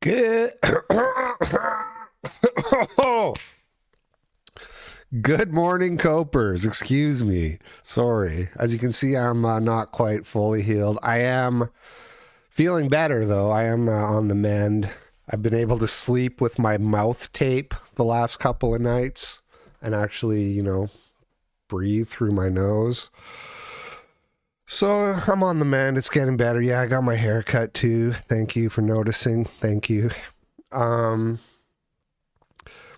Good. Good morning, Copers. Excuse me. Sorry. As you can see, I'm not quite fully healed. I am feeling better, though. I am on the mend. I've been able to sleep with my mouth tape the last couple of nights and actually, breathe through my nose. So I'm on the mend. It's getting better. Yeah, I got my hair cut too. Thank you for noticing. Thank you.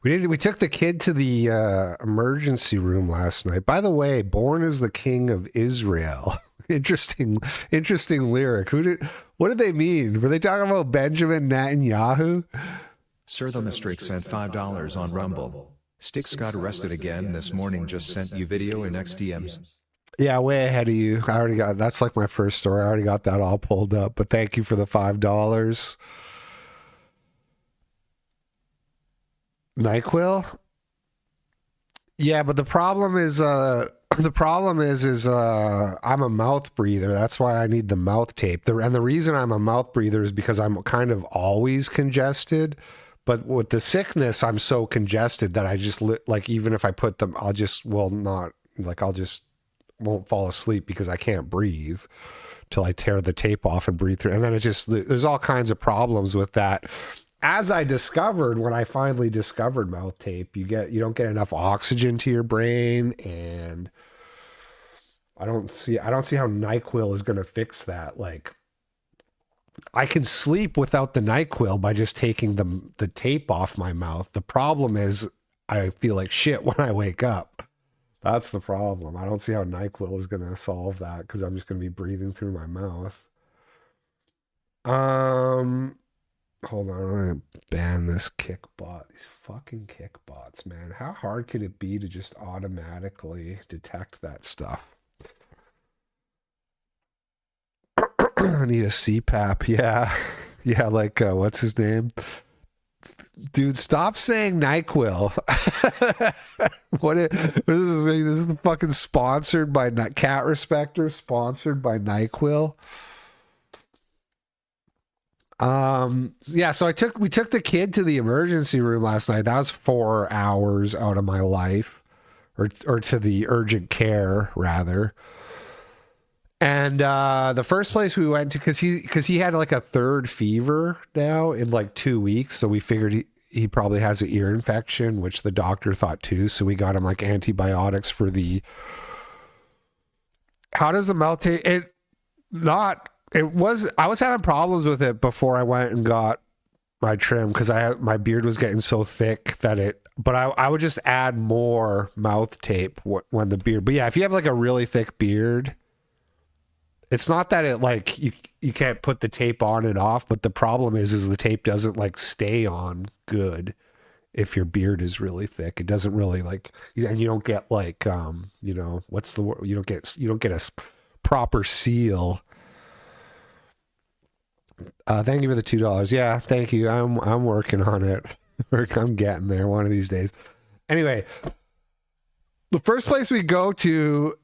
We took the kid to the emergency room last night. By the way, born as the king of Israel. Interesting lyric. What did they mean? Were they talking about Benjamin Netanyahu? Sir, the Mistake sent $5 on Rumble. Sticks got arrested again this morning. Just sent you video in XDMs. Yeah, way ahead of you. I already got, that's like my first story. I already got that all pulled up, but thank you for the $5. NyQuil? Yeah, but the problem is I'm a mouth breather. That's why I need the mouth tape. And the reason I'm a mouth breather is because I'm kind of always congested. But with the sickness, I'm so congested that I just even if I put them, I'll just won't fall asleep because I can't breathe till I tear the tape off and breathe through. And then there's all kinds of problems with that. As I discovered when I finally discovered mouth tape, you don't get enough oxygen to your brain, and I don't see how NyQuil is going to fix that. Like, I can sleep without the NyQuil by just taking the tape off my mouth. The problem is I feel like shit when I wake up. That's the problem. I don't see how NyQuil is going to solve that because I'm just going to be breathing through my mouth. Hold on, I'm going to ban this kickbot. These fucking kickbots, man. How hard could it be to just automatically detect that stuff? I need a CPAP. Yeah, like what's his name? Dude, stop saying NyQuil. What is this? This is the fucking sponsored by Cat Respector, sponsored by NyQuil. Yeah, so we took the kid to the emergency room last night. That was 4 hours out of my life, or to the urgent care rather. And the first place we went to, because he had like a third fever now in like 2 weeks, so we figured he probably has an ear infection, which the doctor thought too. So we got him like antibiotics for the. How does the mouth tape? I was having problems with it before I went and got my trim because my beard was getting so thick but I would just add more mouth tape when the beard. But yeah, if you have like a really thick beard. It's not that it like you can't put the tape on and off, but the problem is the tape doesn't like stay on good if your beard is really thick. It doesn't really and you don't get like what's the word? You don't get a proper seal. Thank you for the $2. Yeah, thank you. I'm working on it. I'm getting there one of these days. Anyway, the first place we go to.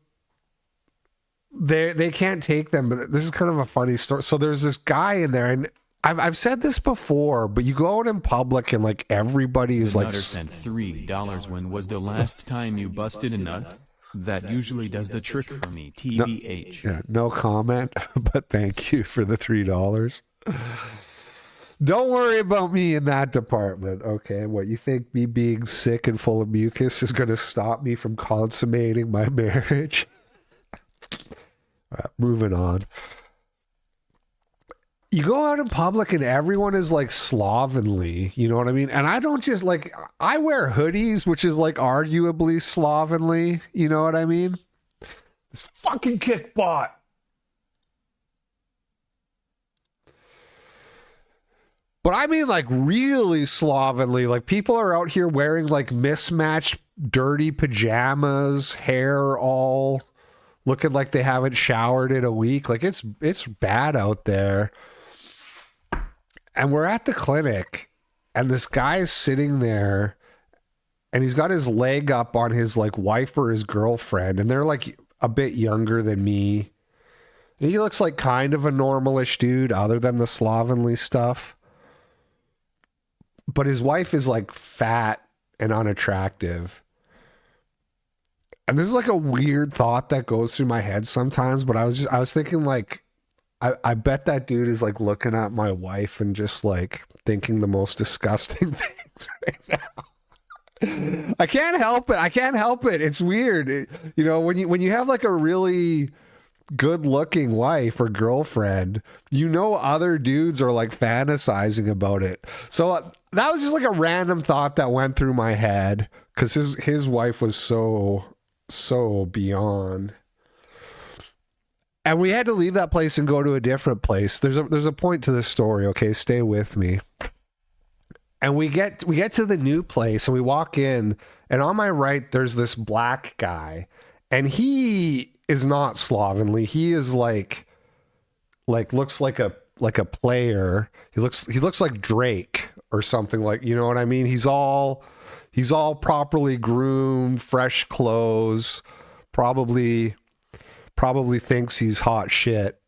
They can't take them, but this is kind of a funny story. So there's this guy in there, and I've said this before, but you go out in public and like everybody is like. Sent $3. When was the last time you busted a nut? That usually does the trick for me. TBH. No comment, but thank you for the $3. Don't worry about me in that department, okay? What, you think me being sick and full of mucus is going to stop me from consummating my marriage? Moving on. You go out in public and everyone is like slovenly, you know what I mean? And I don't just I wear hoodies, which is like arguably slovenly, you know what I mean? This fucking kickbot. But I mean like really slovenly. Like people are out here wearing like mismatched dirty pajamas, hair all looking like they haven't showered in a week. Like it's bad out there. And we're at the clinic and this guy is sitting there and he's got his leg up on his like wife or his girlfriend. And they're like a bit younger than me. And he looks like kind of a normalish dude other than the slovenly stuff. but his wife is like fat and unattractive. And this is like a weird thought that goes through my head sometimes, but I was thinking like, I bet that dude is like looking at my wife and just like thinking the most disgusting things right now. I can't help it. It's weird. You know, when you have like a really good looking wife or girlfriend, you know, other dudes are like fantasizing about it. So that was just like a random thought that went through my head because his wife was so beyond. And we had to leave that place and go to a different place. There's a point to this story, okay? Stay with me. And we get to the new place and we walk in, and on my right there's this black guy, and he is not slovenly. He is like looks like a player. He looks like Drake or something, like, you know what I mean? He's all properly groomed, fresh clothes, probably thinks he's hot shit.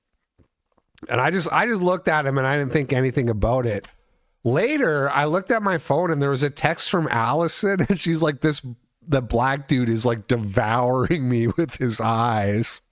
And I just looked at him and I didn't think anything about it. Later, I looked at my phone and there was a text from Allison, and she's like, the black dude is like devouring me with his eyes.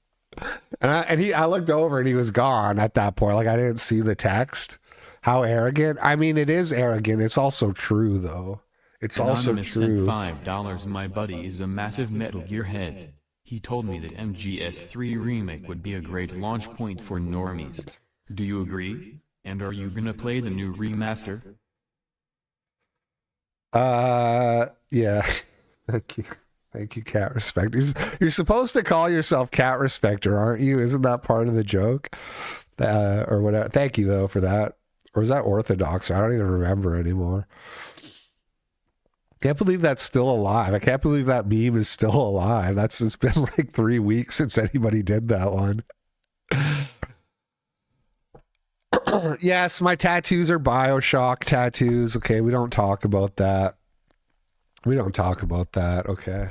And I looked over and he was gone at that point. Like, I didn't see the text. How arrogant. I mean, it is arrogant. It's also true though. It's Anonymous also true. Sent $5. My buddy is a massive Metal Gear head. He told me that MGS3 Remake would be a great launch point for normies. Do you agree? And are you gonna play the new remaster? Yeah. Thank you, Cat Respecter. You're supposed to call yourself Cat Respecter, aren't you? Isn't that part of the joke? Or whatever. Thank you though for that. Or is that Orthodox? I don't even remember anymore. Can't believe that's still alive. I can't believe that meme is still alive. It's been like 3 weeks since anybody did that one. Yes, my tattoos are BioShock tattoos. Okay, we don't talk about that. Okay.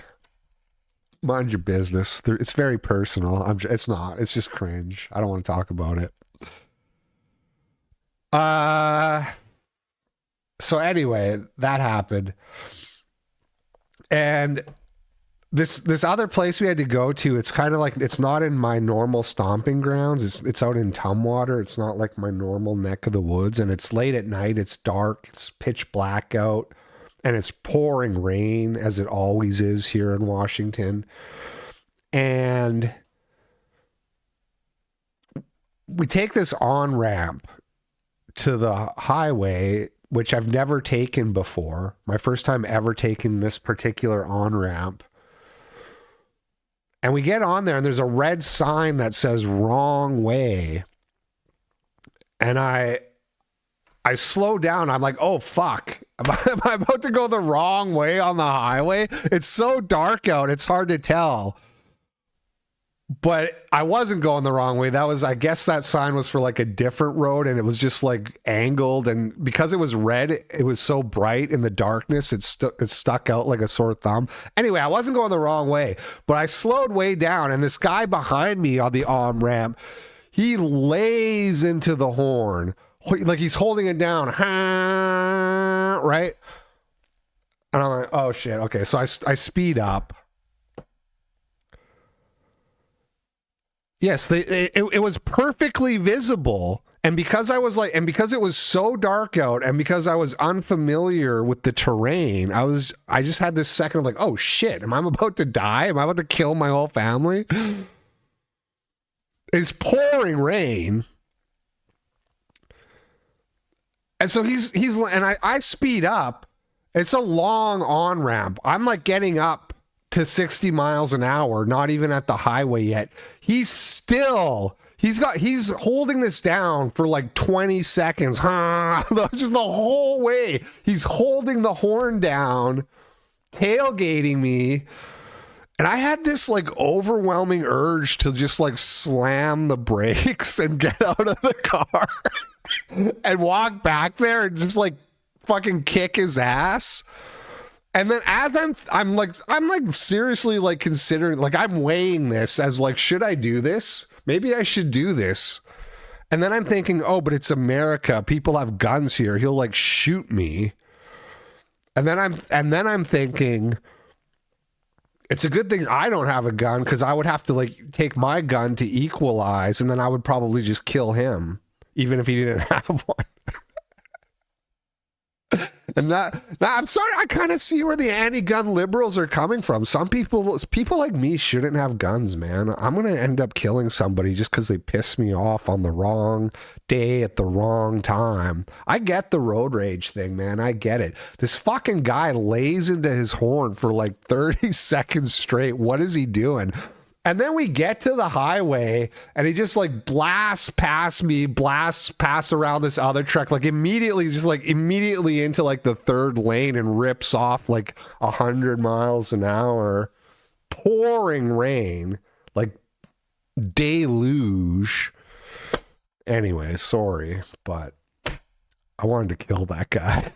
Mind your business. It's very personal. It's not. It's just cringe. I don't want to talk about it. So anyway, that happened. And this other place we had to go to, it's kind of like, it's not in my normal stomping grounds. It's out in Tumwater. It's not like my normal neck of the woods. And it's late at night. It's dark. It's pitch black out. And it's pouring rain, as it always is here in Washington. And we take this on-ramp to the highway, which I've never taken before. My first time ever taking this particular on-ramp. And we get on there and there's a red sign that says wrong way. And I slow down. I'm like, oh, fuck. Am I about to go the wrong way on the highway? It's so dark out. It's hard to tell. But I wasn't going the wrong way. I guess that sign was for like a different road, and it was just like angled. And because it was red, it was so bright in the darkness, it stuck out like a sore thumb. Anyway, I wasn't going the wrong way, but I slowed way down, and this guy behind me on the on-ramp, he lays into the horn. Like he's holding it down, right? And I'm like, oh shit, okay. So I speed up. Yes, it was perfectly visible. And because it was so dark out, and because I was unfamiliar with the terrain, I just had this second of like, oh shit, am I about to die? Am I about to kill my whole family? It's pouring rain. And so I speed up. It's a long on-ramp. I'm like getting up to 60 miles an hour, not even at the highway yet. He's holding this down for like 20 seconds. That's just the whole way. He's holding the horn down, tailgating me. And I had this like overwhelming urge to just like slam the brakes and get out of the car and walk back there and just like fucking kick his ass. And then as I'm like seriously like considering, like I'm weighing this as like, should I do this? Maybe I should do this. And then I'm thinking, oh, but it's America. People have guns here. He'll like shoot me. And then I'm thinking, it's a good thing I don't have a gun, because I would have to like take my gun to equalize, and then I would probably just kill him, even if he didn't have one. And that I'm sorry, I kind of see where the anti-gun liberals are coming from. Some people like me shouldn't have guns, man. I'm gonna end up killing somebody just because they piss me off on the wrong day at the wrong time. I get the road rage thing, man. I get it. This fucking guy lays into his horn for like 30 seconds straight. What is he doing? And then we get to the highway and he just like blasts past me, blasts past around this other truck, like immediately into like the third lane and rips off like 100 miles an hour. Pouring rain, like deluge. Anyway, sorry, but I wanted to kill that guy.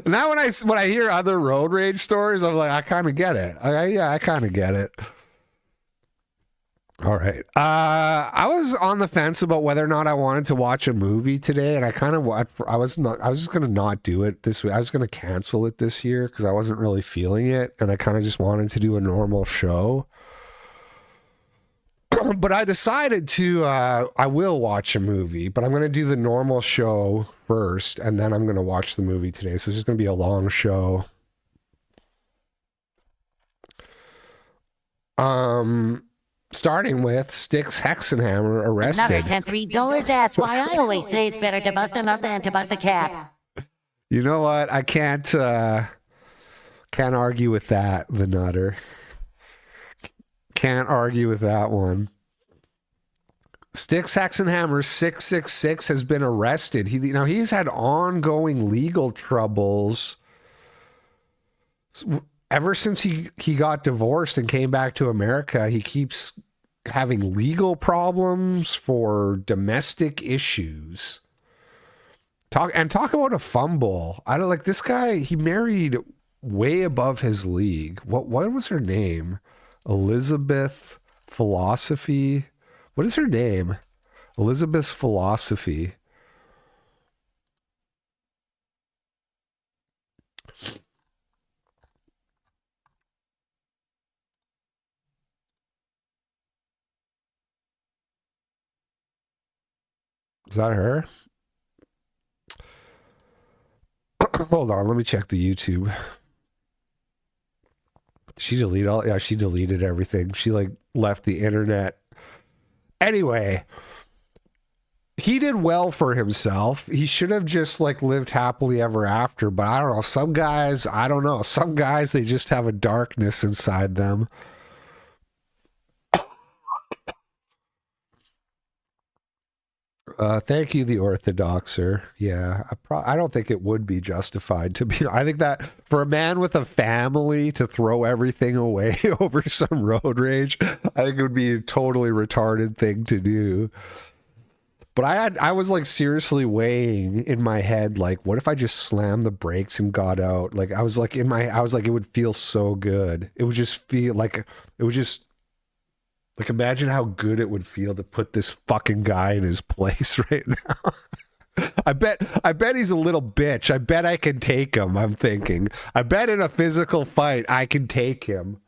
Now when I hear other road rage stories, I'm like, I kind of get it. I kind of get it. All right. I was on the fence about whether or not I wanted to watch a movie today, and I was just going to not do it this week. I was going to cancel it this year because I wasn't really feeling it, and I kind of just wanted to do a normal show. But I decided to, I will watch a movie, but I'm going to do the normal show first, and then I'm going to watch the movie today. So it's just going to be a long show. Starting with Styx Hexenhammer arrested. Another sent $3. That's why I always say it's better to bust a nut than to bust a cap. You know what? I can't argue with that, the nutter. Can't argue with that one. Styx Hexenhammer 666 has been arrested. He's had ongoing legal troubles ever since he got divorced and came back to America. He keeps having legal problems for domestic issues. Talk about a fumble. I don't like this guy. He married way above his league. What was her name? Elizabeth Philosophy. What is her name? Elizabeth Philosophy. Is that her? Hold on, let me check the YouTube. She deleted everything. She like left the internet. Anyway, he did well for himself. He should have just like lived happily ever after, but I don't know. Some guys, they just have a darkness inside them. Thank you, the Orthodoxer. Yeah, I don't think it would be justified to be. I think that for a man with a family to throw everything away over some road rage, I think it would be a totally retarded thing to do. But I was like seriously weighing in my head, like, what if I just slammed the brakes and got out? Like, I was like, it would feel so good. It would just feel like, like, imagine how good it would feel to put this fucking guy in his place right now. I bet he's a little bitch. I bet I can take him, I'm thinking. I bet in a physical fight, I can take him.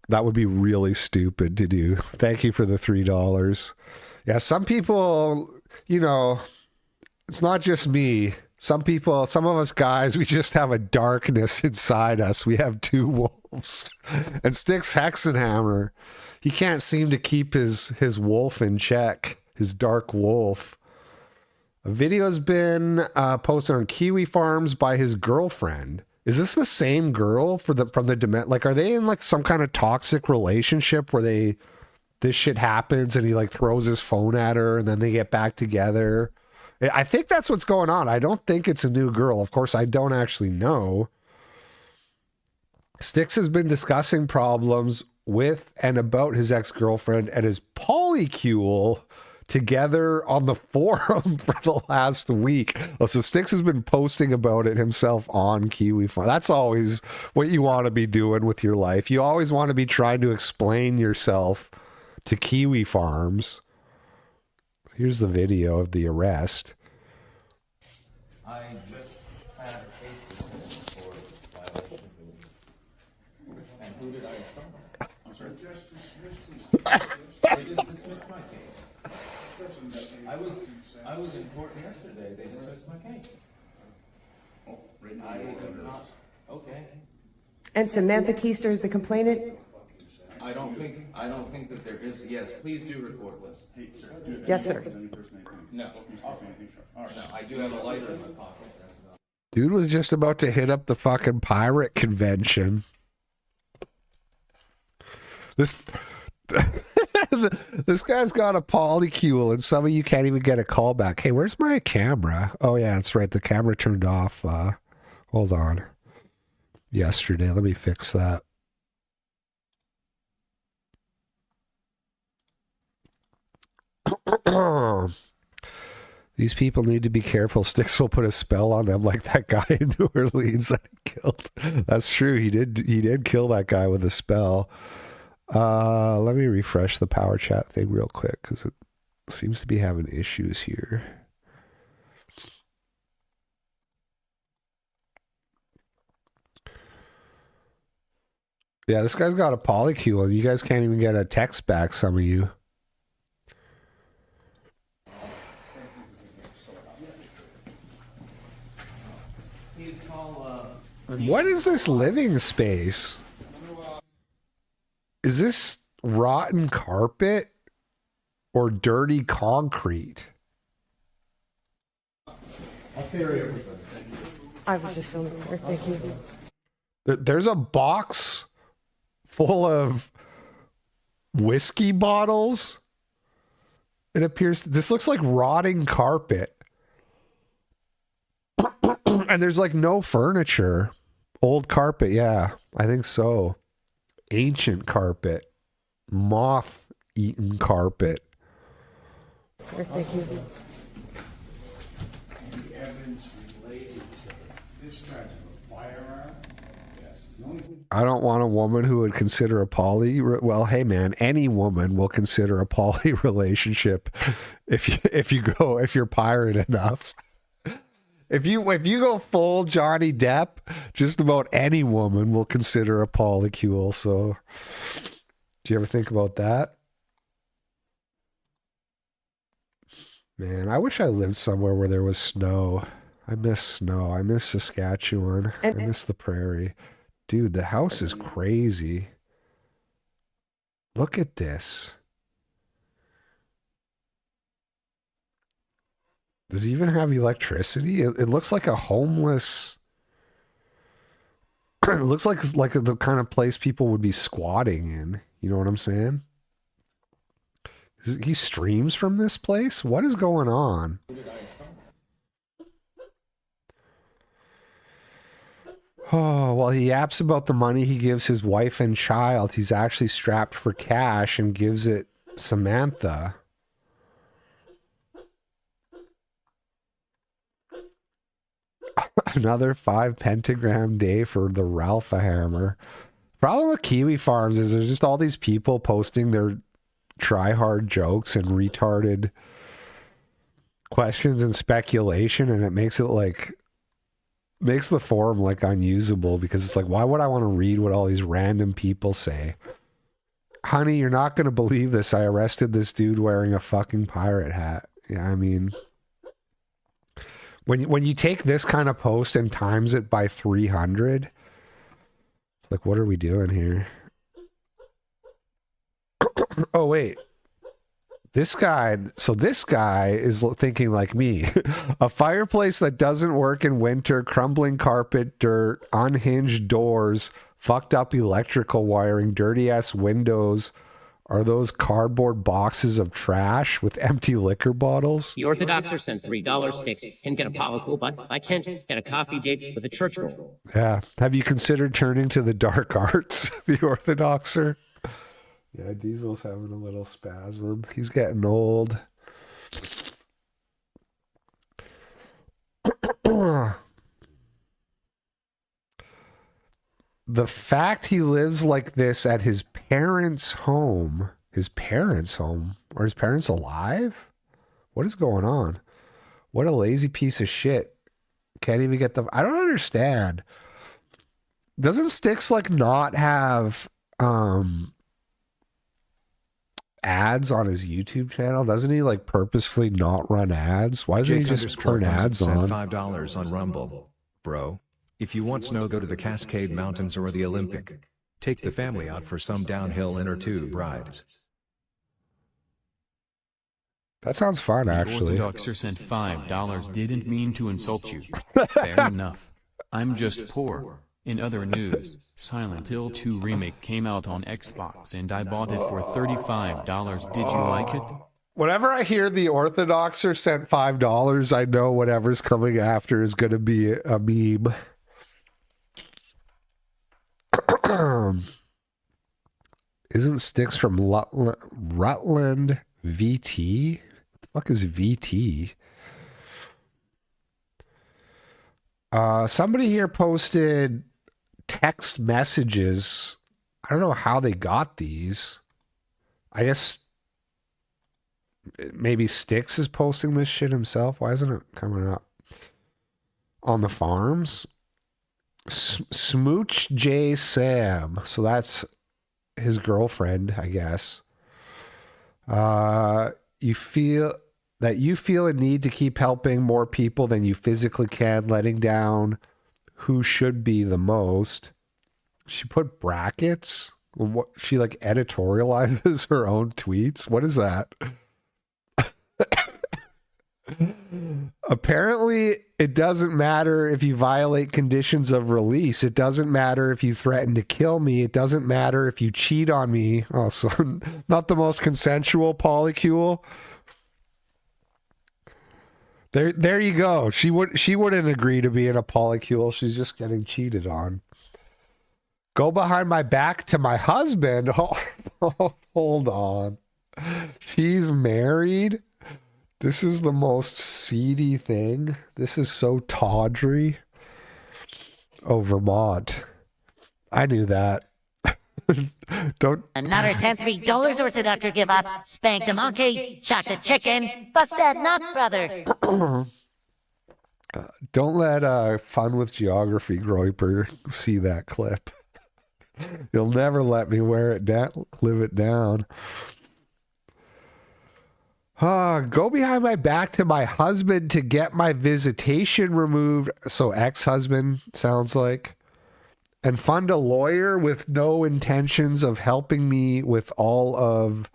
That would be really stupid to do. Thank you for the $3. Yeah, some people, it's not just me. Some of us guys, we just have a darkness inside us. We have two wolves. And Styx Hexenhammer, he can't seem to keep his wolf in check, his dark wolf. A video has been posted on Kiwi Farms by his girlfriend. Is this the same girl from the like, are they in like some kind of toxic relationship where this shit happens and he like throws his phone at her and then they get back together? I think that's what's going on. I don't think it's a new girl. Of course, I don't actually know. Styx has been discussing problems with and about his ex-girlfriend and his polycule together on the forum for the last week. So Styx has been posting about it himself on Kiwi Farm. That's always what you want to be doing with your life. You always want to be trying to explain yourself to Kiwi Farms. Here's the video of the arrest. I just had a case dismissed for violation of rules. And who did I assault? I'm sorry? They just dismissed my case. I was in court yesterday. They dismissed my case. I have not. Okay. And Samantha Keister is the complainant? I don't think that there is. Yes, please do record this. Yes, sir. No. No, I do have a lighter in my pocket. That's about. Dude was just about to hit up the fucking pirate convention. This this guy's got a polycule, and some of you can't even get a call back. Hey, where's my camera? Oh yeah, that's right. The camera turned off. Hold on. Yesterday, let me fix that. These people need to be careful. Styx will put a spell on them like that guy in New Orleans that he killed. That's true. He did kill that guy with a spell. Let me refresh the power chat thing real quick because it seems to be having issues here. Yeah, this guy's got a polycule and you guys can't even get a text back, some of you. What is this living space? Is this rotten carpet or dirty concrete? I was just filming, sir. Thank you. There's a box full of whiskey bottles. It appears this looks like rotting carpet. And there's like no furniture. Old carpet, yeah, I think so. Ancient carpet. Moth-eaten carpet. Sir, thank you. The evidence related to discharge of a firearm? Yes. I don't want a woman who would consider a poly. Well, hey man, any woman will consider a poly relationship if you're pirate enough. If you go full Johnny Depp, just about any woman will consider a polycule. So, do you ever think about that? Man, I wish I lived somewhere where there was snow. I miss snow. I miss Saskatchewan. I miss the prairie. Dude, the house is crazy. Look at this. Does he even have electricity? It looks like a homeless... It looks like the kind of place people would be squatting in. You know what I'm saying? He streams from this place? What is going on? Oh, while he yaps about the money he gives his wife and child, he's actually strapped for cash and gives it Samantha. Another 5 pentagram day for the Ralpha hammer. Problem with Kiwi Farms is there's just all these people posting their try-hard jokes and retarded questions and speculation, and it makes the forum like unusable because it's like, why would I want to read what all these random people say? Honey, you're not going to believe this. I arrested this dude wearing a fucking pirate hat. Yeah, I mean... When you take this kind of post and times it by 300, it's like, what are we doing here? Oh, wait. This guy is thinking like me. A fireplace that doesn't work in winter, crumbling carpet, dirt, unhinged doors, fucked up electrical wiring, dirty ass windows. Are those cardboard boxes of trash with empty liquor bottles? The Orthodoxer sent $3 sticks. Can get a polycool, but I can't get a coffee date with a church roll. Yeah. Have you considered turning to the dark arts, the Orthodoxer? Yeah, Diesel's having a little spasm. He's getting old. The fact he lives like this at his parents' home, are his parents alive? What is going on? What a lazy piece of shit. Can't even get the. I don't understand. Doesn't Styx like not have ads on his YouTube channel? Doesn't he like purposefully not run ads? Why doesn't he just turn ads on? $5 on Rumble. Bro, if you want snow, go to the Cascade Mountains or the Olympic. Take the family out for some downhill inner tube rides. That sounds fun, The actually. Orthodoxer sent $5. Didn't mean to insult you. Fair enough. I'm just poor. In other news, Silent Hill 2 Remake came out on Xbox and I bought it for $35. Did you like it? Whenever I hear the Orthodoxer sent $5, I know whatever's coming after is going to be a meme. Isn't Styx from Rutland VT? What the fuck is VT? Somebody here posted text messages. I don't know how they got these. I guess maybe Styx is posting this shit himself. Why isn't it coming up? On the farms? Smooch J Sam. So that's his girlfriend, I guess. You feel a need to keep helping more people than you physically can, letting down who should be the most. She put brackets. What, she like editorializes her own tweets. What is that? Apparently, it doesn't matter if you violate conditions of release. It doesn't matter if you threaten to kill me. It doesn't matter if you cheat on me. Oh, so not the most consensual polycule. There you go. She wouldn't agree to be in a polycule. She's just getting cheated on. Go behind my back to my husband. Oh, hold on. He's married. This is the most seedy thing. This is so tawdry. Oh, Vermont. I knew that. Don't. Another sent $3 Orthodoxer give up. Spank the monkey. Shot the chicken. Bust that nut, brother. Don't let Fun with Geography Groiper see that clip. You'll never let me wear it down, live it down. Go behind my back to my husband to get my visitation removed. So ex-husband sounds like. And fund a lawyer with no intentions of helping me with all of...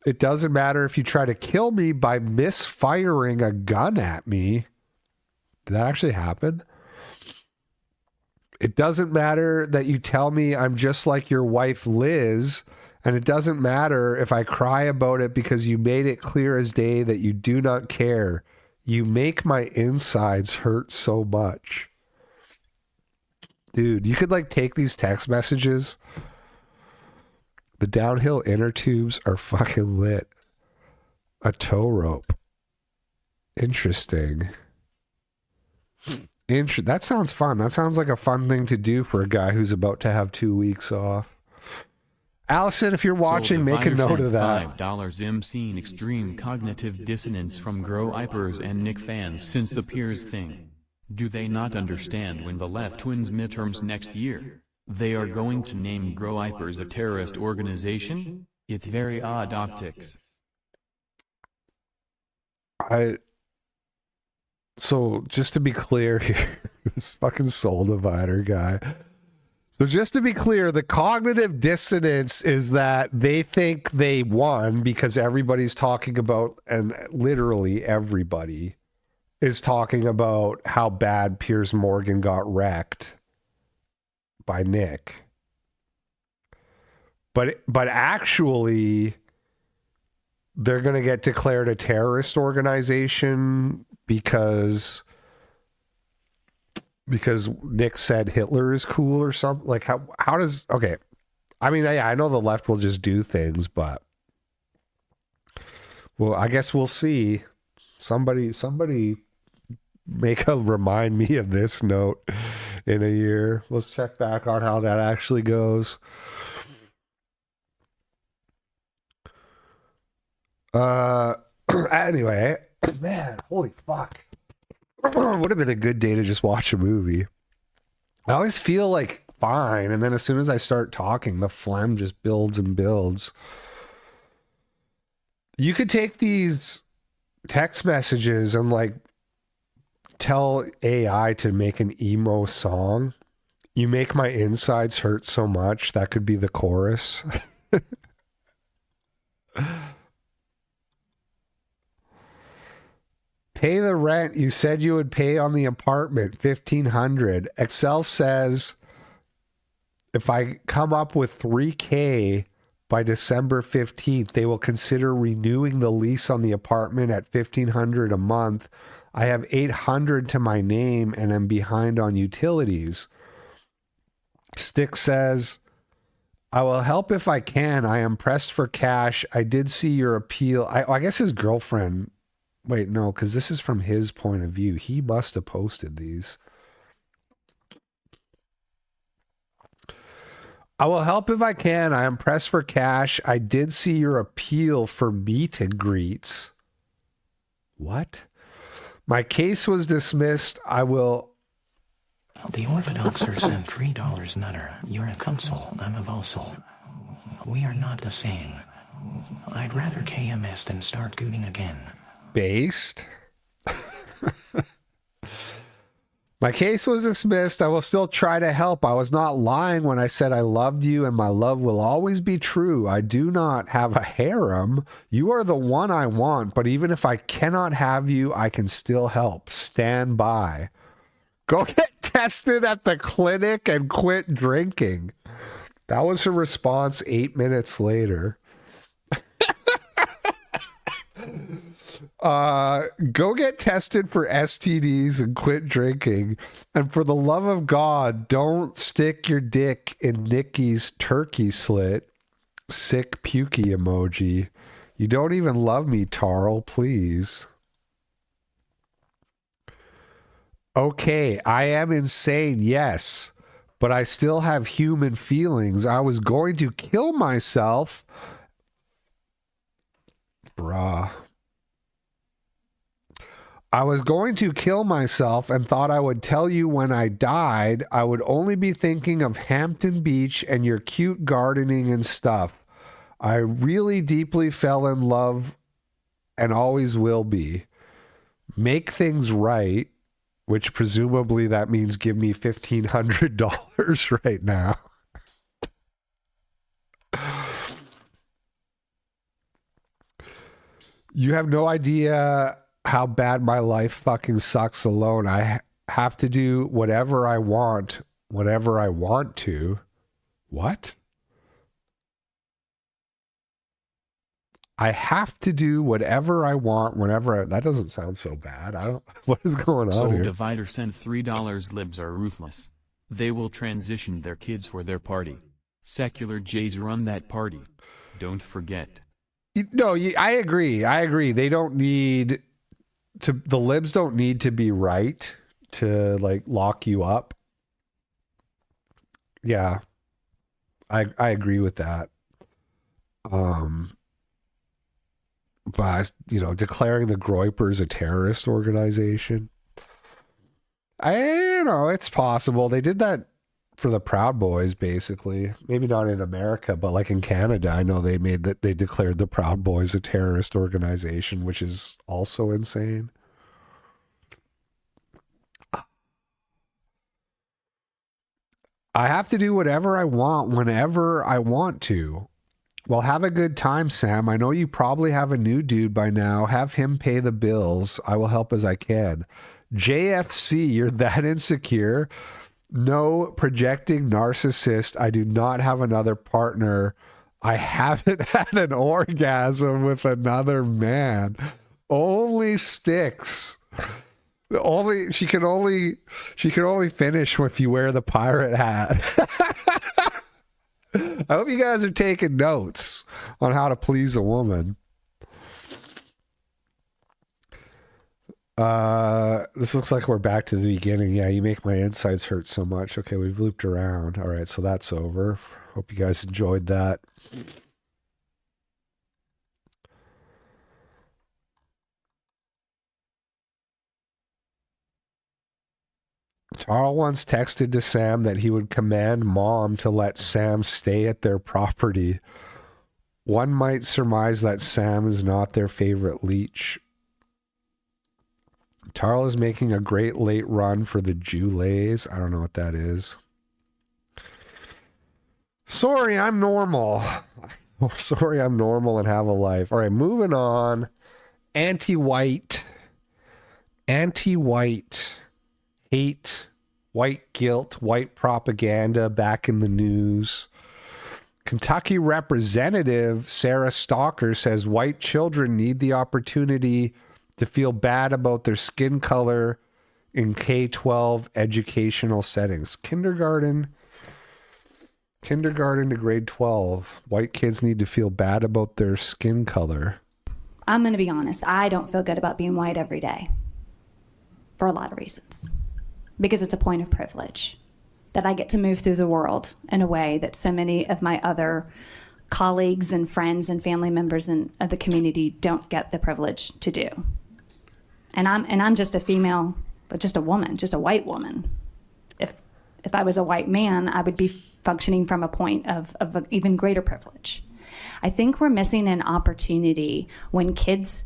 It doesn't matter if you try to kill me by misfiring a gun at me. Did that actually happen? It doesn't matter that you tell me I'm just like your wife, Liz. And it doesn't matter if I cry about it because you made it clear as day that you do not care. You make my insides hurt so much. Dude, you could like take these text messages. The downhill inner tubes are fucking lit. A tow rope. Interesting. That sounds fun. That sounds like a fun thing to do for a guy who's about to have 2 weeks off. Allison, if you're watching, make a note of that. $5 M seen extreme cognitive dissonance from Grow Ipers and Nick fans since the peers thing. Do they not understand when the left wins midterms next year? They are going to name Grow Ipers a terrorist organization? It's very odd optics. So just to be clear here, this fucking soul divider guy. So just to be clear, the cognitive dissonance is that they think they won because everybody's talking about, and literally everybody is talking about how bad Piers Morgan got wrecked by Nick. But actually, they're going to get declared a terrorist organization because Nick said Hitler is cool or something. Like how does, okay. I mean, I know the left will just do things, but well, I guess we'll see. Somebody remind me of this note in a year. Let's check back on how that actually goes. Anyway, man, holy fuck. Would have been a good day to just watch a movie. I always feel like fine, and then as soon as I start talking, the phlegm just builds and builds. You could take these text messages and like tell AI to make an emo song. You make my insides hurt so much. That could be the chorus. Pay the rent you said you would pay on the apartment, $1,500. Excel says if I come up with $3,000 by December 15th, they will consider renewing the lease on the apartment at $1,500 a month. I have $800 to my name and am behind on utilities. Stick says, I will help if I can. I am pressed for cash. I did see your appeal. I guess his girlfriend. Wait, no, because this is from his point of view. He must have posted these. I will help if I can. I am pressed for cash. I did see your appeal for meet and greets. What? My case was dismissed. I will... The Orthodoxers sent $3 nutter. You're a consul. I'm a vassal. We are not the same. I'd rather KMS than start gooting again. Based. My case was dismissed. I will still try to help. I was not lying when I said I loved you and my love will always be true. I do not have a harem. You are the one I want, but even if I cannot have you, I can still help. Stand by. Go get tested at the clinic and quit drinking. That was her response 8 minutes later. Go get tested for STDs and quit drinking. And for the love of God, don't stick your dick in Nikki's turkey slit. Sick pukey emoji. You don't even love me, Tarl, please. Okay, I am insane, yes, but I still have human feelings. I was going to kill myself. Bruh. I was going to kill myself and thought I would tell you when I died. I would only be thinking of Hampton Beach and your cute gardening and stuff. I really deeply fell in love and always will be. Make things right, which presumably that means give me $1,500 right now. You have no idea how bad my life fucking sucks alone. I have to do whatever I want, whenever I want to. What? I have to do whatever I want whenever that doesn't sound so bad. I don't... What is going on Soul here? Divider sent $3. Libs are ruthless. They will transition their kids for their party. Secular Jays run that party. Don't forget. No, I agree. I agree. They don't need... the libs don't need to be right to like lock you up. Yeah. I agree with that. But declaring the Groypers a terrorist organization. It's possible. They did that for the Proud Boys, basically. Maybe not in America, but like in Canada, I know they declared the Proud Boys a terrorist organization, which is also insane. I have to do whatever I want whenever I want to. Well, have a good time, Sam. I know you probably have a new dude by now. Have him pay the bills. I will help as I can. JFC, you're that insecure? No, projecting narcissist. I do not have another partner. I haven't had an orgasm with another man. Only sticks. She can only finish if you wear the pirate hat. I hope you guys are taking notes on how to please a woman. This looks like we're back to the beginning. Yeah, you make my insides hurt so much. Okay, we've looped around. All right, so that's over. Hope you guys enjoyed that. Carl once texted to Sam that he would command mom to let Sam stay at their property. One might surmise that Sam is not their favorite leech. Tarl is making a great late run for the Julays. I don't know what that is. Sorry, I'm normal. Sorry, I'm normal and have a life. All right, moving on. Anti-white. Anti-white. Hate. White guilt. White propaganda back in the news. Kentucky Representative Sarah Stalker says white children need the opportunity to feel bad about their skin color in K-12 educational settings. Kindergarten to grade 12. White kids need to feel bad about their skin color. I'm going to be honest. I don't feel good about being white every day for a lot of reasons. Because it's a point of privilege that I get to move through the world in a way that so many of my other colleagues and friends and family members of the community don't get the privilege to do. And I'm just a female, but just a woman, just a white woman. If I was a white man, I would be functioning from a point of an even greater privilege. I think we're missing an opportunity when kids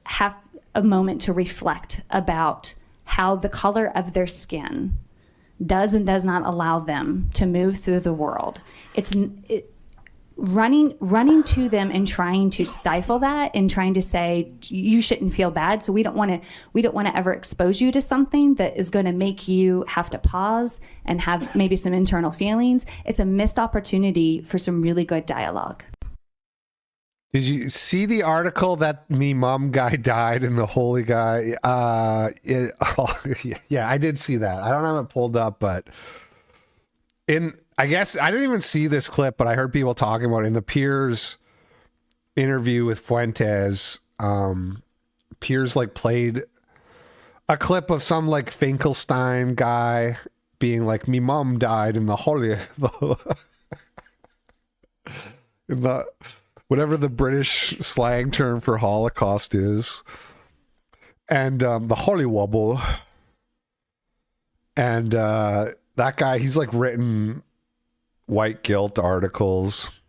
have a moment to reflect about how the color of their skin does and does not allow them to move through the world. Running to them and trying to stifle that and trying to say you shouldn't feel bad, so we don't want to ever expose you to something that is going to make you have to pause and have maybe some internal feelings. It's a missed opportunity for some really good dialogue. Did you see the article that me mom guy died and the holy guy? Yeah, I did see that. I don't have it pulled up, but I guess I didn't even see this clip, but I heard people talking about it in the Piers interview with Fuentes. Piers like played a clip of some like Finkelstein guy being like, "Me mom died in the holy," in the whatever the British slang term for Holocaust is, and the holy wobble, and that guy, he's like written white guilt articles.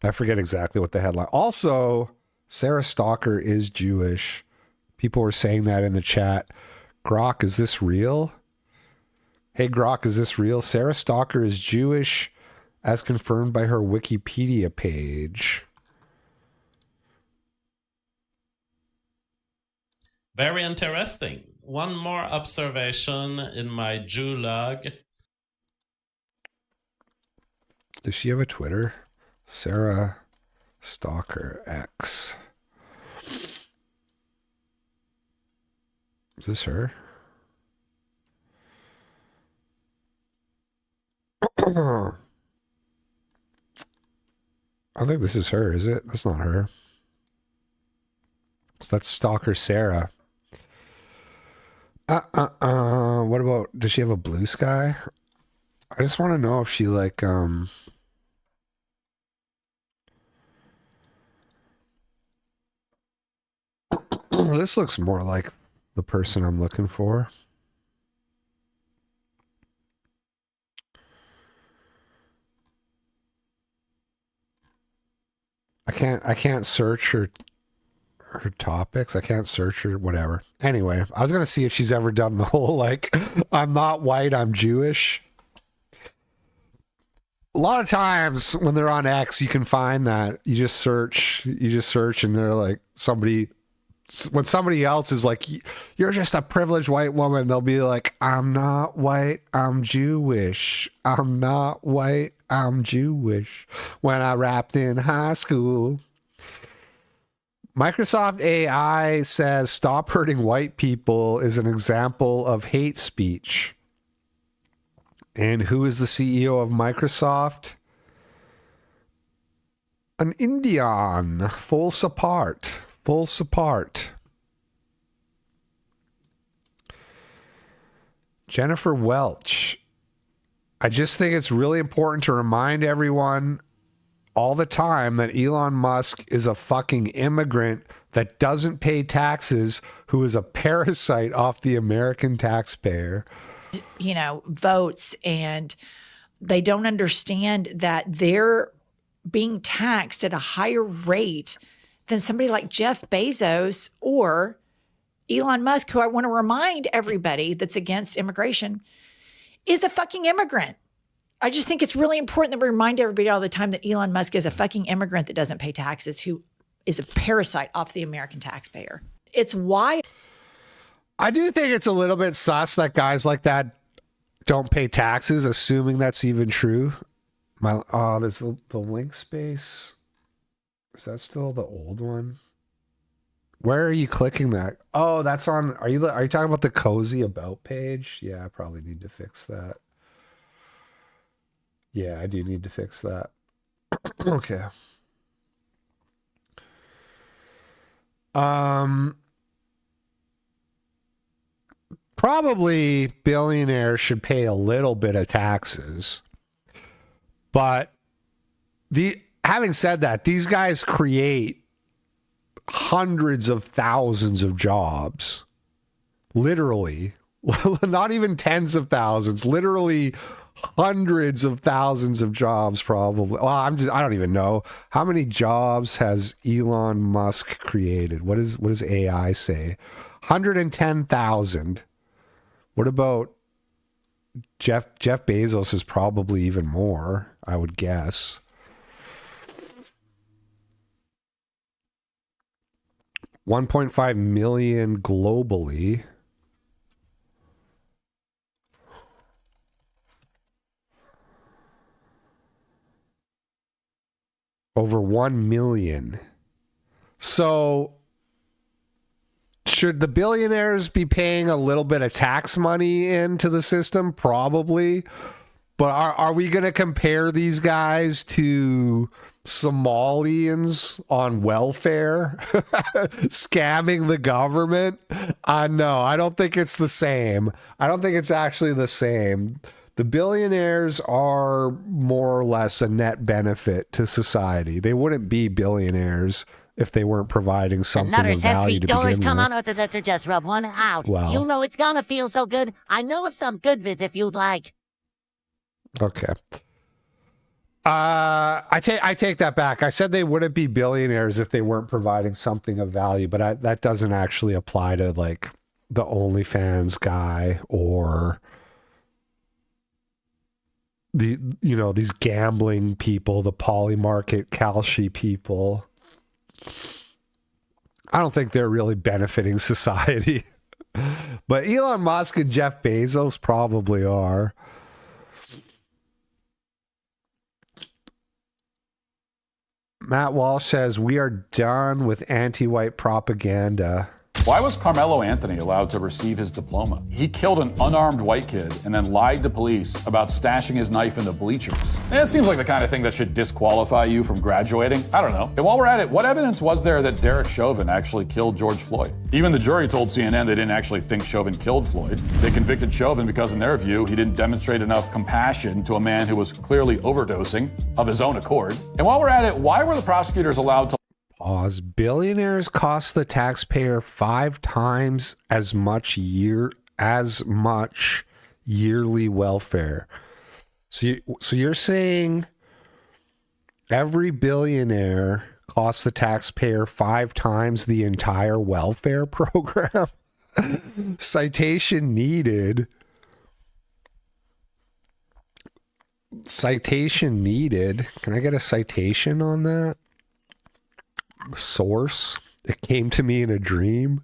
I forget exactly what the headline. Also, Sarah Stalker is Jewish. People were saying that in the chat. Grok, is this real? Hey Grok, is this real? Sarah Stalker is Jewish, as confirmed by her Wikipedia page. Very interesting. One more observation in my Jew log. Does she have a Twitter? Sarah Stalker X. Is this her? I think this is her, is it? That's not her. So that's Stalker Sarah. What about, does she have a Blue Sky? I just want to know if she like, this looks more like the person I'm looking for. I can't search her topics. I can't search her, whatever. Anyway, I was going to see if she's ever done the whole, like, I'm not white, I'm Jewish. A lot of times when they're on X, you can find that. You just search and they're like, when somebody else is like, you're just a privileged white woman, they'll be like, I'm not white, I'm Jewish. I'm not white, I'm Jewish. When I rapped in high school. Microsoft AI says stop hurting white people is an example of hate speech. And who is the CEO of Microsoft? An Indian. Full support. Full support. Jennifer Welch. I just think it's really important to remind everyone all the time that Elon Musk is a fucking immigrant that doesn't pay taxes, who is a parasite off the American taxpayer. You know, votes, and they don't understand that they're being taxed at a higher rate than somebody like Jeff Bezos or Elon Musk, who I want to remind everybody that's against immigration is a fucking immigrant. I just think it's really important that we remind everybody all the time that Elon Musk is a fucking immigrant that doesn't pay taxes, who is a parasite off the American taxpayer. It's why. I do think it's a little bit sus that guys like that don't pay taxes, assuming that's even true. There's the link space. Is that still the old one? Where are you clicking that? Oh, that's on. Are you talking about the cozy about page? Yeah, I probably need to fix that. Yeah, I do need to fix that. Okay. Probably billionaires should pay a little bit of taxes. But having said that, these guys create hundreds of thousands of jobs. Literally. Not even tens of thousands, literally hundreds of thousands of jobs probably. Well, I don't even know. How many jobs has Elon Musk created? What does AI say? 110,000. What about Jeff Bezos? Is probably even more, I would guess. $1.5 million globally. Over 1 million. So should the billionaires be paying a little bit of tax money into the system? Probably. But are we going to compare these guys to Somalians on welfare scamming the government? No, I don't think it's the same. I don't think it's actually the same. The billionaires are more or less a net benefit to society. They wouldn't be billionaires if they weren't providing something of value to begin with. Come on, Orthodox, just rub one out. Wow. You know it's gonna feel so good. I know of some good vids if you'd like. Okay. I take that back. I said they wouldn't be billionaires if they weren't providing something of value, but that doesn't actually apply to like the OnlyFans guy or these gambling people, the Polymarket Kalshi people. I don't think they're really benefiting society. But Elon Musk and Jeff Bezos probably are. Matt Walsh says, we are done with anti-white propaganda. Why was Carmelo Anthony allowed to receive his diploma? He killed an unarmed white kid and then lied to police about stashing his knife in the bleachers. And it seems like the kind of thing that should disqualify you from graduating. I don't know. And while we're at it, what evidence was there that Derek Chauvin actually killed George Floyd? Even the jury told CNN they didn't actually think Chauvin killed Floyd. They convicted Chauvin because, in their view, he didn't demonstrate enough compassion to a man who was clearly overdosing of his own accord. And while we're at it, why were the prosecutors allowed to Pause. Billionaires cost the taxpayer 5 times as much yearly welfare. So you're saying every billionaire costs the taxpayer 5 times the entire welfare program? Citation needed. Citation needed. Can I get a citation on that? Source. It came to me in a dream.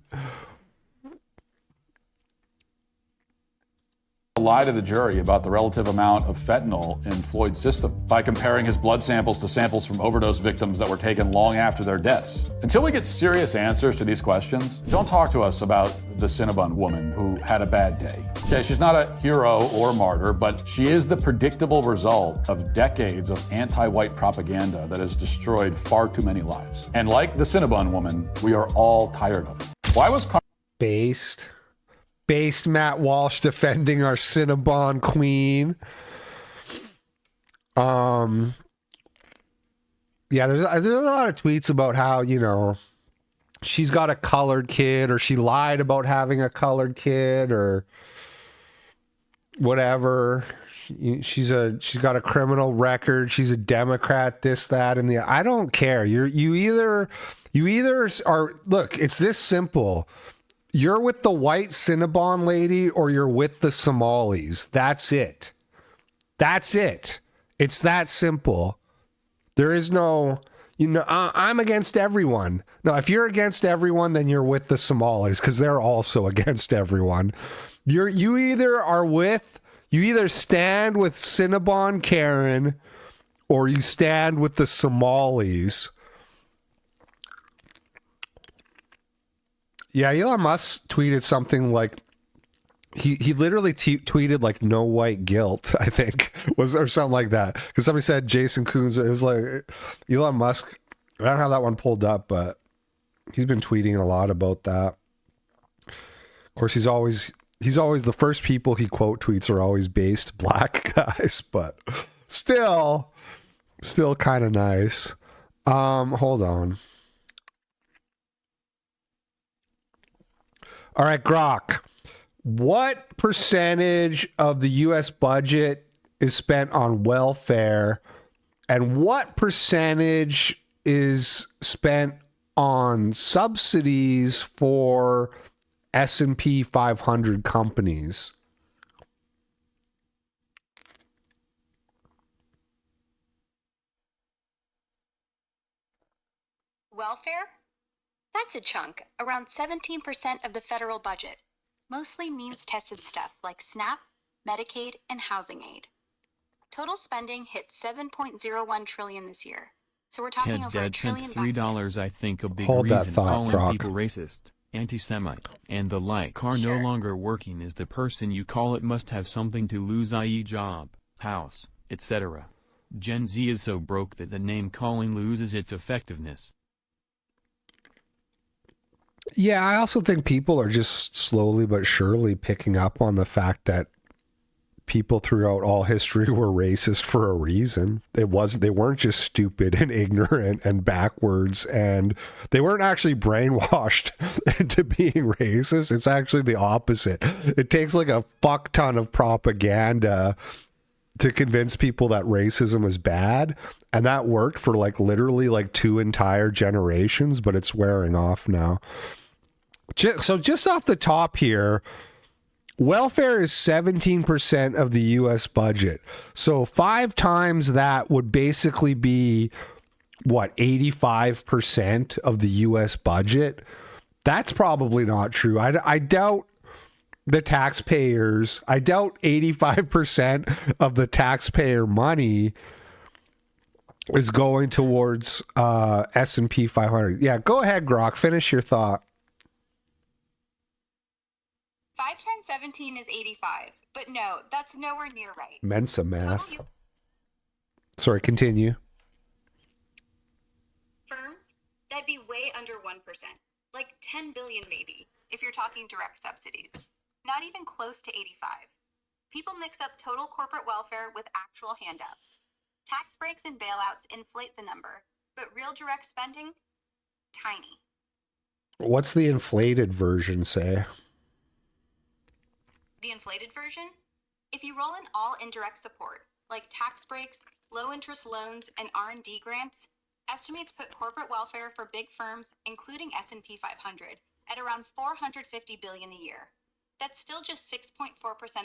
lie to the jury about the relative amount of fentanyl in Floyd's system by comparing his blood samples to samples from overdose victims that were taken long after their deaths. Until we get serious answers to these questions, don't talk to us about the Cinnabon woman who had a bad day. Okay, she's not a hero or martyr, but she is the predictable result of decades of anti-white propaganda that has destroyed far too many lives. And like the Cinnabon woman, we are all tired of it. Why was Based Matt Walsh defending our Cinnabon queen. Yeah, there's a lot of tweets about how, you know, she's got a colored kid, or she lied about having a colored kid, or whatever. She's got a criminal record. She's a Democrat. This, that, and the. I don't care. You either are. Look, it's this simple. You're with the white Cinnabon lady, or you're with the Somalis. That's it. That's it. It's that simple. There is no. I'm against everyone. No, if you're against everyone, then you're with the Somalis, because they're also against everyone. You either stand with Cinnabon Karen, or you stand with the Somalis. Yeah, Elon Musk tweeted something like, he literally tweeted like no white guilt, I think, or something like that. Because somebody said Jason Coons. It was like Elon Musk. I don't have that one pulled up, but he's been tweeting a lot about that. Of course, he's always the first people he quote tweets are always based black guys, but still kind of nice. Hold on. All right, Grok. What percentage of the U.S. budget is spent on welfare, and what percentage is spent on subsidies for S&P 500 companies? Welfare? That's a chunk, around 17% of the federal budget. Mostly means-tested stuff like SNAP, Medicaid, and housing aid. Total spending hit $7.01 trillion this year. So we're talking Heads over $1 Dad sent trillion. $3. I think a big Hold that reason thought, calling Frog. people racist, anti-Semite, and the like are no longer working is the person you call it must have something to lose, i.e. job, house, etc. Gen Z is so broke that the name calling loses its effectiveness. Yeah, I also think people are just slowly but surely picking up on the fact that people throughout all history were racist for a reason. They weren't just stupid and ignorant and backwards, and they weren't actually brainwashed into being racist. It's actually the opposite. It takes like a fuck ton of propaganda to convince people that racism is bad, and that worked for like literally like 2 entire generations, but it's wearing off now. So just off the top here, welfare is 17% of the U.S. budget. So 5 times that would basically be, what, 85% of the U.S. budget? That's probably not true. I doubt the taxpayers, I doubt 85% of the taxpayer money is going towards S&P 500. Yeah, go ahead, Grok. Finish your thought. 5 times 17 is 85, but no, that's nowhere near right. Mensa math. Sorry, continue. Firms, that'd be way under 1%, like 10 billion maybe, if you're talking direct subsidies. Not even close to 85. People mix up total corporate welfare with actual handouts. Tax breaks and bailouts inflate the number, but real direct spending, tiny. What's the inflated version say? The inflated version? If you roll in all indirect support, like tax breaks, low-interest loans, and R&D grants, estimates put corporate welfare for big firms, including S&P 500, at around $450 billion a year. That's still just 6.4%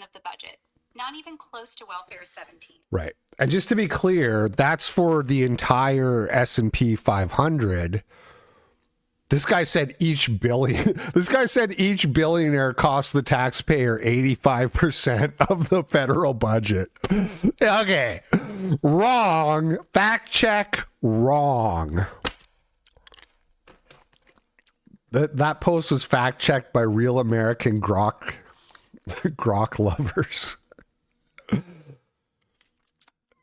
of the budget, not even close to welfare's 17. Right. And just to be clear, that's for the entire S&P 500. This guy said each billionaire costs the taxpayer 85% of the federal budget. Okay. Wrong. Fact check. Wrong. That post was fact checked by Real American Grok lovers.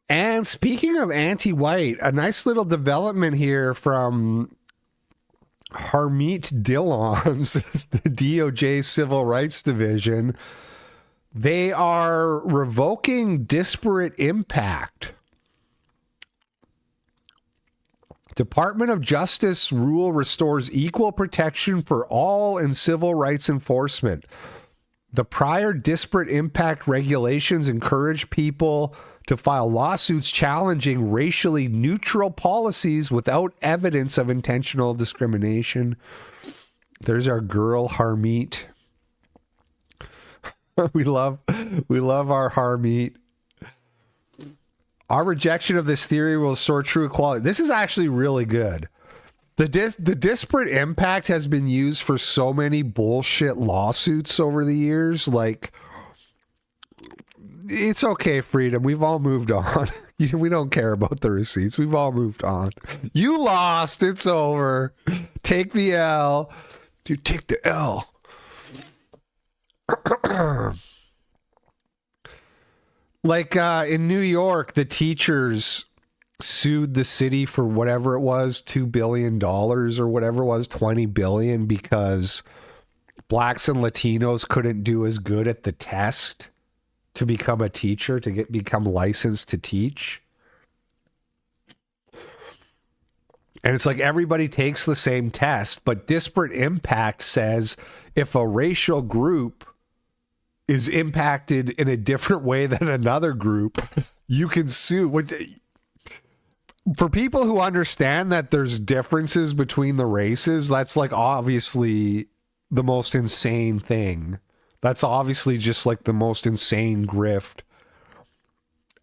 And speaking of anti-white, a nice little development here from Harmeet Dillon's the DOJ Civil Rights Division. They are revoking disparate impact. Department of Justice rule restores equal protection for all in civil rights enforcement. The prior disparate impact regulations encourage people to file lawsuits challenging racially neutral policies without evidence of intentional discrimination. There's our girl Harmeet. we love our Harmeet. Our rejection of this theory will restore true equality. This is actually really good. The disparate impact has been used for so many bullshit lawsuits over the years. Like, it's okay, Freedom. We've all moved on. We don't care about the receipts. We've all moved on. You lost. It's over. Take the L. Dude, take the L. Like in New York, the teachers sued the city for whatever it was, $2 billion or whatever it was, $20 billion, because blacks and Latinos couldn't do as good at the test to become a teacher, to become licensed to teach. And it's like everybody takes the same test, but disparate impact says if a racial group is impacted in a different way than another group, you can sue. For people who understand that there's differences between the races, that's like obviously the most insane thing. That's obviously just like the most insane grift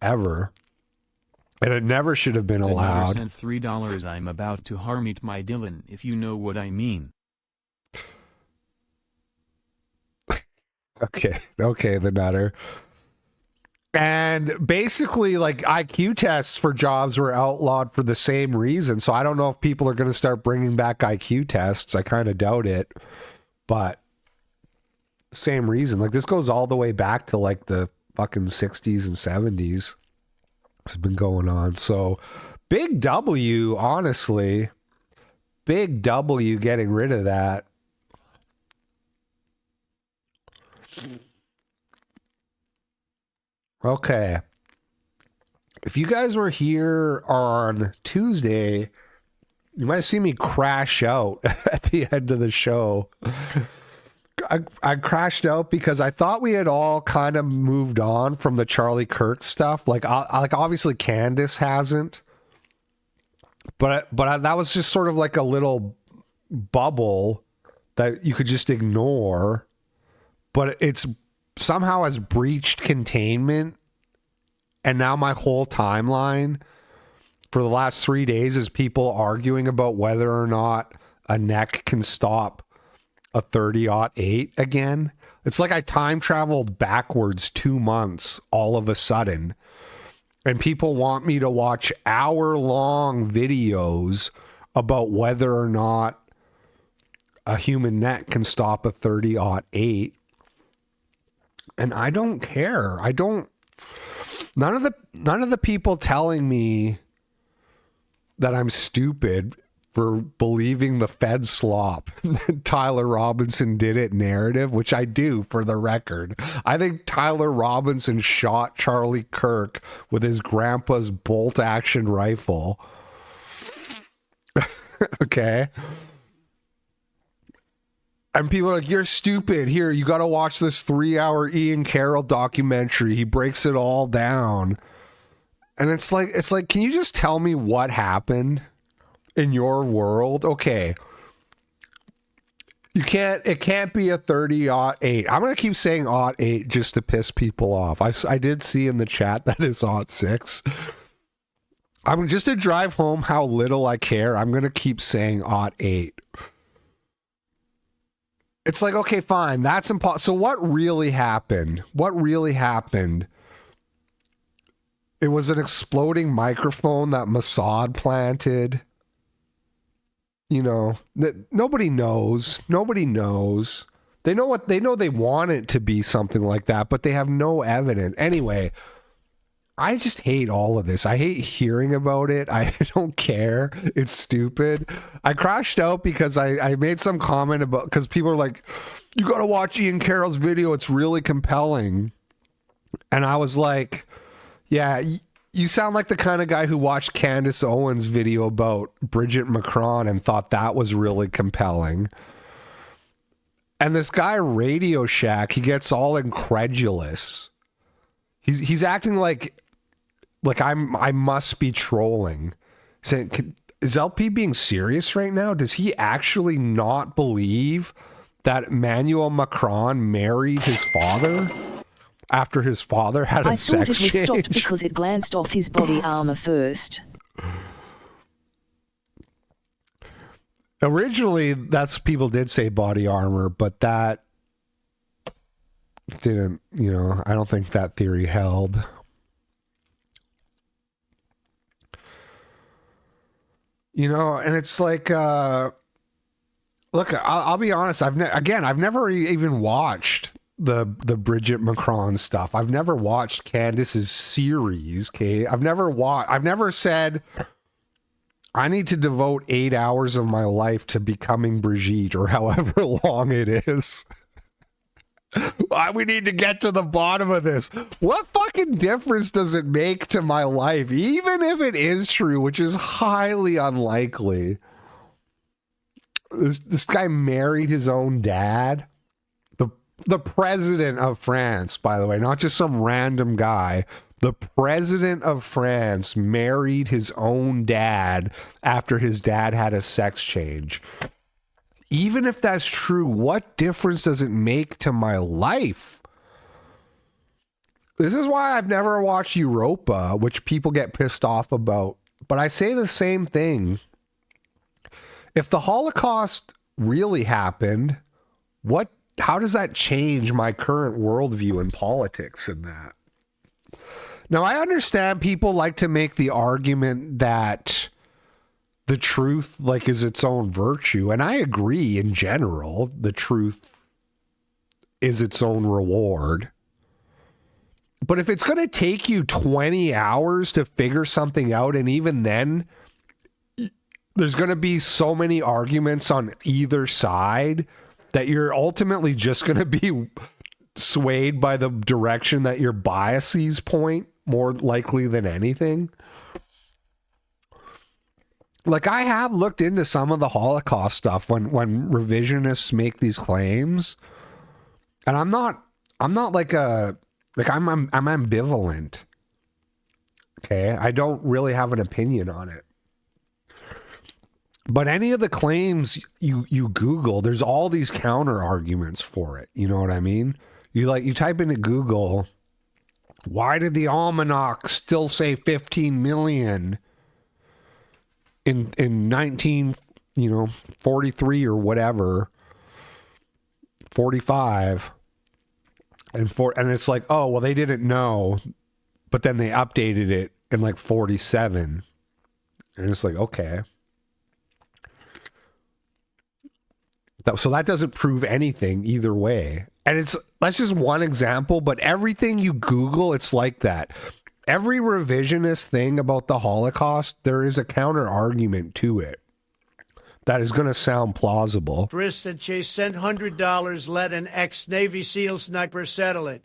ever. And it never should have been allowed. Sent $3. I'm about to Harmeet my Dylan, if you know what I mean. Okay, the nutter. And basically, like, IQ tests for jobs were outlawed for the same reason. So I don't know if people are going to start bringing back IQ tests. I kind of doubt it. But same reason. Like, this goes all the way back to, like, the fucking 60s and 70s. It's been going on. So, big W, honestly. Big W getting rid of that. Okay. If you guys were here on Tuesday, you might see me crash out at the end of the show. I crashed out because I thought we had all kind of moved on from the Charlie Kirk stuff. Like obviously Candace hasn't, but that was just sort of like a little bubble that you could just ignore. But it's somehow has breached containment, and now my whole timeline for the last 3 days is people arguing about whether or not a neck can stop a 30-08 again. It's like I time traveled backwards 2 months all of a sudden, and people want me to watch hour-long videos about whether or not a human neck can stop a 30-08. And I don't care. None of the people telling me that I'm stupid for believing the Fed slop Tyler Robinson did it narrative, which I do, for the record. I think Tyler Robinson shot Charlie Kirk with his grandpa's bolt action rifle. Okay. And people are like, you're stupid. Here, you got to watch this 3-hour Ian Carroll documentary. He breaks it all down. And it's like, can you just tell me what happened in your world? Okay. It can't be a 30-08. I'm going to keep saying 08 just to piss people off. I did see in the chat that it's 06. I'm just to drive home how little I care. I'm going to keep saying 08. It's like, okay, fine. That's impossible. So what really happened? It was an exploding microphone that Mossad planted. You know, nobody knows. They know they want it to be something like that, but they have no evidence. Anyway, I just hate all of this. I hate hearing about it. I don't care. It's stupid. I crashed out because I made some comment about, because people are like, you got to watch Ian Carroll's video. It's really compelling. And I was like, yeah, You sound like the kind of guy who watched Candace Owens' video about Bridget Macron and thought that was really compelling. And this guy, Radio Shack, he gets all incredulous. He's acting like I must be trolling. Saying, is LP being serious right now? Does he actually not believe that Emmanuel Macron married his father after his father had a sex change? I thought it was stopped because it glanced off his body armor first. Originally, people did say body armor, but that didn't, I don't think that theory held. And it's like, look, I'll be honest. I've never even watched the Bridget Macron stuff. I've never watched Candace's series. Okay, I've never said I need to devote 8 hours of my life to becoming Brigitte or however long it is. We need to get to the bottom of this. What fucking difference does it make to my life, even if it is true, which is highly unlikely? This guy married his own dad. The president of France, by the way, not just some random guy. The president of France married his own dad after his dad had a sex change. Even if that's true, what difference does it make to my life? This is why I've never watched Europa, which people get pissed off about. But I say the same thing. If the Holocaust really happened, how does that change my current worldview in politics and that? Now, I understand people like to make the argument that the truth is its own virtue. And I agree in general, the truth is its own reward. But if it's going to take you 20 hours to figure something out, and even then, there's going to be so many arguments on either side that you're ultimately just going to be swayed by the direction that your biases point more likely than anything. I have looked into some of the Holocaust stuff when revisionists make these claims, and I'm ambivalent. Okay, I don't really have an opinion on it. But any of the claims you Google, there's all these counter arguments for it. You know what I mean? You type into Google, why did the almanac still say 15 million? In 1943 or whatever, 45, and it's like, oh well, they didn't know, but then they updated it in 47, and it's like, okay, so that doesn't prove anything either way, and that's just one example, but everything you Google, it's like that. Every revisionist thing about the Holocaust, there is a counter argument to it that is going to sound plausible. Chris said Chase sent $100, let an ex-Navy SEAL sniper settle it.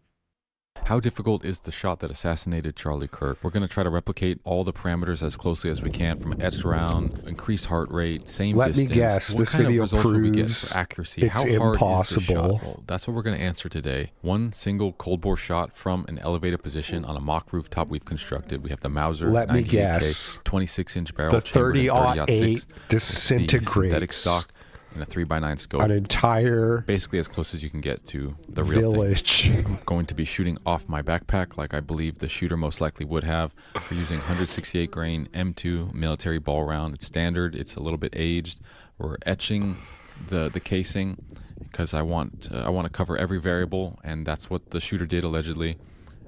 How difficult is the shot that assassinated Charlie Kirk? We're going to try to replicate all the parameters as closely as we can, from etched round, increased heart rate, same Let distance. me guess, what this kind video of results will we get proves for accuracy? it's How hard impossible. is the shot? Well, that's what we're going to answer today. One single cold bore shot from an elevated position on a mock rooftop we've constructed. We have the Mauser Let me 98K, guess. 26-inch barrel, The chambered in 30-08 30-06, disintegrates. the synthetic stock in a 3x9 scope. An entire basically as close as you can get to the real village. thing. I'm going to be shooting off my backpack like I believe the shooter most likely would have. We're using 168 grain M2 military ball round. It's standard. It's a little bit aged. We're etching the casing because I want to cover every variable, and that's what the shooter did allegedly.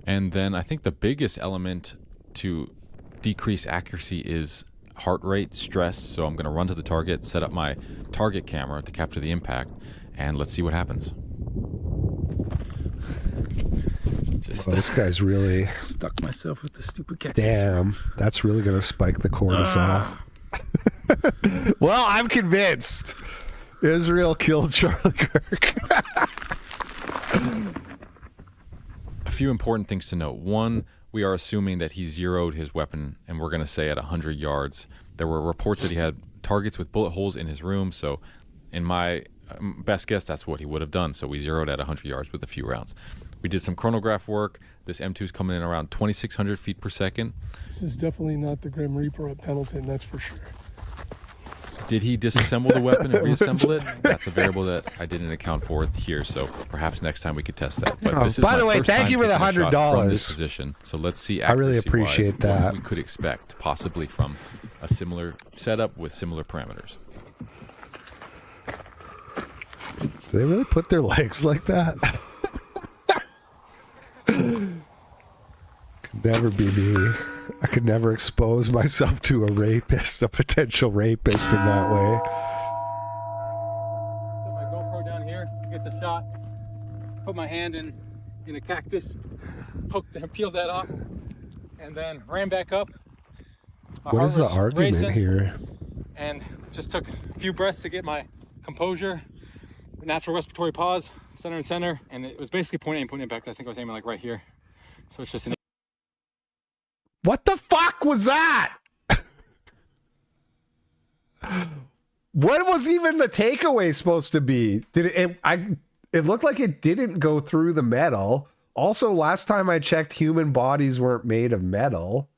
And then I think the biggest element to decrease accuracy is heart rate, stress. So I'm going to run to the target, set up my target camera to capture the impact, and let's see what happens. Well, this guy's really stuck myself with the stupid cactus. Damn, that's really going to spike the cortisol. Well, I'm convinced Israel killed Charlie Kirk. A few important things to note. One, we are assuming that he zeroed his weapon, and we're going to say at 100 yards. There were reports that he had targets with bullet holes in his room, so in my best guess, that's what he would have done. So we zeroed at 100 yards with a few rounds. We did some chronograph work. This M2 is coming in around 2,600 feet per second. This is definitely not the Grim Reaper at Pendleton, that's for sure. Did he disassemble the weapon and reassemble it? That's a variable that I didn't account for here, so perhaps next time we could test that. But this is by the way, thank you for the $100 from this position. So let's see. I really appreciate that. What we could expect, possibly from a similar setup with similar parameters. Do they really put their legs like that? Could never be me. I could never expose myself to a rapist, a potential rapist in that way. Put my GoPro down here, get the shot, put my hand in a cactus, peeled that off, and then ran back up. What is the argument here? And just took a few breaths to get my composure, natural respiratory pause, center and center, and it was basically point aim back. I think I was aiming like right here. So it's just an... What the fuck was that? What was even the takeaway supposed to be? Did it looked like it didn't go through the metal. Also, last time I checked, human bodies weren't made of metal.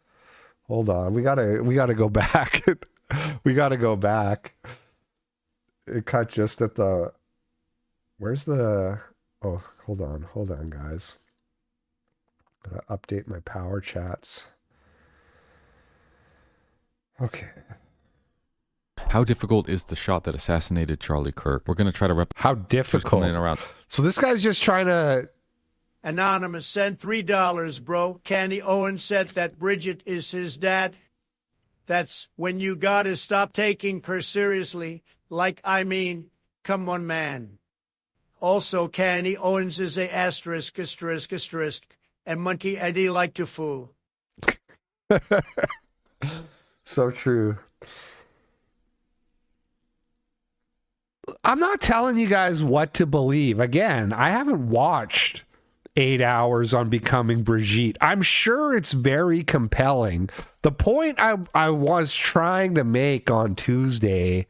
Hold on, we gotta go back. We gotta go back. It cut just at the... Where's the... Oh, hold on, guys. Gotta update my power chats. Okay. How difficult is the shot that assassinated Charlie Kirk? We're going to try to How difficult? In around. So this guy's just trying to... Anonymous sent $3, bro. Candy Owen said that Bridget is his dad. That's when you gotta stop taking her seriously. Like, I mean, come on, man. Also, Candy Owens is a asterisk, and Monkey Eddie like to fool. So true. I'm not telling you guys what to believe. Again, I haven't watched 8 hours on Becoming Brigitte. I'm sure it's very compelling. The point I was trying to make on Tuesday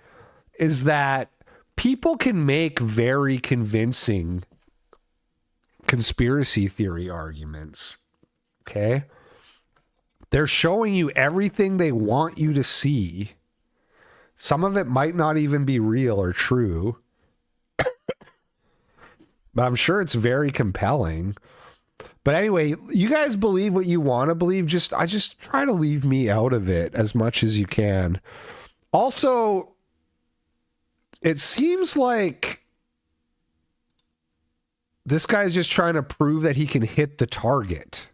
is that people can make very convincing conspiracy theory arguments. Okay? They're showing you everything they want you to see. Some of it might not even be real or true. But I'm sure it's very compelling. But anyway, you guys believe what you want to believe. I just try to leave me out of it as much as you can. Also, it seems like this guy's just trying to prove that he can hit the target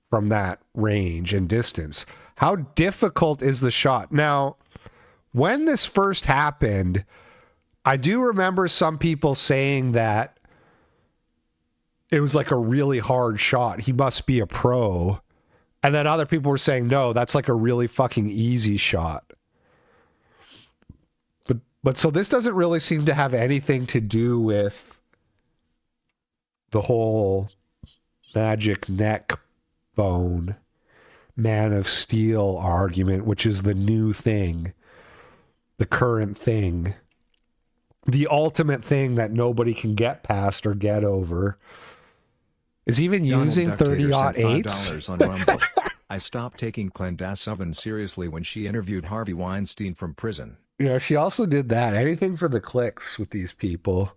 from that range and distance. How difficult is the shot? Now, when this first happened, I do remember some people saying that it was like a really hard shot. He must be a pro. And then other people were saying, no, that's like a really fucking easy shot. But so this doesn't really seem to have anything to do with the whole magic neck bone, Man of Steel argument, which is the new thing, the current thing, the ultimate thing that nobody can get past or get over. Is he even using 30-08s? On Rumble. I stopped taking Glenda Sutton seriously when she interviewed Harvey Weinstein from prison. Yeah, she also did that. Anything for the clicks with these people.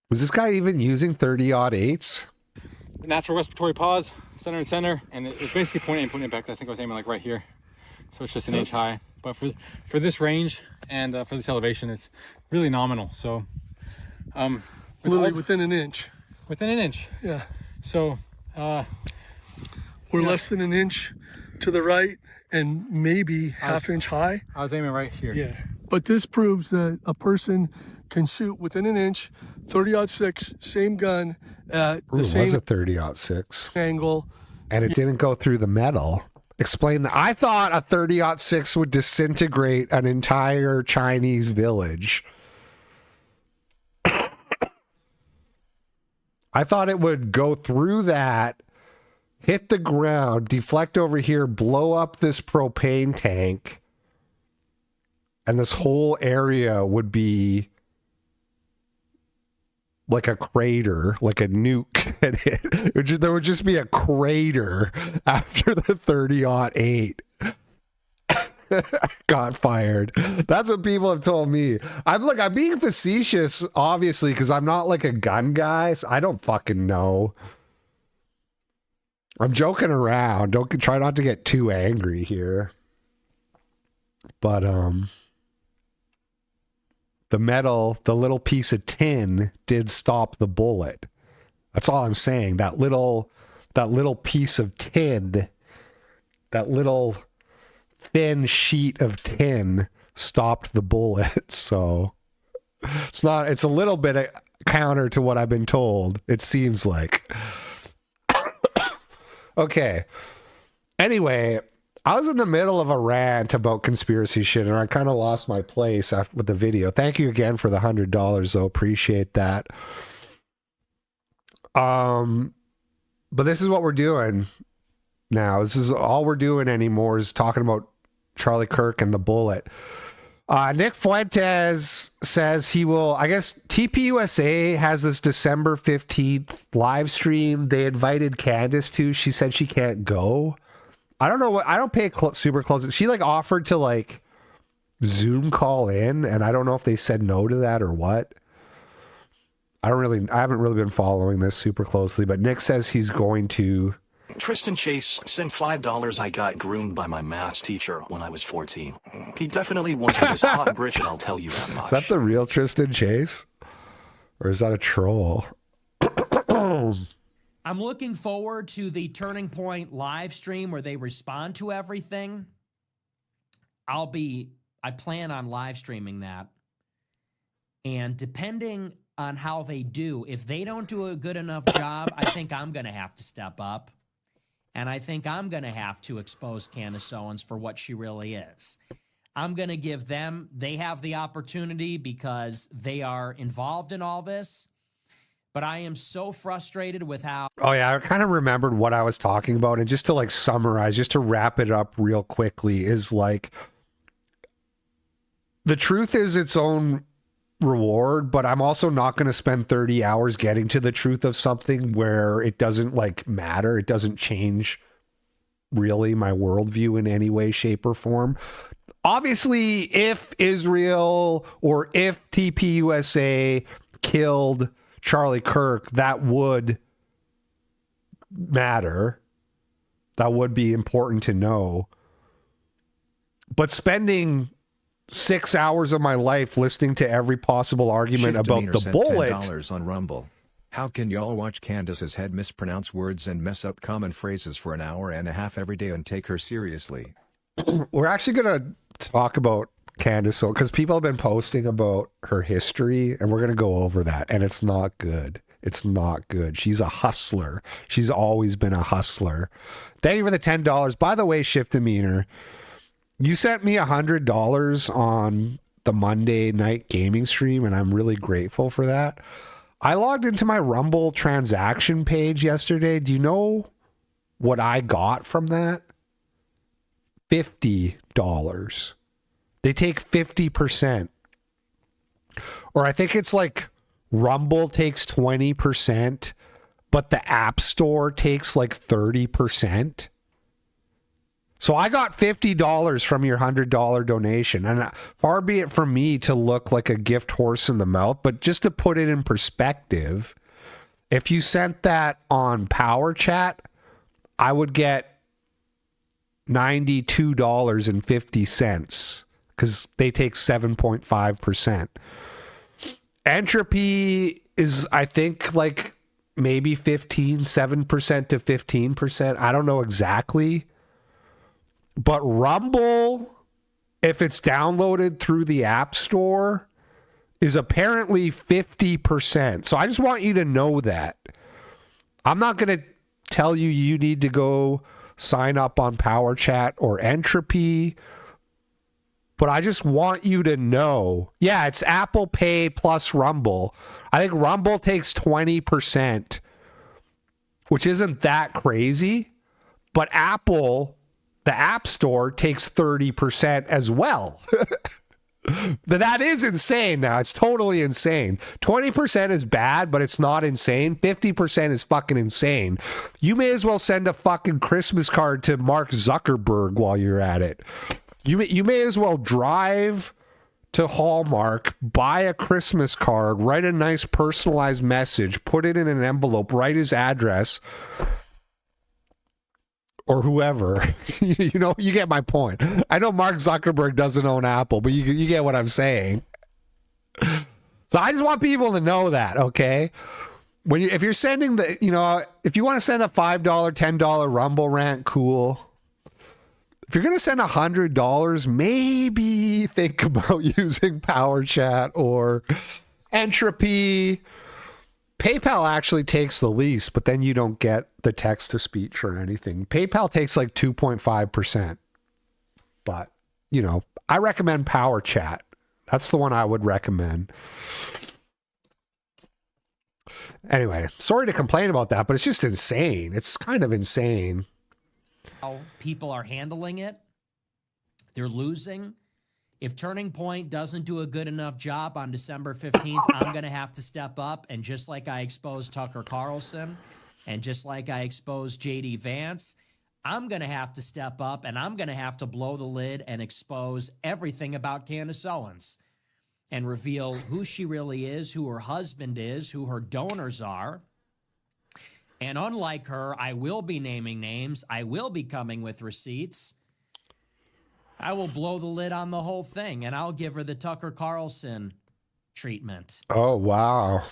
Was this guy even using 30-08s? Natural respiratory pause, center and center, and it was basically point aim back. I think I was aiming like right here. So it's just an inch high. But for this range and for this elevation, it's really nominal. So literally within an inch. Within an inch. Yeah. So we're less than an inch to the right and maybe half inch high. I was aiming right here. Yeah. But this proves that a person can shoot within an inch, 30-06, same gun at the same... It was a 30-06. Angle. And it didn't go through the metal. Explain that. I thought a 30-06 would disintegrate an entire Chinese village. I thought it would go through that, hit the ground, deflect over here, blow up this propane tank, and this whole area would be like a crater, like a nuke. There would just be a crater after the 30-08 got fired. That's what people have told me. I'm being facetious, obviously, because I'm not like a gun guy. So I don't fucking know. I'm joking around. Don't try not to get too angry here. But the metal, the little piece of tin did stop the bullet. That's all I'm saying. That little piece of tin, that little thin sheet of tin stopped the bullet. So it's a little bit counter to what I've been told. It seems like. Okay. Anyway, I was in the middle of a rant about conspiracy shit, and I kind of lost my place with the video. Thank you again for the $100, though. Appreciate that. But this is what we're doing now. This is all we're doing anymore is talking about Charlie Kirk and the bullet. Nick Fuentes says he will, I guess TPUSA has this December 15th live stream they invited Candace to. She said she can't go. I don't know I don't pay super close. She like offered to like Zoom call in, and I don't know if they said no to that or what. I haven't really been following this super closely, but Nick says he's going to. Tristan Chase sent $5. I got groomed by my maths teacher when I was 14. He definitely wasn't as hot and Bridget, I'll tell you that much. Is that the real Tristan Chase? Or is that a troll? I'm looking forward to the Turning Point live stream where they respond to everything. I plan on live streaming that. And depending on how they do, if they don't do a good enough job, I think I'm going to have to step up. And I think I'm going to have to expose Candace Owens for what she really is. I'm going to give them, they have the opportunity because they are involved in all this. But I am so frustrated with how... Oh, yeah, I kind of remembered what I was talking about. And just to like summarize, just to wrap it up real quickly, is like, the truth is its own reward, but I'm also not going to spend 30 hours getting to the truth of something where it doesn't like matter. It doesn't change really my worldview in any way, shape, or form. Obviously, if Israel or if TPUSA killed Charlie Kirk, that would matter. That would be important to know. But spending 6 hours of my life listening to every possible argument Shift about Demeanor the sent bullet. $10 on Rumble. How can y'all watch Candace's head mispronounce words and mess up common phrases for an hour and a half every day and take her seriously? We're actually going to talk about Candace because people have been posting about her history, and we're going to go over that, and it's not good. It's not good. She's a hustler. She's always been a hustler. Thank you for the $10. By the way, Shift Demeanor, you sent me $100 on the Monday night gaming stream, and I'm really grateful for that. I logged into my Rumble transaction page yesterday. Do you know what I got from that? $50. They take 50%. Or I think it's like Rumble takes 20%, but the App Store takes like 30%. So I got $50 from your $100 donation, and far be it from me to look like a gift horse in the mouth, but just to put it in perspective, if you sent that on Power Chat, I would get $92.50 because they take 7.5%. Entropy is, I think, like maybe 7% to 15%. I don't know exactly. But Rumble, if it's downloaded through the App Store, is apparently 50%. So I just want you to know that. I'm not going to tell you need to go sign up on Power Chat or Entropy, but I just want you to know. Yeah, it's Apple Pay plus Rumble. I think Rumble takes 20%, which isn't that crazy. But Apple, the App Store, takes 30% as well. That is insane now. It's totally insane. 20% is bad, but it's not insane. 50% is fucking insane. You may as well send a fucking Christmas card to Mark Zuckerberg while you're at it. You may as well drive to Hallmark, buy a Christmas card, write a nice personalized message, put it in an envelope, write his address, or whoever. You know, you get my point. I know Mark Zuckerberg doesn't own Apple, but you get what I'm saying. So I just want people to know that, okay? If you're sending the, you know, if you want to send a $5, $10 Rumble rant, cool. If you're going to send $100, maybe think about using Power Chat or Entropy. PayPal actually takes the least, but then you don't get the text to speech or anything. PayPal takes like 2.5%. But, you know, I recommend Power Chat. That's the one I would recommend. Anyway, sorry to complain about that, but it's just insane. It's kind of insane. How people are handling it. They're losing. If Turning Point doesn't do a good enough job on December 15th, I'm going to have to step up. And just like I exposed Tucker Carlson, and just like I exposed J.D. Vance, I'm going to have to step up, and I'm going to have to blow the lid and expose everything about Candace Owens and reveal who she really is, who her husband is, who her donors are. And unlike her, I will be naming names. I will be coming with receipts. I will blow the lid on the whole thing, and I'll give her the Tucker Carlson treatment. Oh, wow.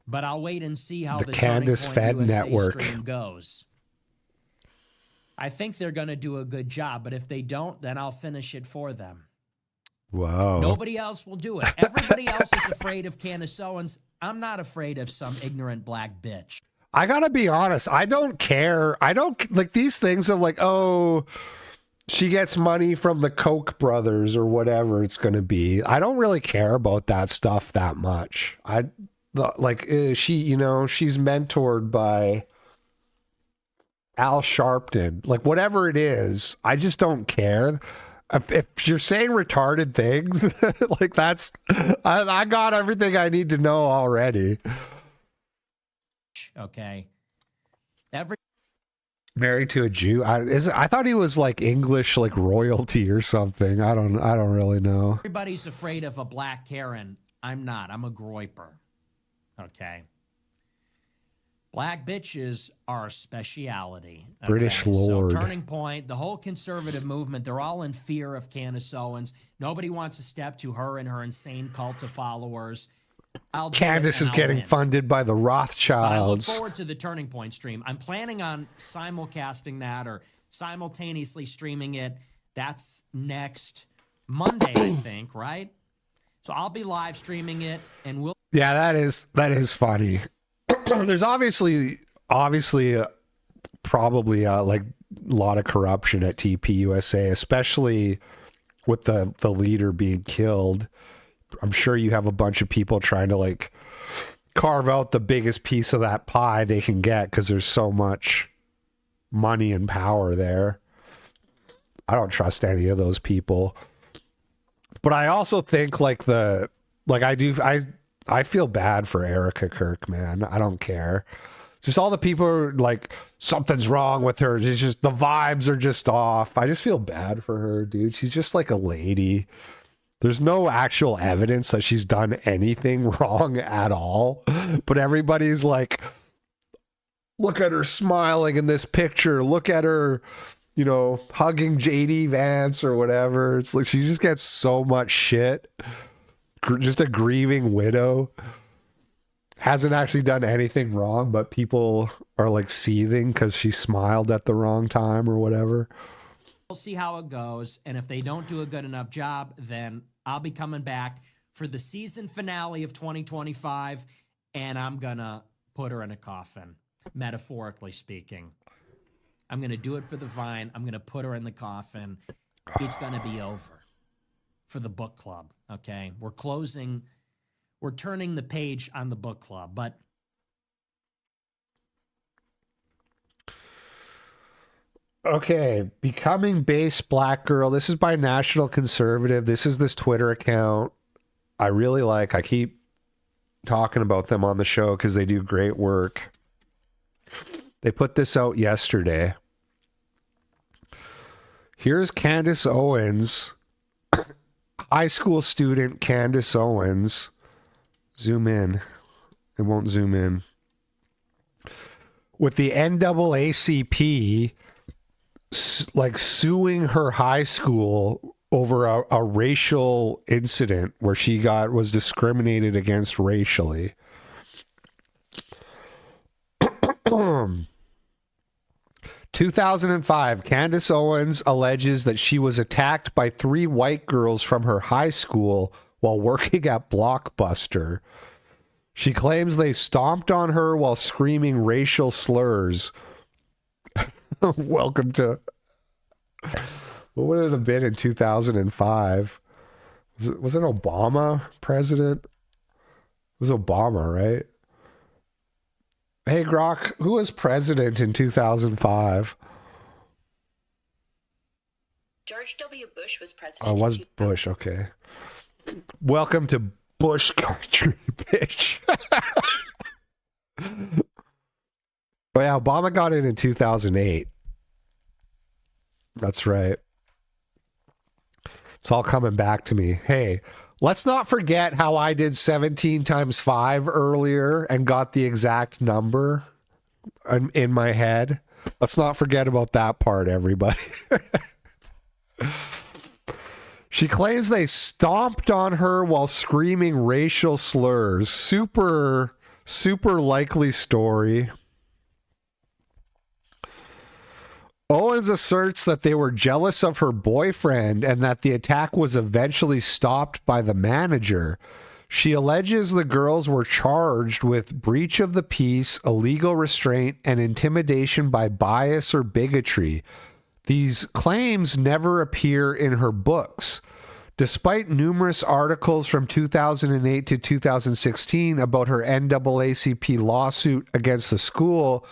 But I'll wait and see how the Candace Fed USA Network stream goes. I think they're going to do a good job, but if they don't, then I'll finish it for them. Wow. Nobody else will do it. Everybody else is afraid of Candace Owens. I'm not afraid of some ignorant black bitch. I gotta be honest. I don't care. I don't like these things of like, oh, she gets money from the Koch brothers or whatever it's going to be. I don't really care about that stuff that much. She, you know, she's mentored by Al Sharpton, like whatever it is. I just don't care. If you're saying retarded things, like that's, I got everything I need to know already. Okay. Married to a Jew. I thought he was like English, like royalty or something. I don't really know. Everybody's afraid of a black Karen. I'm not. I'm a groiper. Okay. Black bitches are a speciality. Okay? British lord. So Turning Point, the whole conservative movement, they're all in fear of Candace Owens. Nobody wants to step to her and her insane cult of followers. Candace is getting funded by the Rothschilds. I look forward to the Turning Point stream. I'm planning on simulcasting that or simultaneously streaming it. That's next Monday, I think, right? So I'll be live streaming it, and we'll. Yeah, that is funny. There's obviously probably like a lot of corruption at TPUSA, especially with the leader being killed. I'm sure you have a bunch of people trying to like carve out the biggest piece of that pie they can get because there's so much money and power there. I don't trust any of those people. But I also think I feel bad for Erica Kirk, man. I don't care. Just all the people are like, something's wrong with her. It's just the vibes are just off. I just feel bad for her, dude. She's just like a lady. There's no actual evidence that she's done anything wrong at all. But everybody's like, look at her smiling in this picture. Look at her, you know, hugging JD Vance or whatever. It's like she just gets so much shit. Just a grieving widow. Hasn't actually done anything wrong, but people are like seething because she smiled at the wrong time or whatever. We'll see how it goes. And if they don't do a good enough job, then I'll be coming back for the season finale of 2025, and I'm going to put her in a coffin, metaphorically speaking. I'm going to do it for the Vine. I'm going to put her in the coffin. It's going to be over for the book club, okay? We're turning the page on the book club, but Okay, becoming base black girl. This is by National Conservative. This is this Twitter account I really like. I keep talking about them on the show because they do great work. They put this out yesterday. Here's Candace Owens, high school student Candace Owens. Zoom in. It won't zoom in. With the NAACP like suing her high school over a racial incident where she was discriminated against racially. 2005, Candace Owens alleges that she was attacked by 3 white girls from her high school while working at Blockbuster. She claims they stomped on her while screaming racial slurs. Welcome to... What would it have been in 2005? Was it Obama president? It was Obama, right? Hey, Grok, who was president in 2005? George W. Bush was president. Oh, it was Bush, okay. Welcome to Bush country, bitch. Oh, yeah, Obama got in 2008. That's right. It's all coming back to me. Hey, let's not forget how I did 17 times 5 earlier and got the exact number in my head. Let's not forget about that part, everybody. She claims they stomped on her while screaming racial slurs. Super, super likely story. Owens asserts that they were jealous of her boyfriend and that the attack was eventually stopped by the manager. She alleges the girls were charged with breach of the peace, illegal restraint, and intimidation by bias or bigotry. These claims never appear in her books. Despite numerous articles from 2008 to 2016 about her NAACP lawsuit against the school,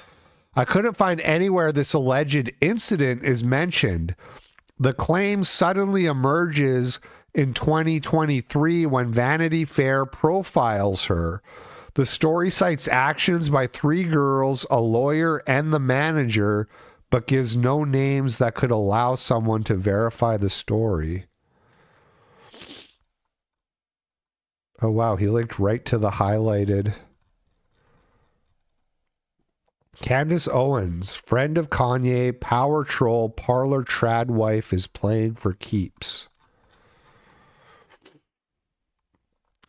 I couldn't find anywhere this alleged incident is mentioned. The claim suddenly emerges in 2023 when Vanity Fair profiles her. The story cites actions by 3 girls, a lawyer, and the manager, but gives no names that could allow someone to verify the story. Oh, wow. He linked right to the highlighted. Candace Owens, friend of Kanye, power troll, parlor trad wife, is playing for keeps.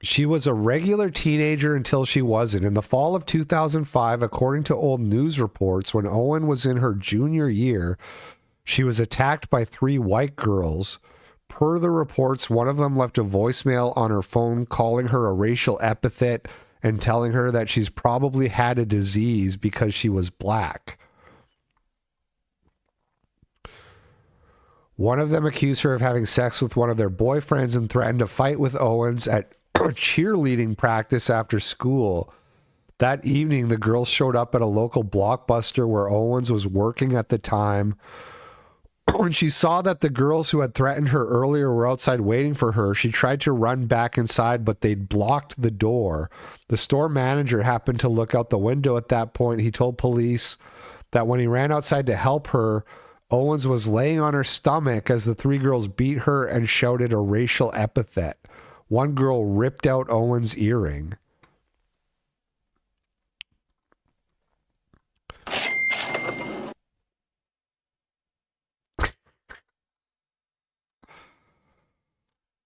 She was a regular teenager until she wasn't. In the fall of 2005, according to old news reports, when Owen was in her junior year, she was attacked by 3 white girls. Per the reports, one of them left a voicemail on her phone calling her a racial epithet and telling her that she's probably had a disease because she was black. One of them accused her of having sex with one of their boyfriends and threatened to fight with Owens at cheerleading practice after school. That evening, the girls showed up at a local Blockbuster where Owens was working at the time. When she saw that the girls who had threatened her earlier were outside waiting for her, she tried to run back inside, but they'd blocked the door. The store manager happened to look out the window at that point. He told police that when he ran outside to help her, Owens was laying on her stomach as the 3 girls beat her and shouted a racial epithet. One girl ripped out Owens' earring.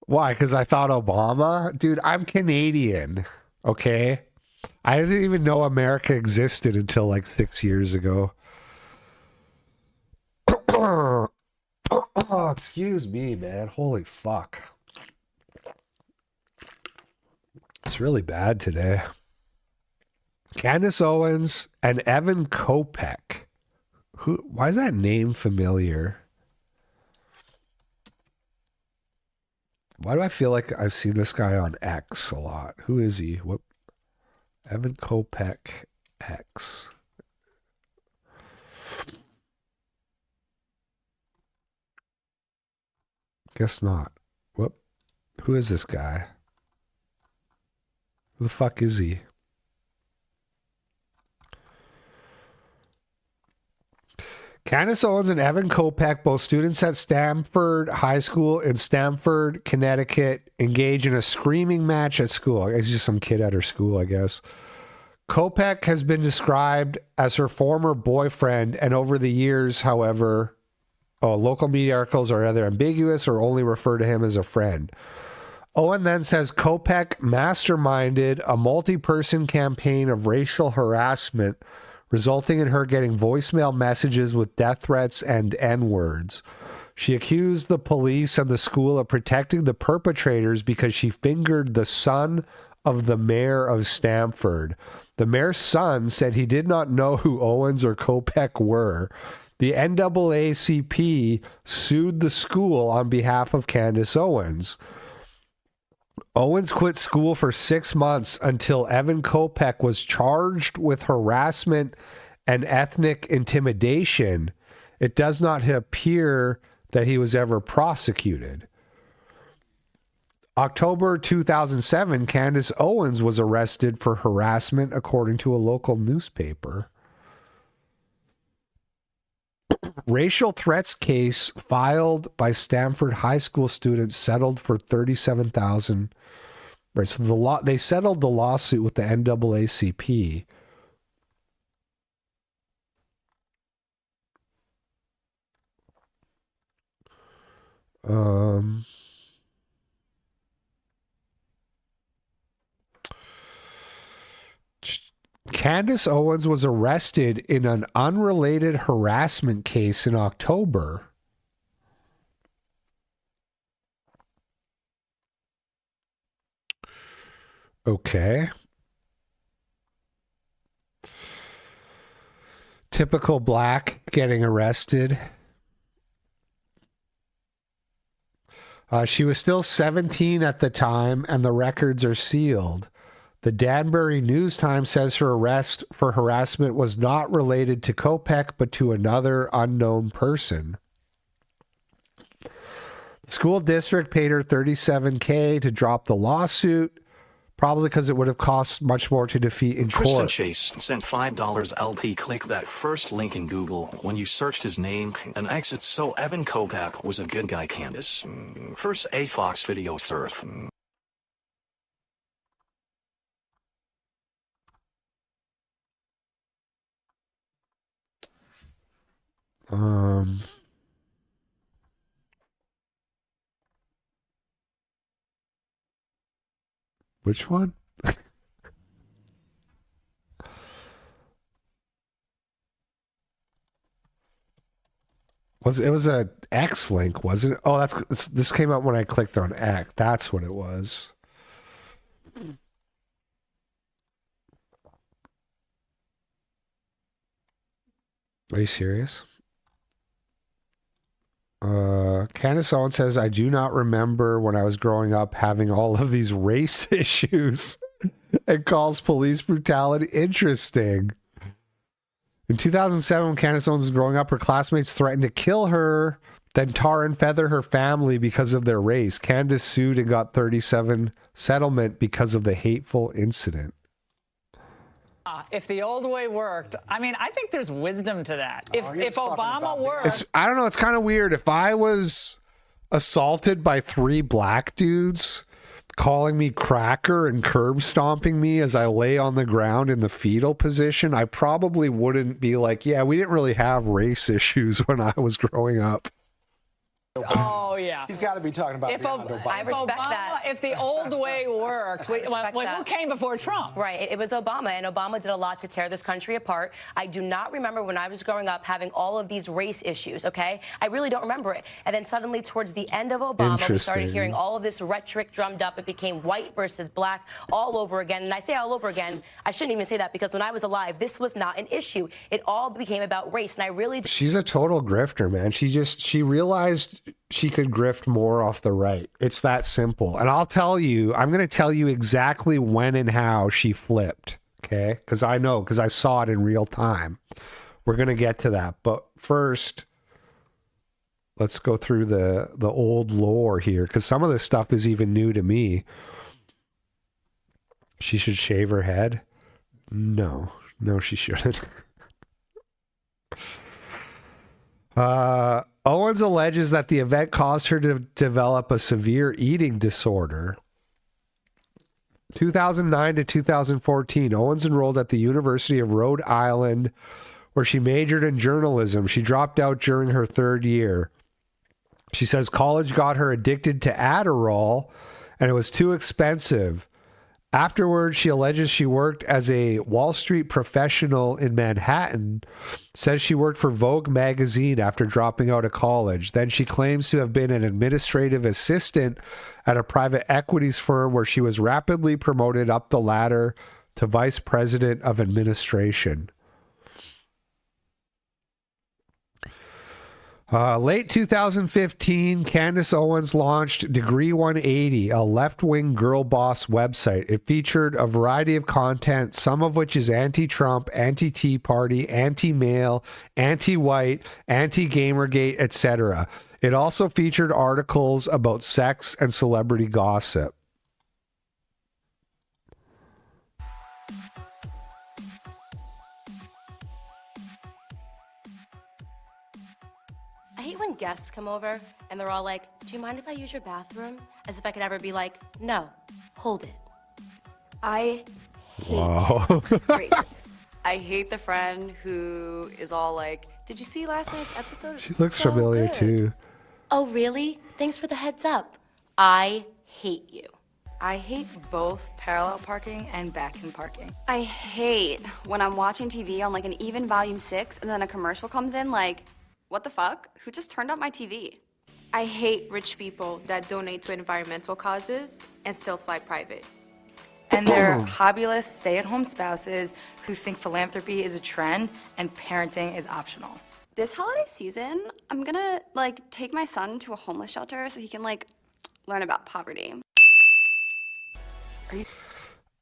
Why? Because I thought Obama? Dude, I'm Canadian, okay? I didn't even know America existed until like 6 years ago. Oh, excuse me, man. Holy fuck. It's really bad today. Candace Owens and Evan Kopech. Why is that name familiar? Why do I feel like I've seen this guy on X a lot? Who is he? What? Evan Kopech X. Guess not. Whoop. Who is this guy? Who the fuck is he? Candace Owens and Evan Kopeck, both students at Stamford High School in Stamford, Connecticut, engage in a screaming match at school. It's just some kid at her school, I guess. Kopeck has been described as her former boyfriend, and over the years, however, local media articles are either ambiguous or only refer to him as a friend. Owen then says Kopeck masterminded a multi-person campaign of racial harassment, resulting in her getting voicemail messages with death threats and N-words. She accused the police and the school of protecting the perpetrators because she fingered the son of the mayor of Stamford. The mayor's son said he did not know who Owens or Kopeck were. The NAACP sued the school on behalf of Candace Owens. Owens quit school for 6 months until Evan Kopeck was charged with harassment and ethnic intimidation. It does not appear that he was ever prosecuted. October 2007, Candace Owens was arrested for harassment, according to a local newspaper. Racial threats case filed by Stamford High School students settled for $37,000. Right, so they settled the lawsuit with the NAACP. Candace Owens was arrested in an unrelated harassment case in October. Okay. Typical black getting arrested. She was still 17 at the time, and the records are sealed. The Danbury News Times says her arrest for harassment was not related to Kopeck, but to another unknown person. The school district paid her $37,000 to drop the lawsuit, probably because it would have cost much more to defeat in Tristan court. Chase sent $5 LP. Click that first link in Google when you searched his name and exit. So Evan Kopeck was a good guy, Candace. First A Fox video surf. Which one? It was a X link, wasn't it? Oh, this came up when I clicked on X. That's what it was. Are you serious? Candace Owens says, I do not remember when I was growing up having all of these race issues and calls police brutality interesting. In 2007, when Candace Owens was growing up, her classmates threatened to kill her, then tar and feather her family because of their race. Candace sued and got $37,000 settlement because of the hateful incident. If the old way worked, I mean, I think there's wisdom to that. If Obama worked... I don't know, it's kind of weird. If I was assaulted by 3 black dudes calling me cracker and curb stomping me as I lay on the ground in the fetal position, I probably wouldn't be like, yeah, we didn't really have race issues when I was growing up. Oh, yeah. He's got to be talking about beyond Obama. I respect that. If the old way worked, who came before Trump? Right. It was Obama, and Obama did a lot to tear this country apart. I do not remember when I was growing up having all of these race issues, okay? I really don't remember it. And then suddenly, towards the end of Obama, we started hearing all of this rhetoric drummed up. It became white versus black all over again. And I say all over again, I shouldn't even say that, because when I was alive, this was not an issue. It all became about race, and I really... She's a total grifter, man. She realized she could grift more off the right. It's that simple. And I'm going to tell you exactly when and how she flipped, okay? Because I saw it in real time. We're going to get to that. But first, let's go through the old lore here, because some of this stuff is even new to me. She should shave her head? No, she shouldn't. Owens alleges that the event caused her to develop a severe eating disorder. 2009 to 2014, Owens enrolled at the University of Rhode Island, where she majored in journalism. She dropped out during her third year. She says college got her addicted to Adderall, and it was too expensive. Afterwards, she alleges she worked as a Wall Street professional in Manhattan, says she worked for Vogue magazine after dropping out of college. Then she claims to have been an administrative assistant at a private equities firm where she was rapidly promoted up the ladder to vice president of administration. Late 2015, Candace Owens launched Degree 180, a left-wing girl boss website. It featured a variety of content, some of which is anti-Trump, anti-Tea Party, anti-male, anti-white, anti-Gamergate, etc. It also featured articles about sex and celebrity gossip. I hate when guests come over and they're all like, do you mind if I use your bathroom? As if I could ever be like, no, hold it. I hate raisins. I hate the friend who is all like, did you see last night's episode? She looks familiar too. Oh, really? Thanks for the heads up. I hate you. I hate both parallel parking and back-in parking. I hate when I'm watching TV on like an even volume 6 and then a commercial comes in like, what the fuck? Who just turned up my TV? I hate rich people that donate to environmental causes and still fly private. And they're hobbyless, stay-at-home spouses who think philanthropy is a trend and parenting is optional. This holiday season, I'm gonna take my son to a homeless shelter so he can learn about poverty.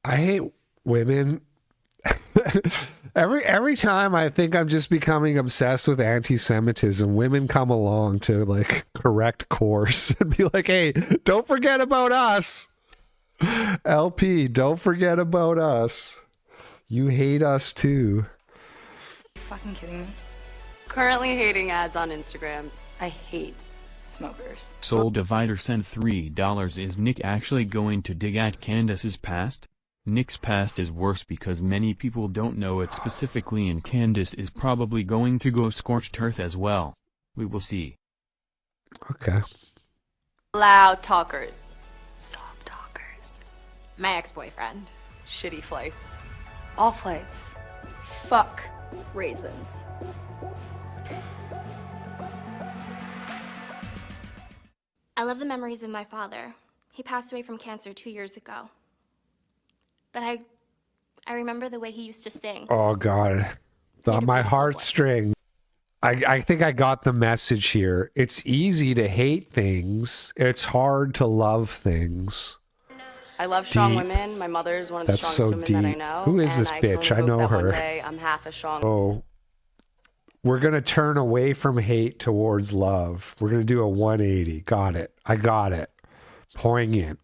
I hate women. Every time I think I'm just becoming obsessed with anti-Semitism, women come along to correct course and be like, hey, don't forget about us. LP, don't forget about us. You hate us too. Are you fucking kidding me? Currently hating ads on Instagram. I hate smokers. Soul Divider sent $3. Is Nick actually going to dig at Candace's past? Nick's past is worse because many people don't know it specifically, and Candace is probably going to go scorched earth as well. We will see. Okay. Loud talkers. Soft talkers. My ex-boyfriend. Shitty flights. All flights. Fuck raisins. I love the memories of my father. He passed away from cancer 2 years ago. But I remember the way he used to sing. Oh, God. My heartstring. I think I got the message here. It's easy to hate things. It's hard to love things. I love strong women. My mother's one of the strongest women that I know. Who is this bitch? I know her. One day I'm half as strong. Oh, we're going to turn away from hate towards love. We're going to do a 180. Got it. I got it. Poignant.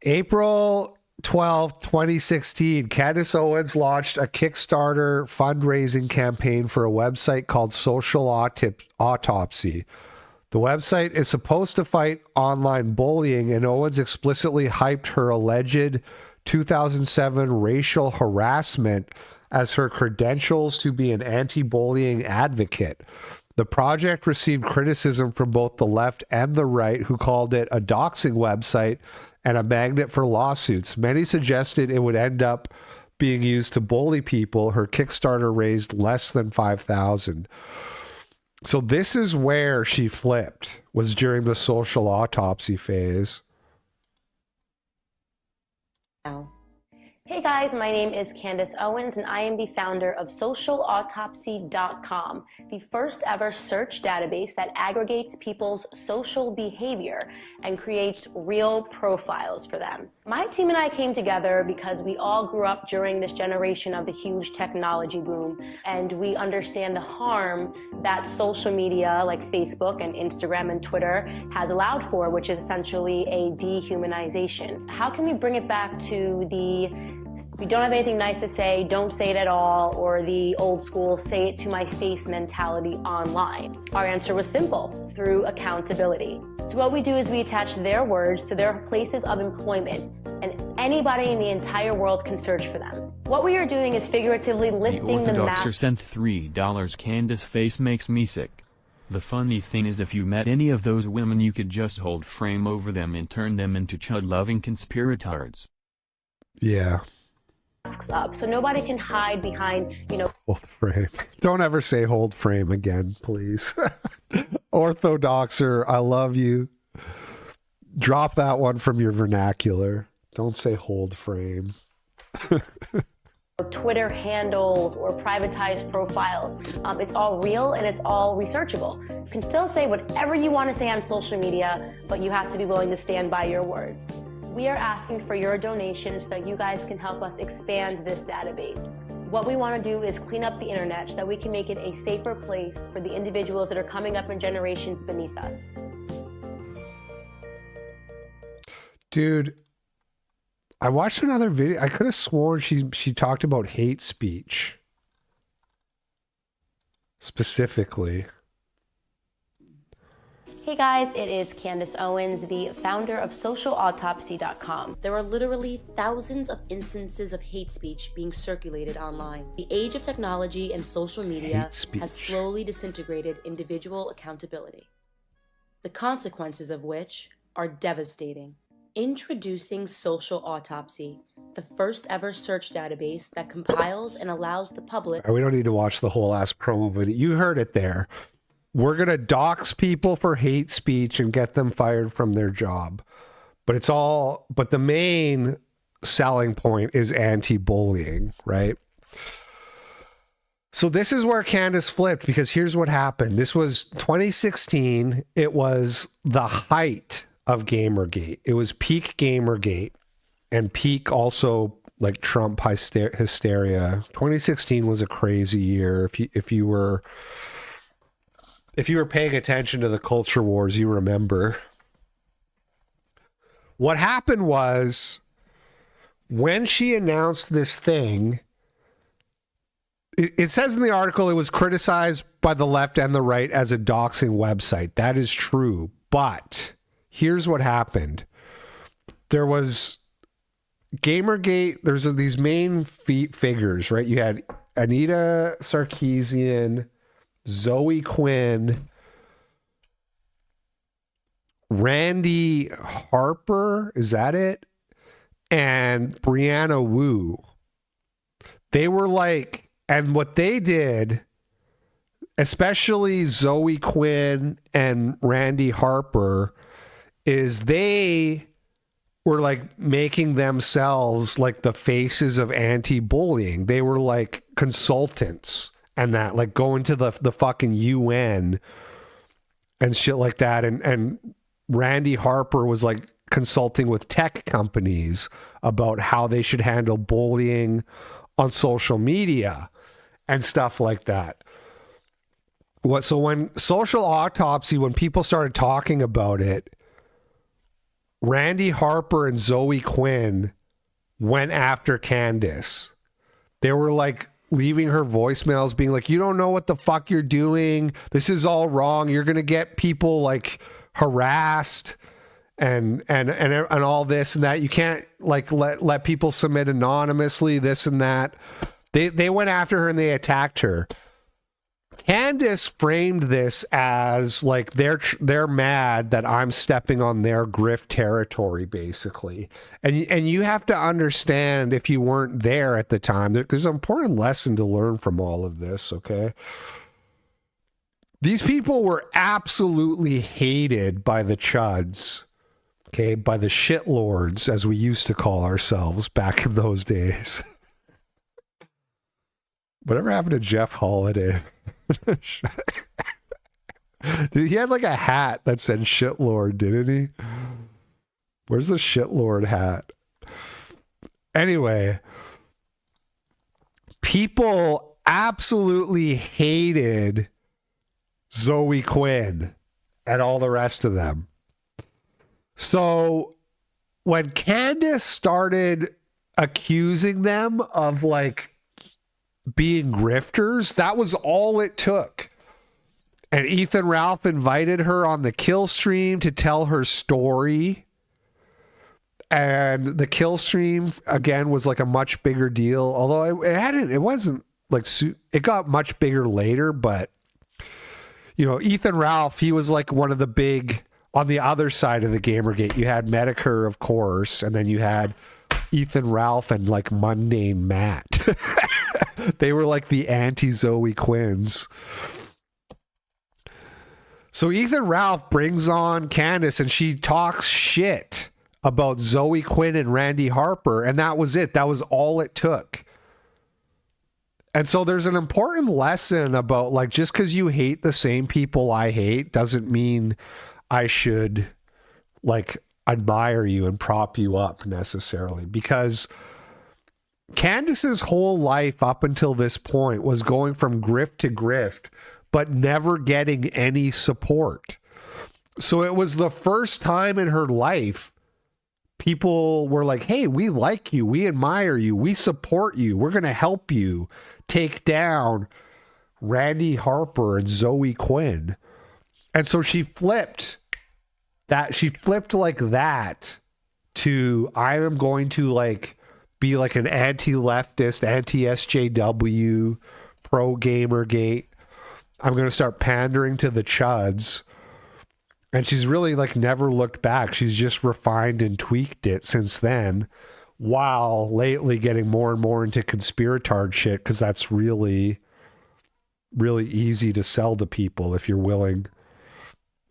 April 12th, 2016, Candace Owens launched a Kickstarter fundraising campaign for a website called Social Autopsy. The website is supposed to fight online bullying, and Owens explicitly hyped her alleged 2007 racial harassment as her credentials to be an anti-bullying advocate. The project received criticism from both the left and the right, who called it a doxing website and a magnet for lawsuits. Many suggested it would end up being used to bully people. Her Kickstarter raised less than $5,000. So this is where she flipped, was during the Social Autopsy phase. Hey guys, my name is Candace Owens and I am the founder of socialautopsy.com, the first ever search database that aggregates people's social behavior and creates real profiles for them. My team and I came together because we all grew up during this generation of the huge technology boom, and we understand the harm that social media like Facebook and Instagram and Twitter has allowed for, which is essentially a dehumanization. How can we bring it back to the "we don't have anything nice to say, don't say it at all," or the old school "say it to my face" mentality online? Our answer was simple: through accountability. So what we do is we attach their words to their places of employment, and anybody in the entire world can search for them. What we are doing is figuratively lifting the Orthodoxer map. sent $3. Candace face makes me sick. The funny thing is, if you met any of those women, you could just hold frame over them and turn them into chud-loving conspiratards. Yeah. Up, so nobody can hide behind, Hold frame. Don't ever say hold frame again, please. Orthodoxer, I love you. Drop that one from your vernacular. Don't say hold frame. Twitter handles or privatized profiles. It's all real and it's all researchable. You can still say whatever you want to say on social media, but you have to be willing to stand by your words. We are asking for your donations so that you guys can help us expand this database. What we want to do is clean up the internet so that we can make it a safer place for the individuals that are coming up in generations beneath us. Dude, I watched another video. I could have sworn she talked about hate speech. Specifically. Hey guys, it is Candace Owens, the founder of socialautopsy.com. There are literally thousands of instances of hate speech being circulated online. The age of technology and social media has slowly disintegrated individual accountability, the consequences of which are devastating. Introducing Social Autopsy, the first ever search database that compiles and allows the public... We don't need to watch the whole ass promo video. You heard it there. We're going to dox people for hate speech and get them fired from their job. But the main selling point is anti-bullying, right? So this is where Candace flipped, because here's what happened. This was 2016. It was the height of Gamergate. It was peak Gamergate and peak also like Trump hysteria. 2016 was a crazy year. If you were paying attention to the culture wars, you remember. What happened was, when she announced this thing, it says in the article it was criticized by the left and the right as a doxing website. That is true. But here's what happened. There was Gamergate. There's these main figures, right? You had Anita Sarkeesian, Zoe Quinn, Randy Harper, is that it? And Brianna Wu. They were like, and what they did, especially Zoe Quinn and Randy Harper, is they were like making themselves like the faces of anti-bullying. They were like consultants and that, like going to the fucking UN and shit like that. And Randy Harper was like consulting with tech companies about how they should handle bullying on social media and stuff like that. So when Social Autopsy, when people started talking about it, Randy Harper and Zoe Quinn went after Candace. They were like leaving her voicemails being like, you don't know what the fuck you're doing. This is all wrong. You're going to get people like harassed and all this and that. You can't like let people submit anonymously, this and that. They went after her and they attacked her. Candace framed this as like they're mad that I'm stepping on their grift territory, basically. And you have to understand, if you weren't there at the time, there's an important lesson to learn from all of this, okay? These people were absolutely hated by the chuds Okay, by the shitlords, as we used to call ourselves back in those days. Whatever happened to Jeff Holiday? Dude, he had like a hat that said shitlord, didn't he? Where's the shitlord hat? Anyway, people absolutely hated Zoe Quinn and all the rest of them. So when Candace started accusing them of like being grifters, that was all it took. And Ethan Ralph invited her on the kill stream to tell her story. And the kill stream, again, was like a much bigger deal. Although it wasn't like, it got much bigger later. But, you know, Ethan Ralph, he was like one of the big, on the other side of the Gamergate. You had Medicare, of course. And then you had Ethan Ralph and like Mundane Matt. They were like the anti-Zoe Quinns. So Ethan Ralph brings on Candace and she talks shit about Zoe Quinn and Randy Harper, and that was it. That was all it took. And so there's an important lesson about like, just because you hate the same people I hate doesn't mean I should like admire you and prop you up necessarily, because Candace's whole life up until this point was going from grift to grift, but never getting any support. So it was the first time in her life people were like, hey, we like you, we admire you, we support you, we're going to help you take down Randy Harper and Zoe Quinn. And so she flipped like that to, I am going to like be like an anti-leftist, anti-SJW, pro-Gamergate. I'm going to start pandering to the chuds. And she's really like never looked back. She's just refined and tweaked it since then, while lately getting more and more into conspiratard shit, because that's really, really easy to sell to people if you're willing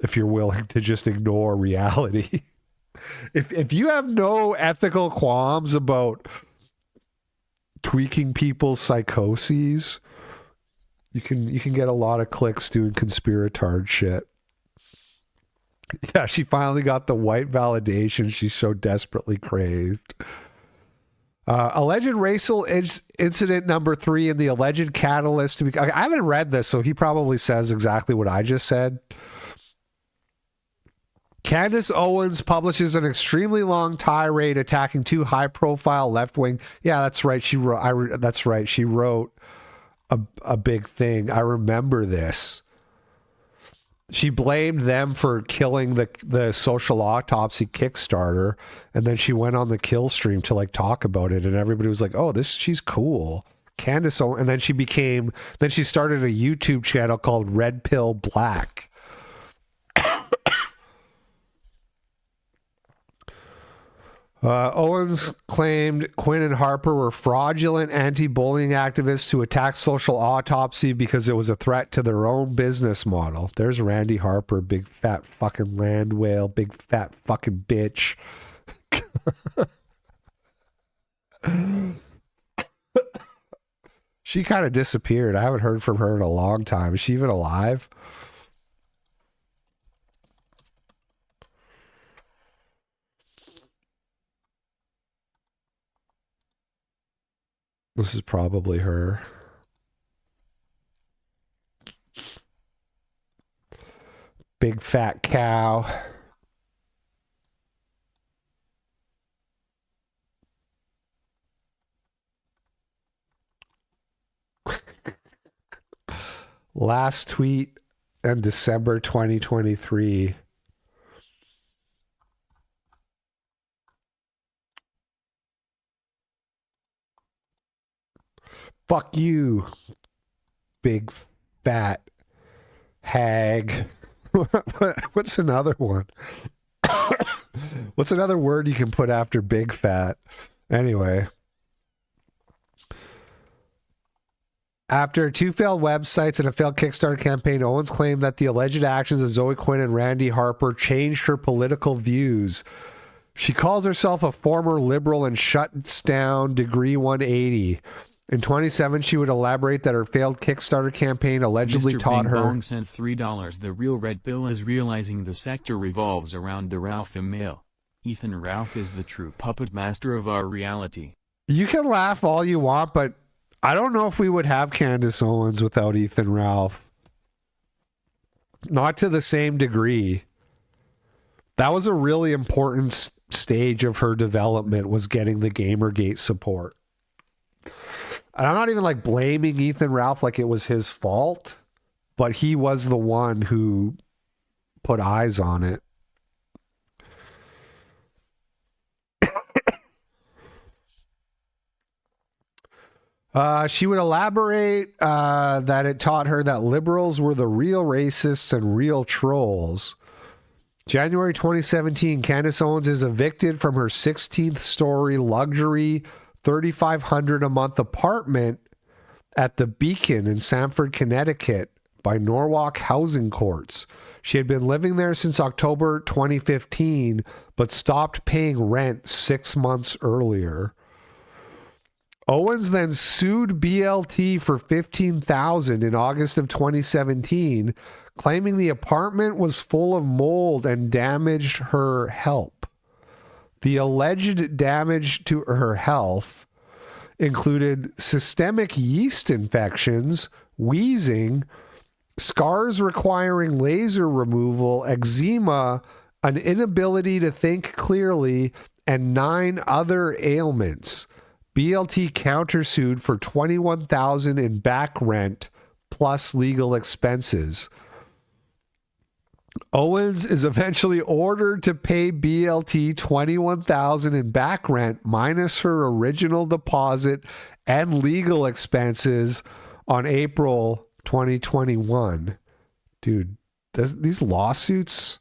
to just ignore reality. If you have no ethical qualms about tweaking people's psychoses, you can get a lot of clicks doing conspiratard shit. Yeah, she finally got the white validation she so desperately craved. Alleged racial incident number 3 and the alleged catalyst to be... I haven't read this, so he probably says exactly what I just said. Candace Owens publishes an extremely long tirade attacking 2 high-profile left-wing... Yeah, that's right. She wrote. That's right. She wrote a big thing. I remember this. She blamed them for killing the social autopsy Kickstarter, and then she went on the kill stream to like talk about it, and everybody was like, "Oh, she's cool." Candace Owens, and then she started a YouTube channel called Red Pill Black. Owens claimed Quinn and Harper were fraudulent anti-bullying activists who attacked social autopsy because it was a threat to their own business model. There's Randy Harper, big fat fucking land whale, big fat fucking bitch. She kind of disappeared. I haven't heard from her in a long time. Is she even alive? This is probably her. Big fat cow. Last tweet in December 2023. Fuck you, big fat hag. What's another one? What's another word you can put after big fat? Anyway. After 2 failed websites and a failed Kickstarter campaign, Owens claimed that the alleged actions of Zoe Quinn and Randy Harper changed her political views. She calls herself a former liberal and shuts down Degree 180. In 2017, she would elaborate that her failed Kickstarter campaign allegedly Mr. taught Bing her... Bong sent $3. The real red pill is realizing the sector revolves around the Ralph email. Ethan Ralph is the true puppet master of our reality. You can laugh all you want, but I don't know if we would have Candace Owens without Ethan Ralph. Not to the same degree. That was a really important stage of her development, was getting the Gamergate support. And I'm not even like blaming Ethan Ralph like it was his fault, but he was the one who put eyes on it. She would elaborate that it taught her that liberals were the real racists and real trolls. January 2017, Candace Owens is evicted from her 16th story luxury $3,500 a month apartment at the Beacon in Sanford, Connecticut by Norwalk Housing Courts. She had been living there since October 2015, but stopped paying rent 6 months earlier. Owens then sued BLT for $15,000 in August of 2017, claiming the apartment was full of mold and damaged her health. The alleged damage to her health included systemic yeast infections, wheezing, scars requiring laser removal, eczema, an inability to think clearly, and 9 other ailments. BLT countersued for $21,000 in back rent plus legal expenses. Owens is eventually ordered to pay BLT $21,000 in back rent minus her original deposit and legal expenses on April 2021. Dude, these lawsuits,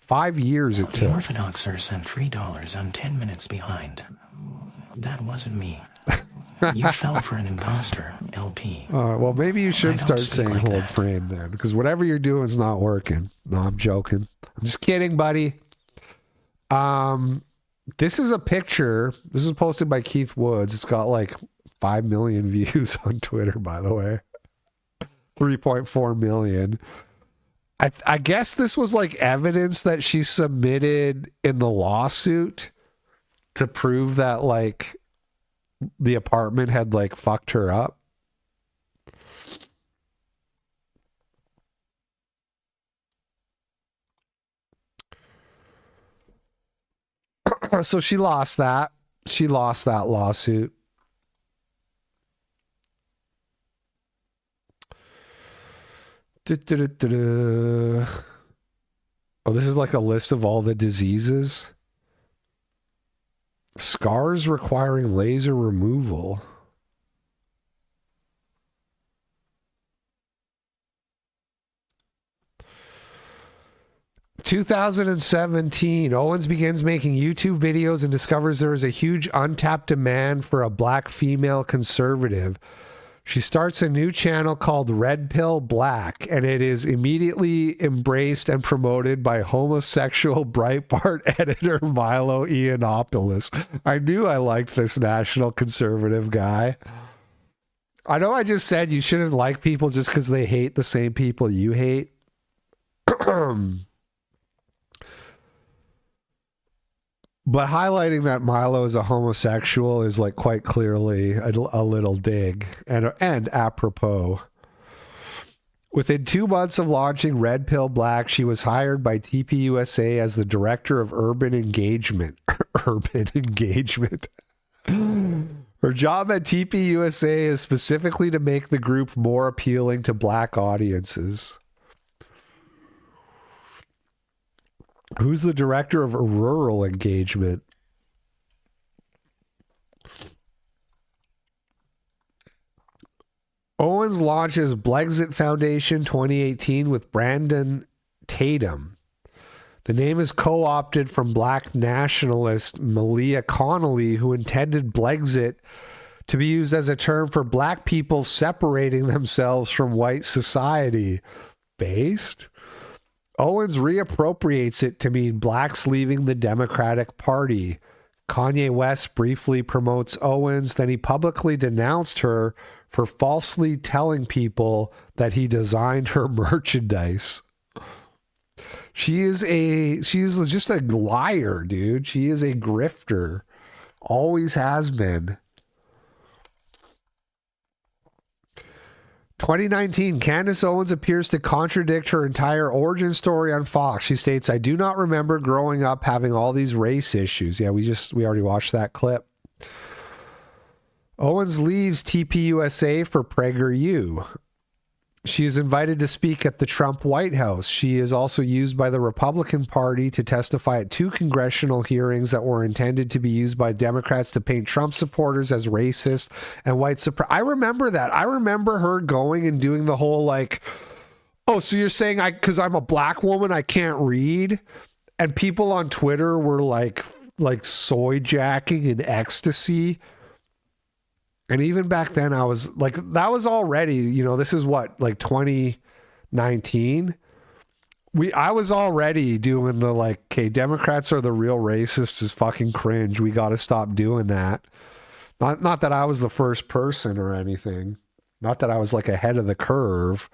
5 years it The took. Orthodoxer sent $3. I'm 10 minutes behind. That wasn't me. You fell for an imposter, LP. Well, maybe you should start saying like hold that. frame then, because whatever you're doing is not working. No, I'm joking. I'm just kidding, buddy. This is a picture. This is posted by Keith Woods. It's got like 5 million views on Twitter, by the way. 3.4 million. I guess this was like evidence that she submitted in the lawsuit to prove that like the apartment had like fucked her up. So she lost that. She lost that lawsuit. Oh, this is like a list of all the diseases. Scars requiring laser removal. In 2017, Owens begins making YouTube videos and discovers there is a huge untapped demand for a black female conservative. She starts a new channel called Red Pill Black, and it is immediately embraced and promoted by homosexual Breitbart editor Milo Yiannopoulos. I knew I liked this national conservative guy. I know I just said you shouldn't like people just because they hate the same people you hate. But highlighting that Milo is a homosexual is like quite clearly a little dig and apropos. Within 2 months of launching Red Pill Black, she was hired by TPUSA as the director of urban engagement. Urban engagement. Her job at TPUSA is specifically to make the group more appealing to black audiences. Who's the director of rural engagement? Owens launches Blexit Foundation 2018 with Brandon Tatum. The name is co-opted from black nationalist Malia Connolly, who intended Blexit to be used as a term for black people separating themselves from white society. Based? Owens reappropriates it to mean blacks leaving the Democratic Party. Kanye West briefly promotes Owens, then he publicly denounced her for falsely telling people that he designed her merchandise. She is just a liar, dude. She is a grifter. Always has been. 2019, Candace Owens appears to contradict her entire origin story on Fox. She states, "I do not remember growing up having all these race issues." Yeah, we already watched that clip. Owens leaves TPUSA for PragerU. She is invited to speak at the Trump White House. She is also used by the Republican Party to testify at 2 congressional hearings that were intended to be used by Democrats to paint Trump supporters as racist and white supremacist. I remember that. I remember her going and doing the whole like, oh, so you're saying because I'm a black woman, I can't read? And people on Twitter were like soy jacking in ecstasy. And even back then, I was like, that was already, this is what, like 2019? I was already doing the like, okay, Democrats are the real racists is fucking cringe. We got to stop doing that. Not that I was the first person or anything. Not that I was like ahead of the curve.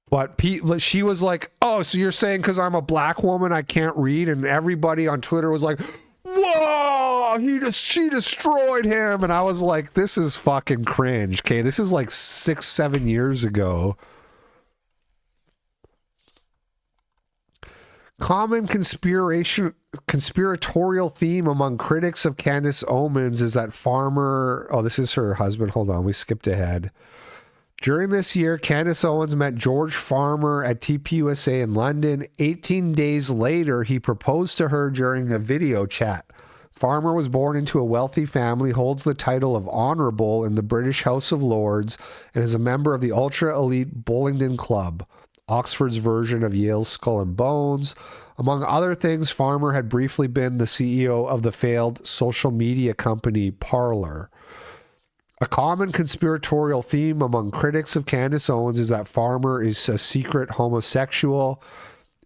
But she was like, oh, so you're saying because I'm a black woman, I can't read? And everybody on Twitter was like, whoa, she destroyed him. And I was like, this is fucking cringe. Okay, this is like 6-7 years ago. Common conspiratorial theme among critics of Candace Owens is that Farmer, this is her husband. Hold on, we skipped ahead. During this year, Candace Owens met George Farmer at TPUSA in London. 18 days later, he proposed to her during a video chat. Farmer was born into a wealthy family, holds the title of Honourable in the British House of Lords, and is a member of the ultra-elite Bullingdon Club, Oxford's version of Yale's Skull and Bones. Among other things, Farmer had briefly been the CEO of the failed social media company Parler. A common conspiratorial theme among critics of Candace Owens is that Farmer is a secret homosexual.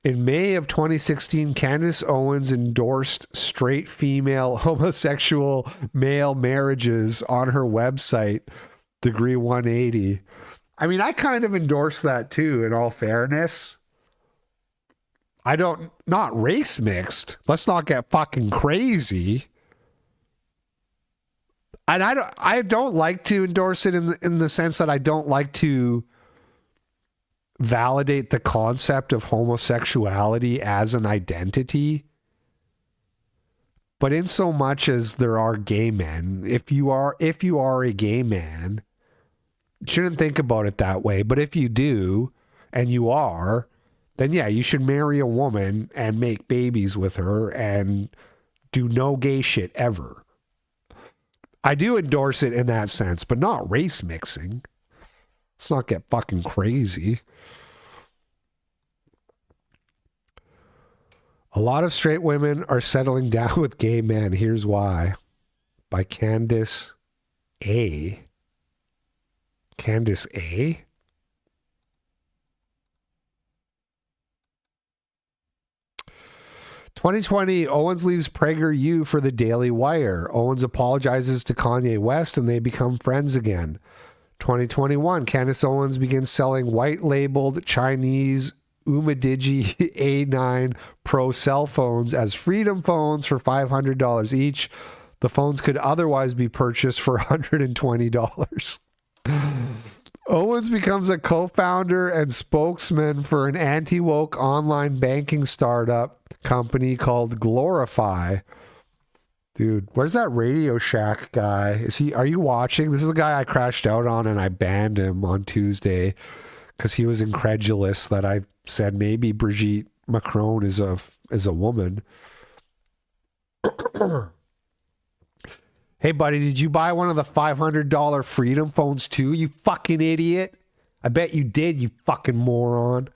In May of 2016, Candace Owens endorsed straight female homosexual male marriages on her website, Degree 180. I mean, I kind of endorse that too, in all fairness. Not race mixed. Let's not get fucking crazy. And I don't like to endorse it in the sense that I don't like to validate the concept of homosexuality as an identity. But in so much as there are gay men, if you are a gay man, you shouldn't think about it that way. But if you do, and you are, then yeah, you should marry a woman and make babies with her and do no gay shit ever. I do endorse it in that sense, but not race mixing. Let's not get fucking crazy. A lot of straight women are settling down with gay men. Here's why. By Candace A. Candace A? "2020, Owens leaves PragerU for the Daily Wire. Owens apologizes to Kanye West and they become friends again. 2021, Candace Owens begins selling white-labeled Chinese Umadigi A9 Pro cell phones as Freedom phones for $500 each. The phones could otherwise be purchased for $120. Owens becomes a co-founder and spokesman for an anti-woke online banking startup company called Glorify. Dude, where's that Radio Shack guy? Are you watching? This is the guy I crashed out on and I banned him on Tuesday because he was incredulous that I said maybe Brigitte Macron is a woman. Hey buddy, did you buy one of the $500 Freedom phones too, you fucking idiot? I bet you did, you fucking moron.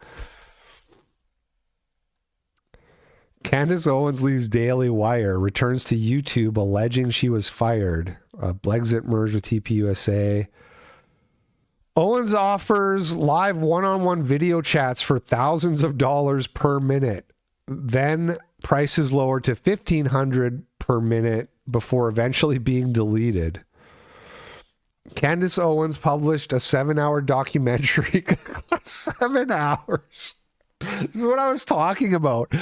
Candace Owens leaves Daily Wire, returns to YouTube alleging she was fired. Blexit merged with TPUSA. Owens offers live one-on-one video chats for thousands of dollars per minute. Then prices lowered to $1,500 per minute before eventually being deleted. Candace Owens published a 7-hour documentary. 7 hours. This is what I was talking about.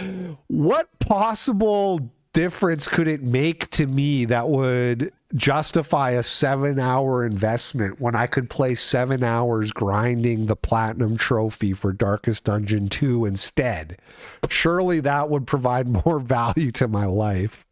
What possible difference could it make to me that would justify a 7-hour investment when I could play 7 hours grinding the platinum trophy for Darkest Dungeon 2 instead? Surely that would provide more value to my life.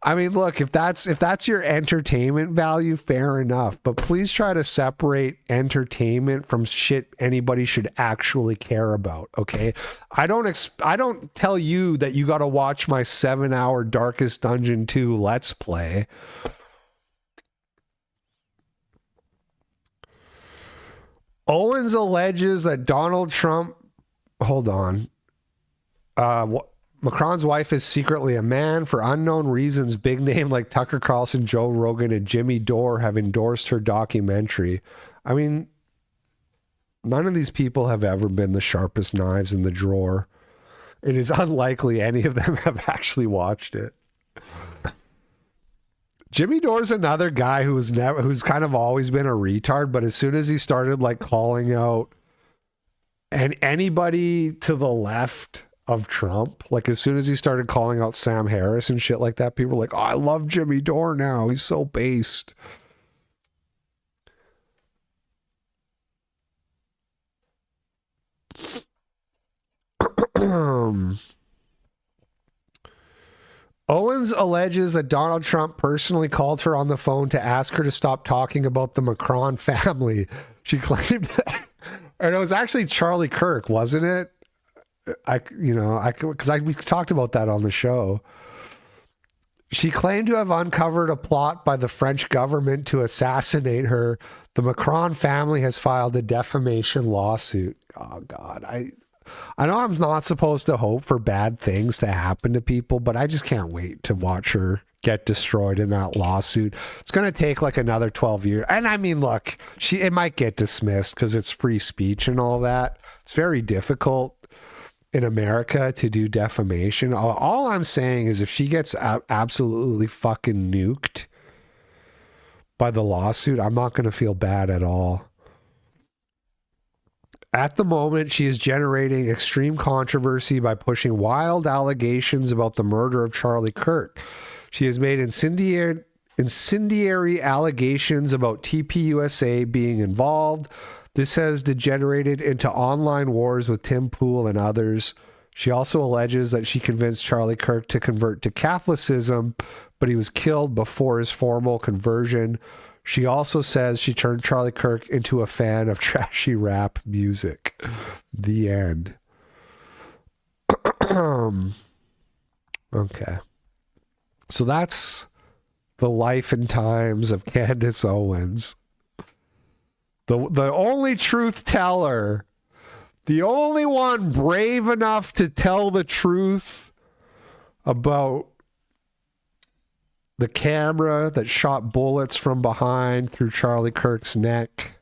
I mean, look, if that's your entertainment value, fair enough. But please try to separate entertainment from shit anybody should actually care about. Okay, I don't tell you that you got to watch my 7-hour Darkest Dungeon 2 Let's Play. Owens alleges that Donald Trump. Hold on. Macron's wife is secretly a man. For unknown reasons, big name like Tucker Carlson, Joe Rogan, and Jimmy Dore have endorsed her documentary. I mean, none of these people have ever been the sharpest knives in the drawer. It is unlikely any of them have actually watched it. Jimmy Dore's another guy who's kind of always been a retard, but as soon as he started like calling out and anybody to the left of Trump, like as soon as he started calling out Sam Harris and shit like that, people were like, oh, I love Jimmy Dore now. He's so based. Owens alleges that Donald Trump personally called her on the phone to ask her to stop talking about the Macron family. She claimed that, and it was actually Charlie Kirk, wasn't it? We talked about that on the show. She claimed to have uncovered a plot by the French government to assassinate her. The Macron family has filed a defamation lawsuit. Oh God. I know I'm not supposed to hope for bad things to happen to people, but I just can't wait to watch her get destroyed in that lawsuit. It's going to take like another 12 years. And I mean, look, it might get dismissed because it's free speech and all that. It's very difficult in America to do defamation. All I'm saying is if she gets absolutely fucking nuked by the lawsuit, I'm not going to feel bad at all. At the moment, she is generating extreme controversy by pushing wild allegations about the murder of Charlie Kirk. She has made incendiary allegations about TPUSA being involved. This has degenerated into online wars with Tim Pool and others. She also alleges that she convinced Charlie Kirk to convert to Catholicism, but he was killed before his formal conversion. She also says she turned Charlie Kirk into a fan of trashy rap music. The end. Okay. So that's the life and times of Candace Owens. The only truth teller, the only one brave enough to tell the truth about the camera that shot bullets from behind through Charlie Kirk's neck,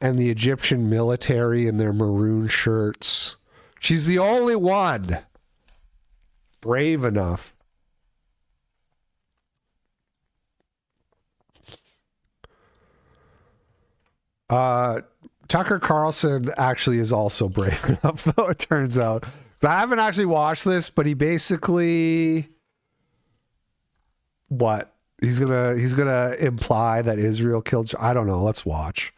and the Egyptian military in their maroon shirts. She's the only one brave enough. Tucker Carlson actually is also brave enough, though, it turns out. So I haven't actually watched this, but he basically, what? He's gonna imply that Israel killed. I don't know. Let's watch.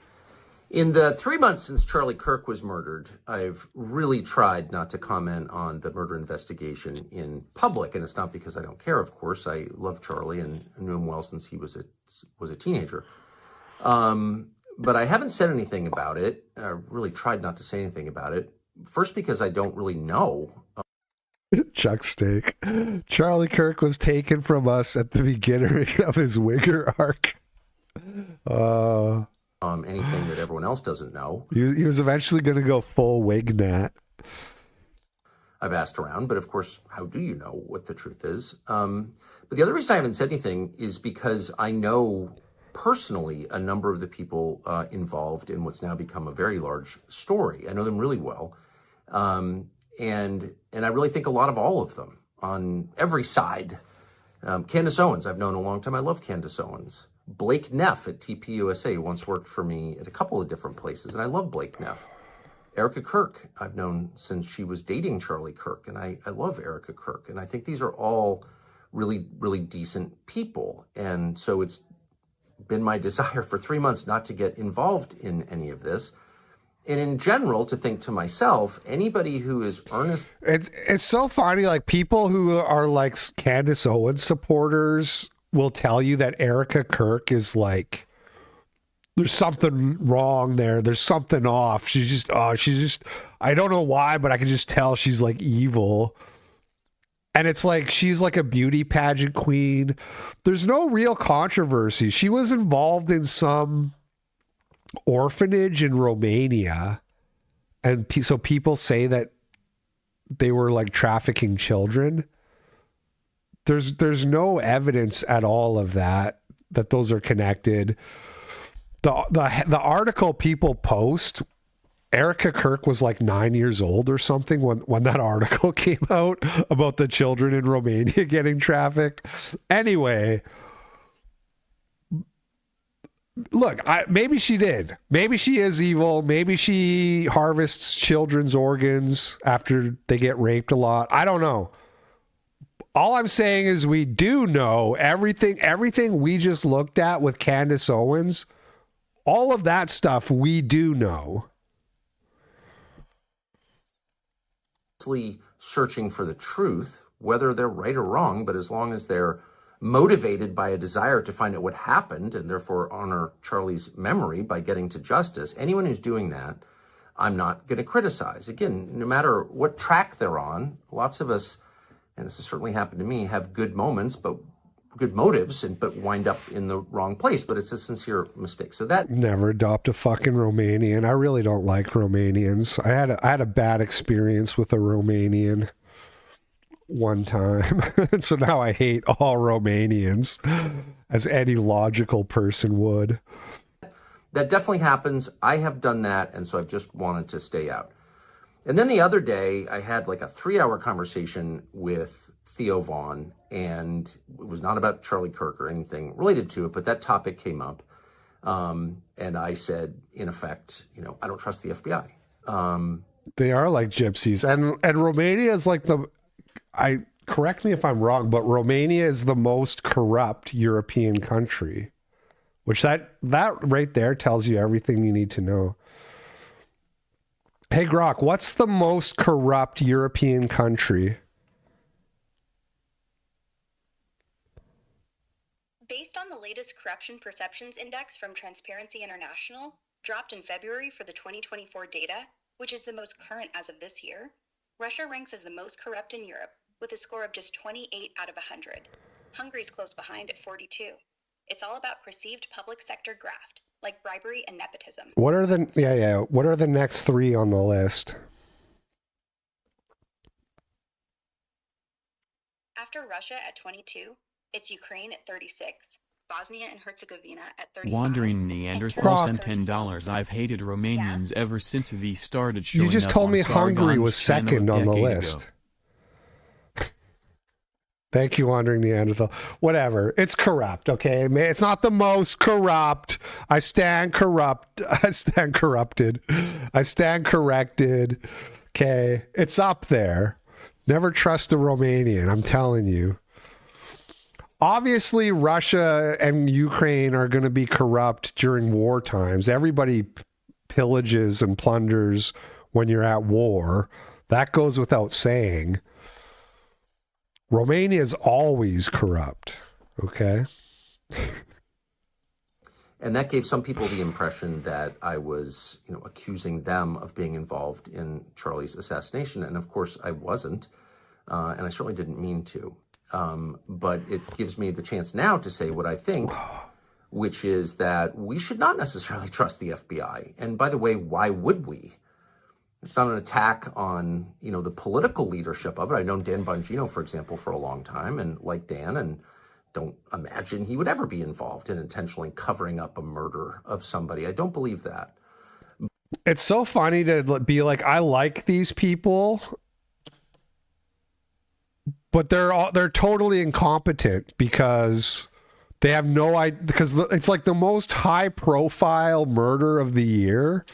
In the 3 months since Charlie Kirk was murdered, I've really tried not to comment on the murder investigation in public, and it's not because I don't care. Of course, I love Charlie and knew him well since he was a teenager. But I haven't said anything about it. I really tried not to say anything about it. First, because I don't really know. Chuck Steak. Charlie Kirk was taken from us at the beginning of his Wigger arc. Anything that everyone else doesn't know. He was eventually going to go full Wignat. I've asked around, but of course, how do you know what the truth is? But the other reason I haven't said anything is because I know personally a number of the people involved in what's now become a very large story. I know them really well. And I really think a lot of all of them on every side. Candace Owens, I've known a long time. I love Candace Owens. Blake Neff at TPUSA once worked for me at a couple of different places, and I love Blake Neff. Erica Kirk, I've known since she was dating Charlie Kirk, and I love Erica Kirk. And I think these are all really, really decent people. And so it's been my desire for 3 months not to get involved in any of this. And in general, to think to myself, anybody who is earnest... It's so funny, like people who are like Candace Owens supporters will tell you that Erica Kirk is like, there's something wrong there. There's something off. She's just, I don't know why, but I can just tell she's like evil. And it's like, she's like a beauty pageant queen. There's no real controversy. She was involved in some orphanage in Romania. And so people say that they were like trafficking children. There's no evidence at all of that those are connected. The article people post, Erica Kirk was like 9 years old or something when that article came out about the children in Romania getting trafficked. Anyway, look, maybe she did. Maybe she is evil. Maybe she harvests children's organs after they get raped a lot. I don't know. All I'm saying is we do know everything we just looked at with Candace Owens. All of that stuff we do know. Searching for the truth, whether they're right or wrong, but as long as they're motivated by a desire to find out what happened and therefore honor Charlie's memory by getting to justice, anyone who's doing that, I'm not going to criticize. Again, no matter what track they're on, lots of us, and this has certainly happened to me, have good moments, but good motives, but wind up in the wrong place. But it's a sincere mistake. So that never adopt a fucking Romanian. I really don't like Romanians. I had a bad experience with a Romanian one time, and so now I hate all Romanians, as any logical person would. That definitely happens. I have done that, and so I've just wanted to stay out. And then the other day, I had like a 3-hour conversation with Theo Vaughn, and it was not about Charlie Kirk or anything related to it, but that topic came up. And I said, in effect, I don't trust the FBI. They are like gypsies. And Romania is like correct me if I'm wrong, but Romania is the most corrupt European country, which that right there tells you everything you need to know. Hey, Grok, what's the most corrupt European country? Based on the latest Corruption Perceptions Index from Transparency International, dropped in February for the 2024 data, which is the most current as of this year, Russia ranks as the most corrupt in Europe, with a score of just 28 out of 100. Hungary's close behind at 42. It's all about perceived public sector graft, like bribery and nepotism. What are the next 3 on the list? After Russia at 22, it's Ukraine at 36, Bosnia and Herzegovina at 35. Wandering Neanderthal sent $10. I've hated Romanians ever since V started showing up. You just told me Hungary was second on the list. Thank you, Wandering Neanderthal. Whatever. It's corrupt, okay? It's not the most corrupt. I stand corrupt. I stand corrupted. I stand corrected. Okay? It's up there. Never trust a Romanian, I'm telling you. Obviously, Russia and Ukraine are going to be corrupt during war times. Everybody pillages and plunders when you're at war. That goes without saying. Romania is always corrupt, okay? And that gave some people the impression that I was, accusing them of being involved in Charlie's assassination. And of course, I wasn't. And I certainly didn't mean to. But it gives me the chance now to say what I think, which is that we should not necessarily trust the FBI. And by the way, why would we? It's not an attack on, the political leadership of it. I've known Dan Bongino, for example, for a long time and like Dan. And don't imagine he would ever be involved in intentionally covering up a murder of somebody. I don't believe that. It's so funny to be like, I like these people, but they're totally incompetent because they have no idea, because it's like the most high profile murder of the year,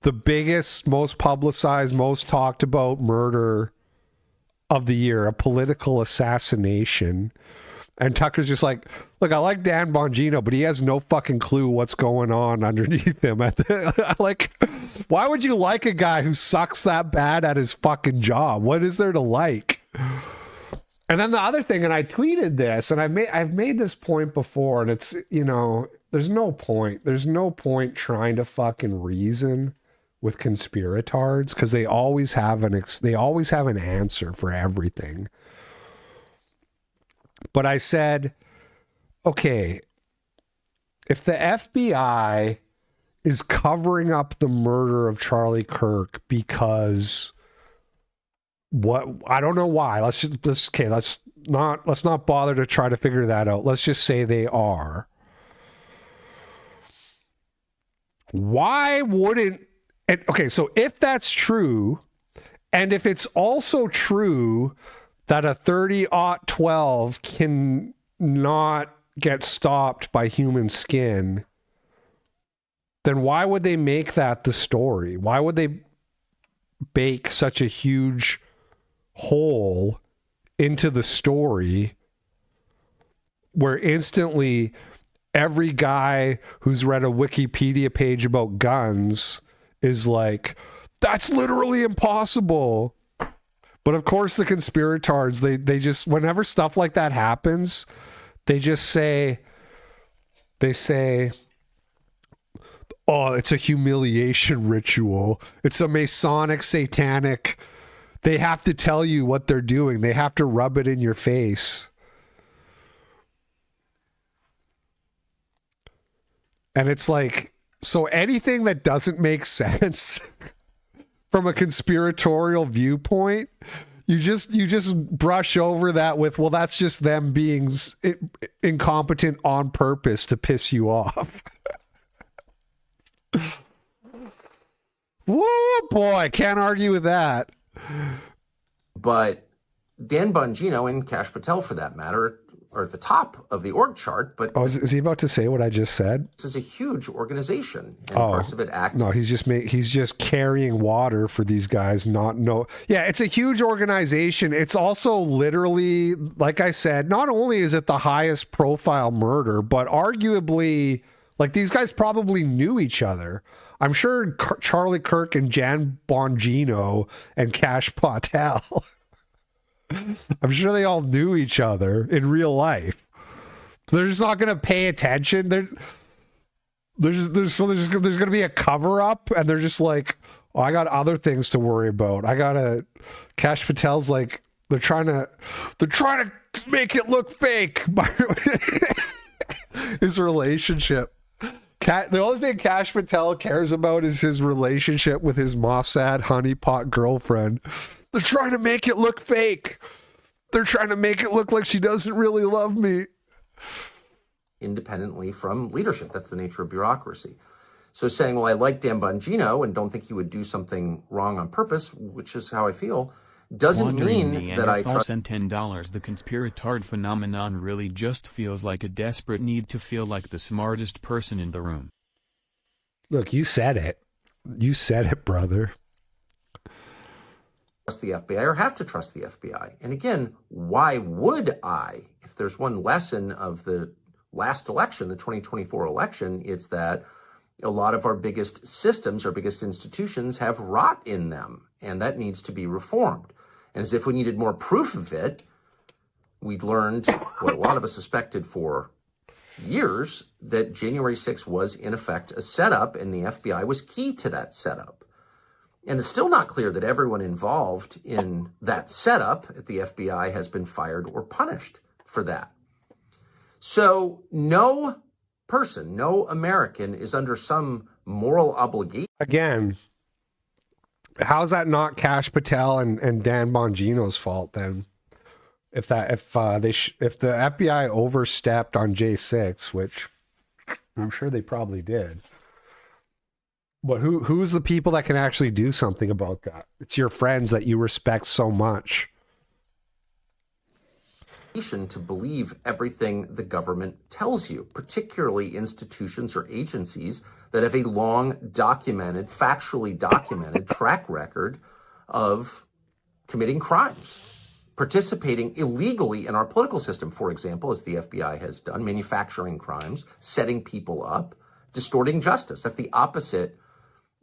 the biggest, most publicized, most talked about murder of the year, a political assassination. And Tucker's just like, look, I like Dan Bongino, but he has no fucking clue what's going on underneath him. Like, why would you like a guy who sucks that bad at his fucking job? What is there to like? And then the other thing, and I tweeted this, and I've made this point before, and it's, you know, there's no point. There's no point trying to fucking reason with conspiratards, because they always have an answer for everything. But I said, okay, if the FBI is covering up the murder of Charlie Kirk because I don't know why. Let's not bother to try to figure that out. Let's just say they are. Why wouldn't okay, so if that's true, and if it's also true that a 30-12 can not get stopped by human skin, then why would they make that the story? Why would they bake such a huge hole into the story where instantly every guy who's read a Wikipedia page about guns is like, that's literally impossible? But of course, the conspirators, they just, whenever stuff like that happens, they say, oh, it's a humiliation ritual. It's a Masonic, satanic. They have to tell you what they're doing. They have to rub it in your face. And it's like, so anything that doesn't make sense from a conspiratorial viewpoint, you just brush over that with, well, that's just them being incompetent on purpose to piss you off. Woo, boy, can't argue with that. But Dan Bongino and Kash Patel, for that matter, are at the top of the org chart. But is he about to say what I just said? This is a huge organization, and parts of it act. No, he's just carrying water for these guys. Yeah, it's a huge organization. It's also literally, like I said, not only is it the highest profile murder, but arguably, like, these guys probably knew each other. I'm sure Charlie Kirk and Jan Bongino and Kash Patel, I'm sure they all knew each other in real life. So they're just not going to pay attention. There's going to be a cover up, and they're just like, oh, I got other things to worry about. Kash Patel's like, they're trying to make it look fake. His relationship. The only thing Kash Patel cares about is his relationship with his Mossad honeypot girlfriend. They're trying to make it look fake. They're trying to make it look like she doesn't really love me. Independently from leadership. That's the nature of bureaucracy. So saying, well, I like Dan Bongino and don't think he would do something wrong on purpose, which is how I feel, doesn't mean that I trust. And $10. The conspiratard phenomenon really just feels like a desperate need to feel like the smartest person in the room. Look, you said it. You said it, brother. Trust the FBI or have to trust the FBI. And again, why would I? If there's one lesson of the last election, the 2024 election, it's that a lot of our biggest systems, our biggest institutions have rot in them, and that needs to be reformed. And as if we needed more proof of it, we'd learned what a lot of us suspected for years, that January 6th was in effect a setup, and the FBI was key to that setup. And it's still not clear that everyone involved in that setup at the FBI has been fired or punished for that. So no person, no American is under some moral obligation. Again, how's that not Kash Patel and Dan Bongino's fault then? if the FBI overstepped on J6, which I'm sure they probably did. But who's the people that can actually do something about that? It's your friends that you respect so much. To believe everything the government tells you, particularly institutions or agencies that have a long documented, factually documented track record of committing crimes, participating illegally in our political system, for example, as the FBI has done, manufacturing crimes, setting people up, distorting justice. That's the opposite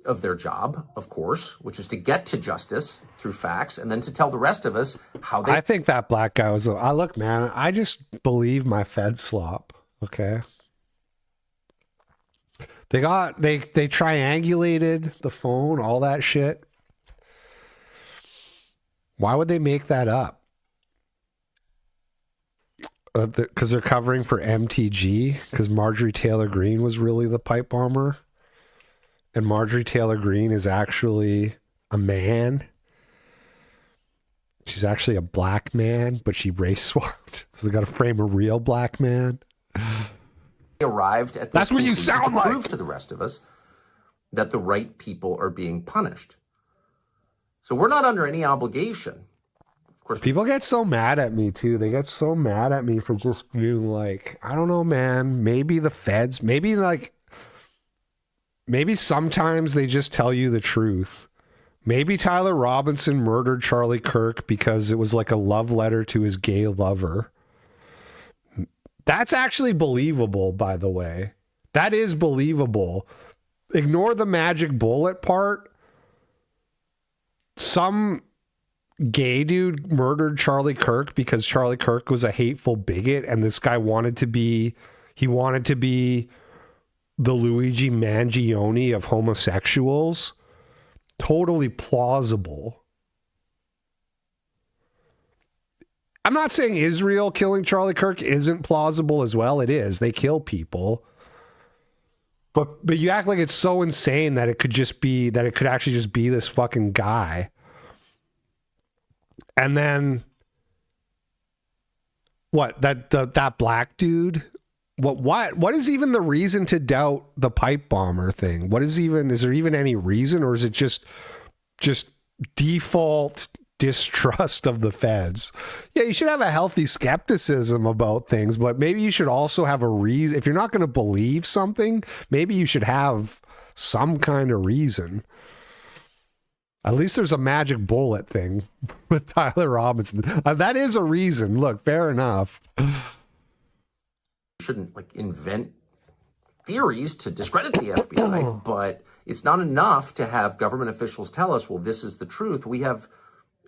of their job, of course, which is to get to justice through facts and then to tell the rest of us how they... I think that black guy was... look, man, I just believe my Fed slop, okay? They triangulated the phone, all that shit. Why would they make that up? Because they're covering for MTG? Because Marjorie Taylor Greene was really the pipe bomber? And Marjorie Taylor Greene is actually a man. She's actually a black man, but she race swapped. So they got to frame a real black man. Arrived at this That's what you sound like. Prove to the rest of us that the right people are being punished. So we're not under any obligation. Of course, people get so mad at me too. They get so mad at me for just being like, I don't know, man. Maybe the feds, maybe sometimes they just tell you the truth. Maybe Tyler Robinson murdered Charlie Kirk because it was like a love letter to his gay lover. That's actually believable, by the way. That is believable. Ignore the magic bullet part. Some gay dude murdered Charlie Kirk because Charlie Kirk was a hateful bigot and this guy wanted to be the Luigi Mangione of homosexuals. Totally plausible. I'm not saying Israel killing Charlie Kirk isn't plausible as well. It is. They kill people. But you act like it's so insane that it could actually just be this fucking guy. And then what? That black dude? What is even the reason to doubt the pipe bomber thing? Is there even any reason, or is it just default distrust of the feds? Yeah, you should have a healthy skepticism about things, but maybe you should also have a reason. If you're not going to believe something, maybe you should have some kind of reason. At least there's a magic bullet thing with Tyler Robinson. That is a reason. Look, fair enough. Shouldn't invent theories to discredit the FBI, but it's not enough to have government officials tell us, well, this is the truth. We have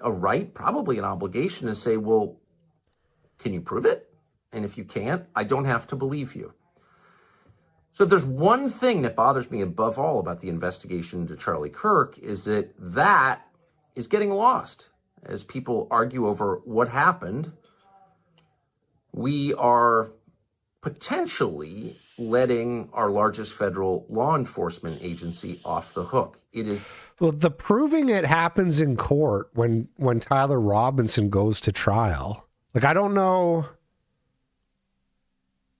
a right, probably an obligation to say, well, can you prove it? And if you can't, I don't have to believe you. So if there's one thing that bothers me above all about the investigation into Charlie Kirk is that is getting lost. As people argue over what happened, we are potentially letting our largest federal law enforcement agency off the hook. It is... Well, the proving it happens in court when Tyler Robinson goes to trial. I don't know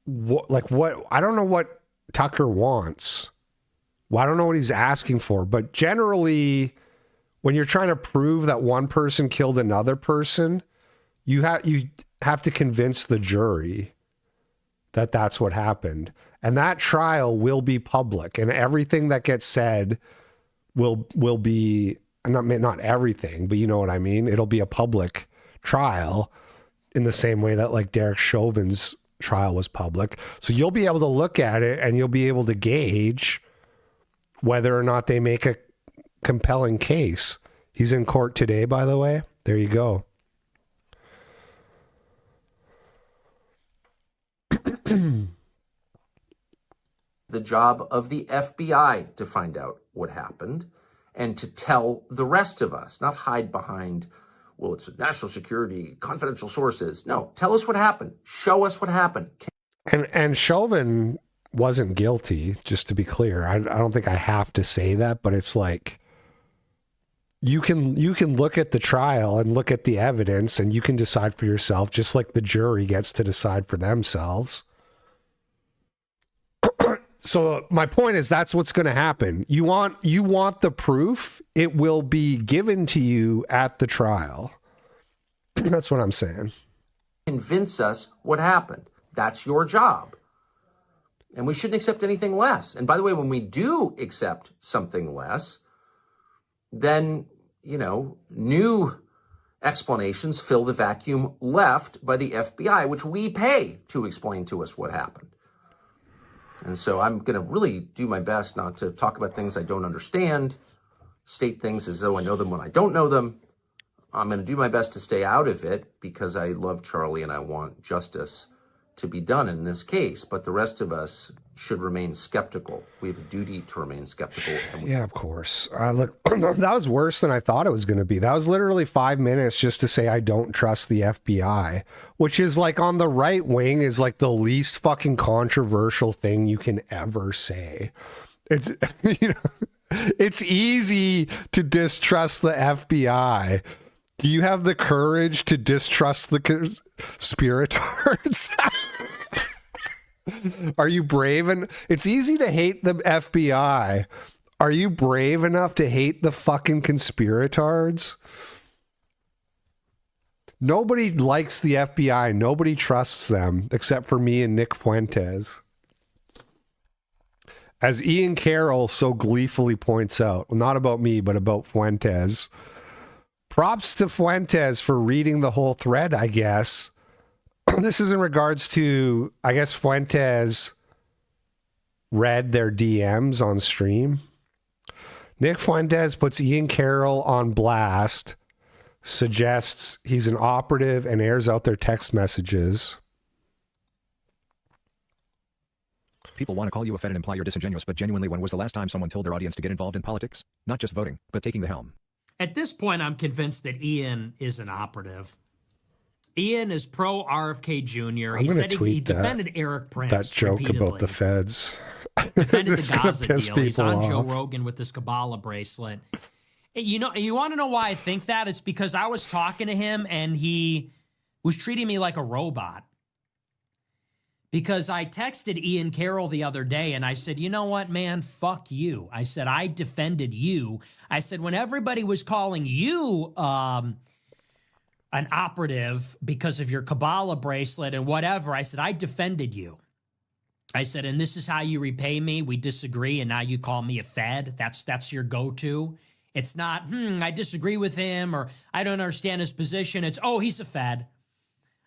I don't know what Tucker wants. Well, I don't know what he's asking for, but generally when you're trying to prove that one person killed another person, you have to convince the jury that that's what happened. And that trial will be public, and everything that gets said will be, not everything, but you know what I mean? It'll be a public trial in the same way that Derek Chauvin's trial was public. So you'll be able to look at it and you'll be able to gauge whether or not they make a compelling case. He's in court today, by the way. There you go. The job of the FBI to find out what happened and to tell the rest of us, not hide behind, well, it's national security, confidential sources. No, tell us what happened. Show us what happened. And Chauvin wasn't guilty, just to be clear. I don't think I have to say that, but it's you can look at the trial and look at the evidence and you can decide for yourself, just like the jury gets to decide for themselves. So my point is that's what's going to happen. You want the proof, it will be given to you at the trial. That's what I'm saying. Convince us what happened. That's your job. And we shouldn't accept anything less. And by the way, when we do accept something less, then, new explanations fill the vacuum left by the FBI, which we pay to explain to us what happened. And so I'm going to really do my best not to talk about things I don't understand, state things as though I know them when I don't know them. I'm going to do my best to stay out of it because I love Charlie and I want justice to be done in this case. But the rest of us should remain skeptical. We have a duty to remain skeptical. Yeah, of course. Look, that was worse than I thought it was going to be. That was literally 5 minutes just to say I don't trust the FBI, which is like on the right wing is like the least fucking controversial thing you can ever say. It's, it's easy to distrust the FBI. Do you have the courage to distrust the conspirators? Are you brave? And it's easy to hate the FBI. Are you brave enough to hate the fucking conspirators? Nobody likes the FBI. Nobody trusts them except for me and Nick Fuentes. As Ian Carroll so gleefully points out, well, not about me, but about Fuentes. Props to Fuentes for reading the whole thread, I guess. This is in regards to, I guess Fuentes read their DMs on stream. Nick Fuentes puts Ian Carroll on blast, suggests he's an operative, and airs out their text messages. People want to call you a fed and imply you're disingenuous, but genuinely, when was the last time someone told their audience to get involved in politics? Not just voting, but taking the helm. At this point, I'm convinced that Ian is an operative. Ian is pro RFK Jr. He said he defended Eric Prince. That joke repeatedly. About the feds. Defended the Gaza deal. He's on Joe Rogan with this Kabbalah bracelet. You want to know why I think that? It's because I was talking to him and he was treating me like a robot. Because I texted Ian Carroll the other day and I said, you know what, man, fuck you. I said, I defended you. I said, when everybody was calling you an operative because of your Kabbalah bracelet and whatever, I said, I defended you. I said, and this is how you repay me. We disagree, and now you call me a fed. That's your go-to. It's not, I disagree with him, or I don't understand his position. It's, oh, he's a fed.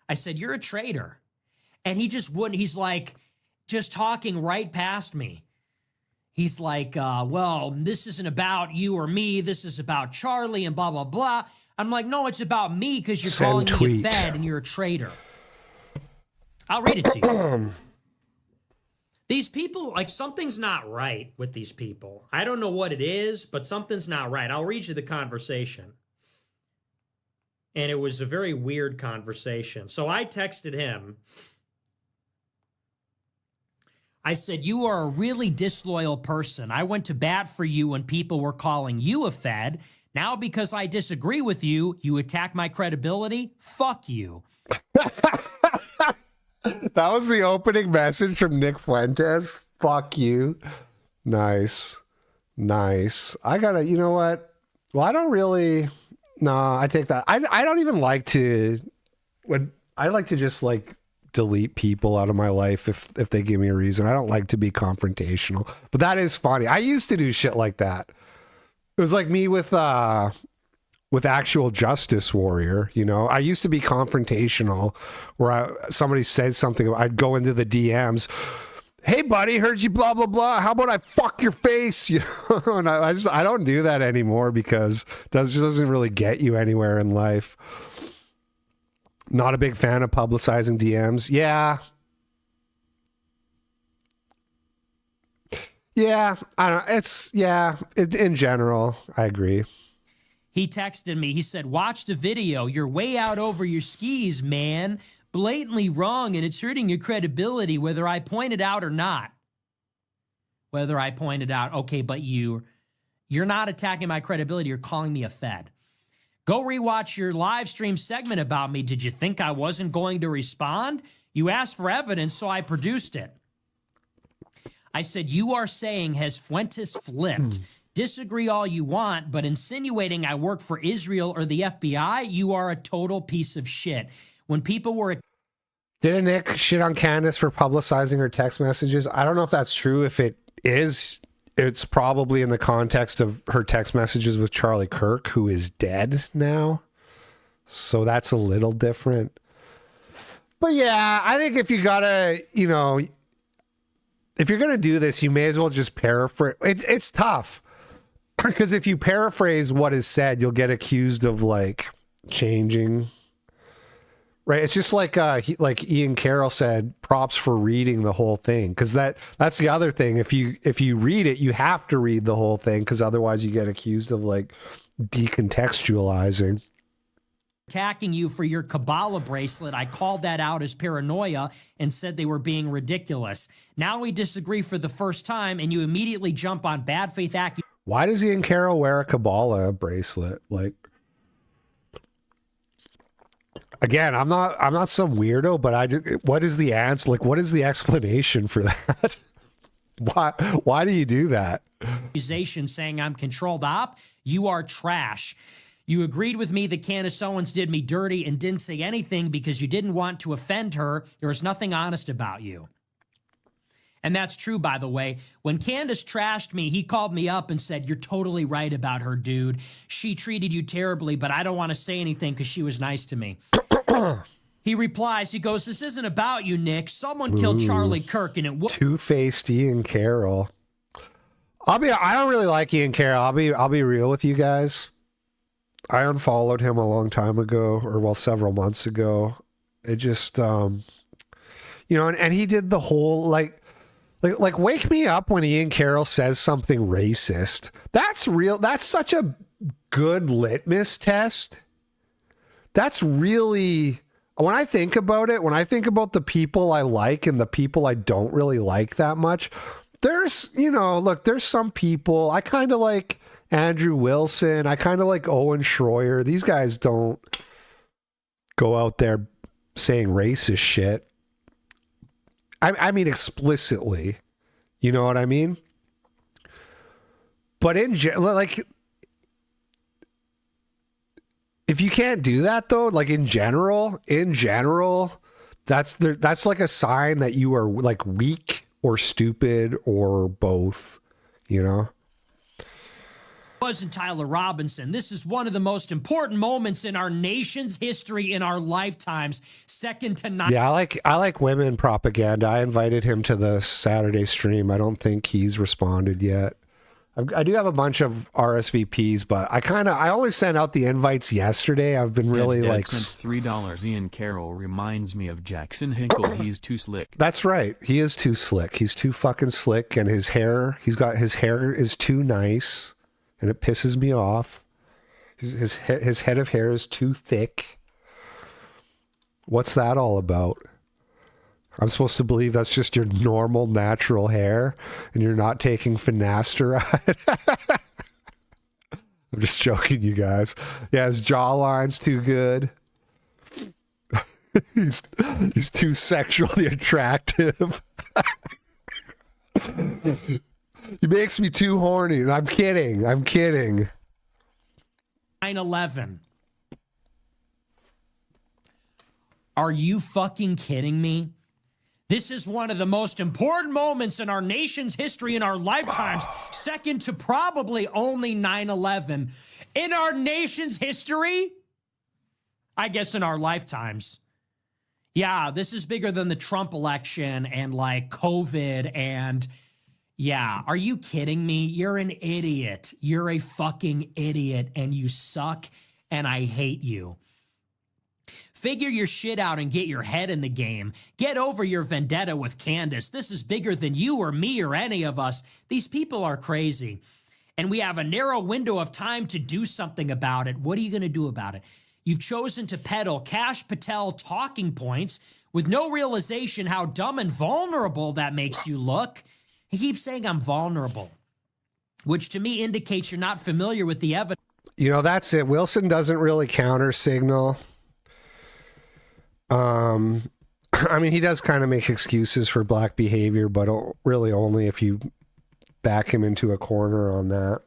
I said, you're a traitor. And he just wouldn't. He's like, just talking right past me. He's like, well, this isn't about you or me. This is about Charlie and blah, blah, blah. I'm like, no, it's about me because you're calling me a fed and you're a traitor. I'll read it to you. These people, like, something's not right with these people. I don't know what it is, but something's not right. I'll read you the conversation. And it was a very weird conversation. So I texted him. I said, you are a really disloyal person. I went to bat for you when people were calling you a fed. Now, because I disagree with you, you attack my credibility? Fuck you. That was the opening message from Nick Fuentes. Fuck you. Nice. Nice. I gotta, you know what? Well, I don't really, no, I take that. I don't even like to, I like to just like delete people out of my life if they give me a reason. I don't like to be confrontational, but that is funny. I used to do shit like that. It was like me with Actual Justice Warrior, you know. I used to be confrontational, where somebody said something, I'd go into the DMs. Hey, buddy, heard you blah blah blah. How about I fuck your face? You know, and I don't do that anymore because that just doesn't really get you anywhere in life. Not a big fan of publicizing DMs. Yeah, I don't. In general, I agree. He texted me. He said, watch the video. You're way out over your skis, man. Blatantly wrong, and it's hurting your credibility, whether I point it out or not. Whether I point it out, okay, but you You're not attacking my credibility. You're calling me a fed. Go rewatch your live stream segment about me. Did you think I wasn't going to respond? You asked for evidence, so I produced it. I said, you are saying has Fuentes flipped. Disagree all you want, but insinuating I work for Israel or the FBI, you are a total piece of shit. When people were... Didn't Nick shit on Candace for publicizing her text messages? I don't know if that's true. If it is, it's probably in the context of her text messages with Charlie Kirk, who is dead now. So that's a little different. But yeah, I think if you gotta, you know, if you're gonna do this, you may as well just paraphrase. It's tough. Because if you paraphrase what is said, you'll get accused of like changing. Right, it's just like Ian Carroll said, props for reading the whole thing, because that's the other thing. If you read it, you have to read the whole thing, because otherwise you get accused of like decontextualizing. Attacking you for your Kabbalah bracelet, I called that out as paranoia and said they were being ridiculous. Now we disagree for the first time, and you immediately jump on bad faith accusations. Why does Ian Carroll wear a Kabbalah bracelet? Like, again, I'm not some weirdo, but what is the answer? Like, what is the explanation for that? Why do you do that? Accusation saying I'm controlled op, you are trash. You agreed with me that Candace Owens did me dirty and didn't say anything because you didn't want to offend her. There was nothing honest about you. And that's true, by the way. When Candace trashed me, he called me up and said, you're totally right about her, dude. She treated you terribly, but I don't want to say anything because she was nice to me. He replies, he goes, this isn't about you, Nick. Someone killed Charlie Kirk, and it was... Two-faced Ian Carroll. I don't really like Ian Carroll. I'll be real with you guys. I unfollowed him a long time ago, or well, several months ago. It just, you know, and he did the whole, like wake me up when Ian Carroll says something racist. That's real. That's such a good litmus test. That's really, when I think about it, when I think about the people I like and the people I don't really like that much, there's, you know, look, there's some people I kind of like. Andrew Wilson, I kind of like Owen Schroyer. These guys don't go out there saying racist shit. I mean explicitly. You know what I mean? But like, if you can't do that though, like in general, that's like a sign that you are like weak or stupid or both, you know? Wasn't Tyler Robinson. This is one of the most important moments in our nation's history, in our lifetimes, second to none. Yeah, I like women propaganda. I invited him to the Saturday stream. I don't think he's responded yet. I do have a bunch of RSVPs, but I only sent out the invites yesterday. I've been really like $3. Ian Carroll reminds me of Jackson Hinkle. He's too slick. That's right. He is too slick. He's too fucking slick, and his hair is too nice. And it pisses me off. His head of hair is too thick. What's that all about? I'm supposed to believe that's just your normal, natural hair, and you're not taking finasteride? I'm just joking, you guys. Yeah, his jawline's too good. He's too sexually attractive. He makes me too horny. And I'm kidding. 9/11. Are you fucking kidding me? This is one of the most important moments in our nation's history in our lifetimes, second to probably only 9/11. In our nation's history? I guess in our lifetimes. Yeah, this is bigger than the Trump election and like COVID and... Yeah, are you kidding me? You're an idiot. You're a fucking idiot, and you suck, and I hate you. Figure your shit out and get your head in the game. Get over your vendetta with Candace. This is bigger than you or me or any of us. These people are crazy, and we have a narrow window of time to do something about it. What are you going to do about it? You've chosen to peddle Kash Patel talking points with no realization how dumb and vulnerable that makes you look. He keeps saying I'm vulnerable. which to me indicates you're not familiar with the evidence. You know, that's it. Wilson doesn't really counter signal. I mean, he does kind of make excuses for black behavior, but really only if you back him into a corner on that.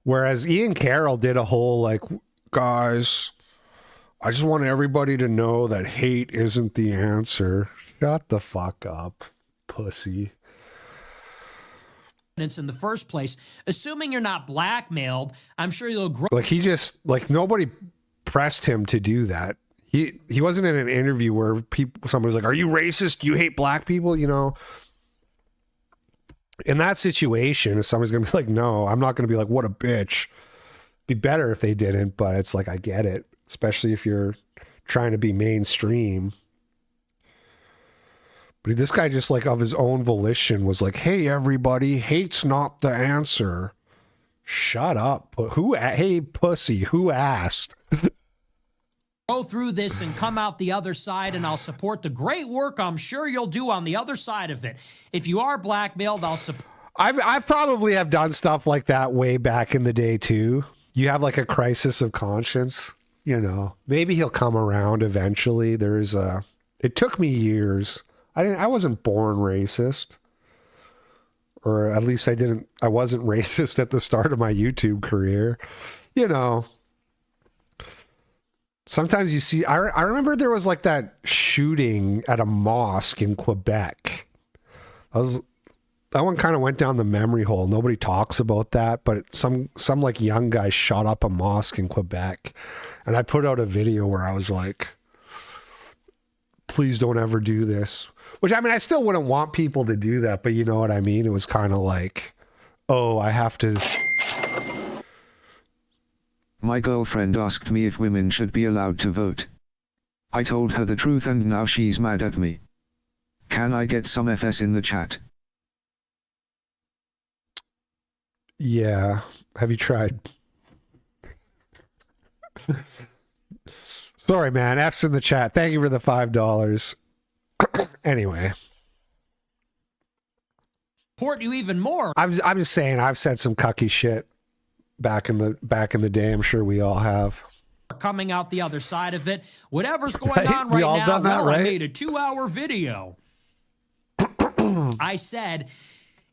Whereas Ian Carroll did a whole like, guys, I just want everybody to know that hate isn't the answer. Shut the fuck up, pussy. In the first place, assuming you're not blackmailed, I'm sure you'll grow. Like he just like nobody pressed him to do that. He wasn't in an interview where somebody was like, "Are you racist? Do you hate black people?" You know. In that situation, if somebody's gonna be like, "No," I'm not gonna be like, "What a bitch." Be better if they didn't, but it's like I get it, especially if you're trying to be mainstream. But this guy just like of his own volition was like, "Hey, everybody, hate's not the answer." Shut up. Hey, pussy, who asked? Go through this and come out the other side, and I'll support the great work I'm sure you'll do on the other side of it. If you are blackmailed, I'll support. I probably have done stuff like that way back in the day too. You have like a crisis of conscience, you know. Maybe he'll come around eventually. It took me years. I wasn't born racist. Or at least I wasn't racist at the start of my YouTube career. You know. Sometimes you see, I remember there was like that shooting at a mosque in Quebec. That one kind of went down the memory hole. Nobody talks about that, but some like young guy shot up a mosque in Quebec. And I put out a video where I was like, please don't ever do this. Which, I mean, I still wouldn't want people to do that, but you know what I mean? It was kind of like, oh, I have to... My girlfriend asked me if women should be allowed to vote. I told her the truth and now she's mad at me. Can I get some FS in the chat? Yeah. Have you tried? Sorry, man. F's in the chat. Thank you for the $5. Anyway. Support you even more. I'm just saying I've said some cucky shit back in the day. I'm sure we all have. Coming out the other side of it. Whatever's going on right now, well, I made a 2-hour video. I said,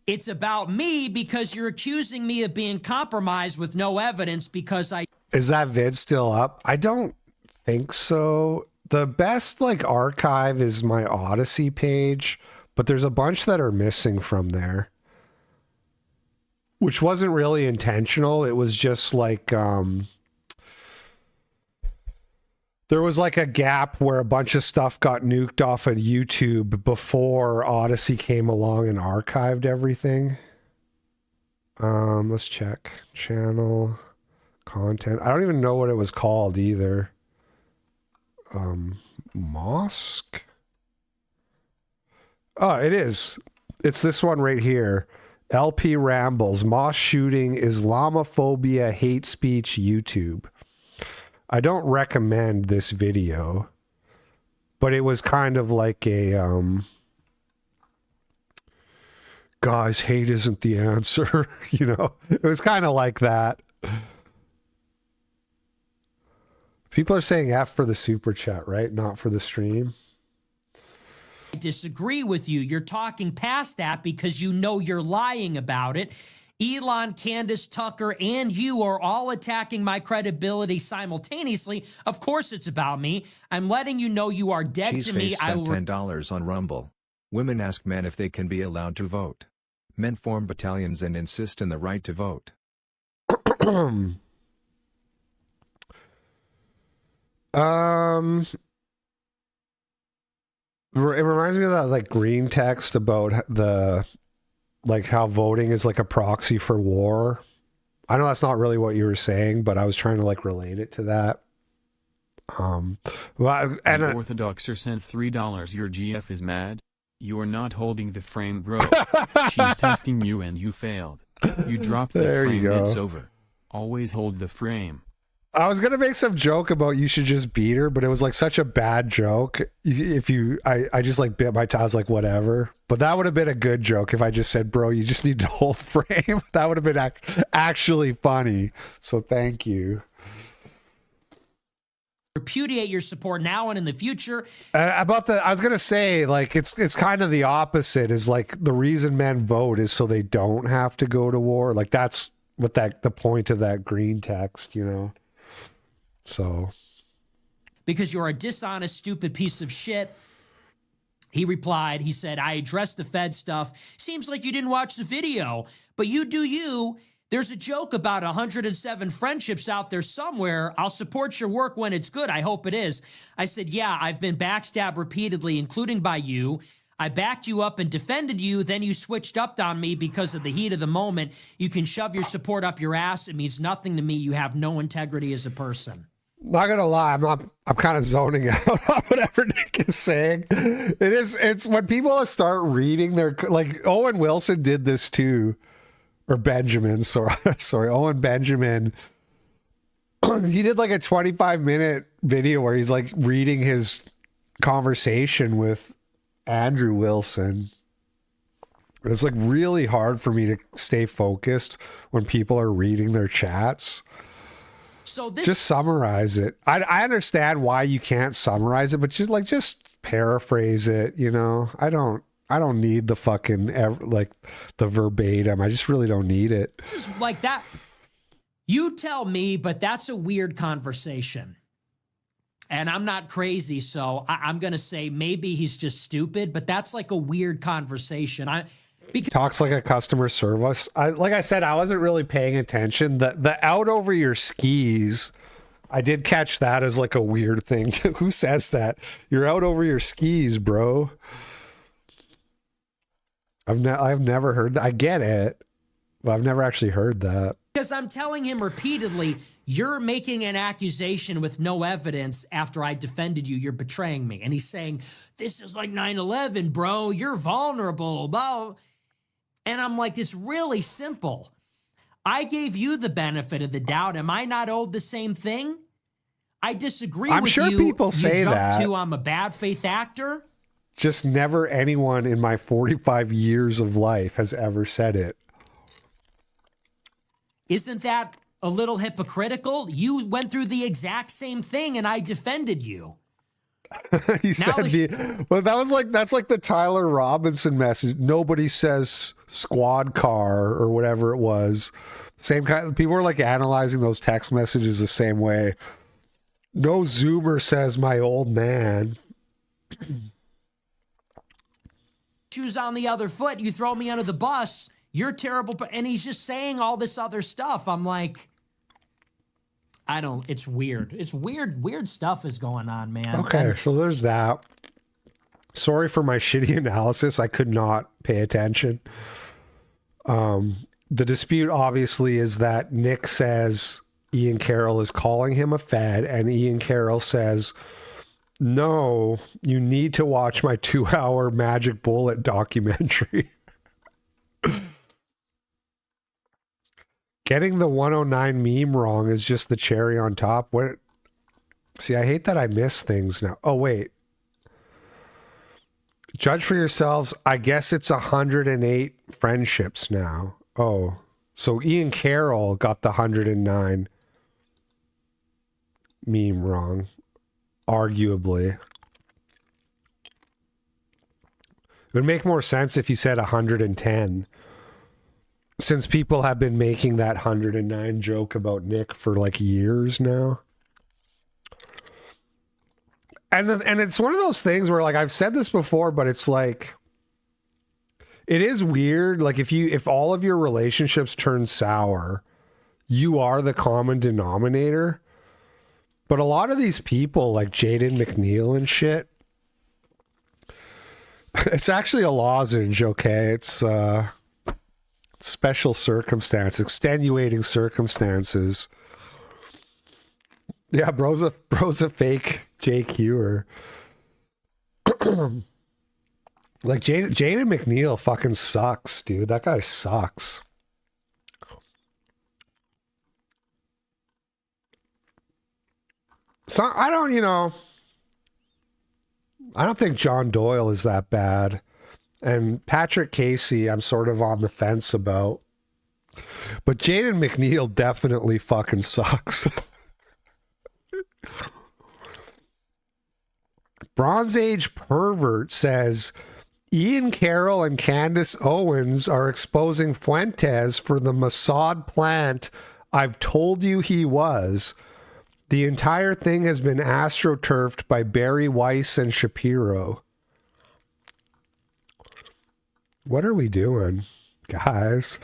it's about me because you're accusing me of being compromised with no evidence because I... Is that vid still up? I don't think so. The best like archive is my Odyssey page, but there's a bunch that are missing from there. Which wasn't really intentional. It was just like, there was like a gap where a bunch of stuff got nuked off of YouTube before Odyssey came along and archived everything. Let's check. Channel, content. I don't even know what it was called either. Mosque? Oh, it is. It's this one right here. LP Rambles, Mosque Shooting, Islamophobia, Hate Speech, YouTube. I don't recommend this video, but it was kind of like a, guys, hate isn't the answer, you know? It was kind of like that. People are saying F for the super chat, right? Not for the stream. I disagree with you. You're talking past that because you know you're lying about it. Elon, Candace, Tucker, and you are all attacking my credibility simultaneously. Of course it's about me. I'm letting you know you are dead to me. I will $10 on Rumble. Women ask men if they can be allowed to vote. Men form battalions and insist on the right to vote. It reminds me of that like green text about the like how voting is like a proxy for war. I know that's not really what you were saying, but I was trying to like relate it to that. Well, and the Orthodoxer sent $3. Your GF is mad. You are not holding the frame, bro. She's testing you and you failed. You dropped the frame. It's over. Always hold the frame. I was gonna make some joke about you should just beat her, but it was like such a bad joke. I just like bit my tongue. I was like, whatever. But that would have been a good joke if I just said, bro, you just need to hold frame. That would have been actually funny. So thank you. Repudiate your support now and in the future. I was gonna say, like, it's kind of the opposite. Is like the reason men vote is so they don't have to go to war. Like that's what the point of that green text, you know. So, because you're a dishonest, stupid piece of shit. He replied, he said, I addressed the Fed stuff. Seems like you didn't watch the video, but you do you. There's a joke about 107 friendships out there somewhere. I'll support your work when it's good. I hope it is. I said, yeah, I've been backstabbed repeatedly, including by you. I backed you up and defended you. Then you switched up on me because of the heat of the moment. You can shove your support up your ass. It means nothing to me. You have no integrity as a person. Not gonna lie, I'm kind of zoning out on whatever Nick is saying. It's when people start reading their, like, Owen Wilson did this too, or Benjamin, sorry, Owen Benjamin. He did like a 25-minute video where he's like reading his conversation with Andrew Wilson. It's like really hard for me to stay focused when people are reading their chats. So just summarize it. I understand why you can't summarize it, but just paraphrase it. You know, I don't need the fucking like the verbatim. I just really don't need it. This is like that. You tell me, but that's a weird conversation. And I'm not crazy, so I'm gonna say maybe he's just stupid. But that's like a weird conversation. Talks like a customer service. Like I said, I wasn't really paying attention. The out over your skis, I did catch that as like a weird thing. Who says that? You're out over your skis, bro. I've never heard that. I get it, but I've never actually heard that. Because I'm telling him repeatedly, you're making an accusation with no evidence after I defended you. You're betraying me. And he's saying, this is like 9/11, bro. You're vulnerable, bro. And I'm like, it's really simple. I gave you the benefit of the doubt. Am I not owed the same thing? I disagree with you. I'm sure people say that. I'm a bad faith actor. Just never anyone in my 45 years of life has ever said it. Isn't that a little hypocritical? You went through the exact same thing and I defended you. He said, well, that's like the Tyler Robinson message. Nobody says squad car or whatever it was. Same kind. People are like analyzing those text messages the same way. No Zoomer says my old man. Shoes on the other foot. You throw me under the bus. You're terrible. And he's just saying all this other stuff. I'm like, it's weird. It's weird stuff is going on, man. Okay, so there's that. Sorry for my shitty analysis. I could not pay attention. The dispute obviously is that Nick says Ian Carroll is calling him a fed, and Ian Carroll says, no, you need to watch my 2-hour Magic Bullet documentary. Getting the 109 meme wrong is just the cherry on top. See, I hate that I miss things now. Oh, wait. Judge for yourselves. I guess it's 108 friendships now. Oh, so Ian Carroll got the 109 meme wrong, arguably. It would make more sense if you said 110. Since people have been making that 109 joke about Nick for like years now. And it's one of those things where, like, I've said this before, but it's like, it is weird. Like if all of your relationships turn sour, you are the common denominator. But a lot of these people like Jaden McNeil and shit, it's actually a lozenge. Okay. It's, special circumstance, extenuating circumstances. Yeah, bro's a fake Jake Hewer. Like Jaden McNeil fucking sucks, dude. That guy sucks. So I don't think John Doyle is that bad. And Patrick Casey, I'm sort of on the fence about. But Jaden McNeil definitely fucking sucks. Bronze Age Pervert says, Ian Carroll and Candace Owens are exposing Fuentes for the Mossad plant I've told you he was. The entire thing has been astroturfed by Barry Weiss and Shapiro. What are we doing, guys?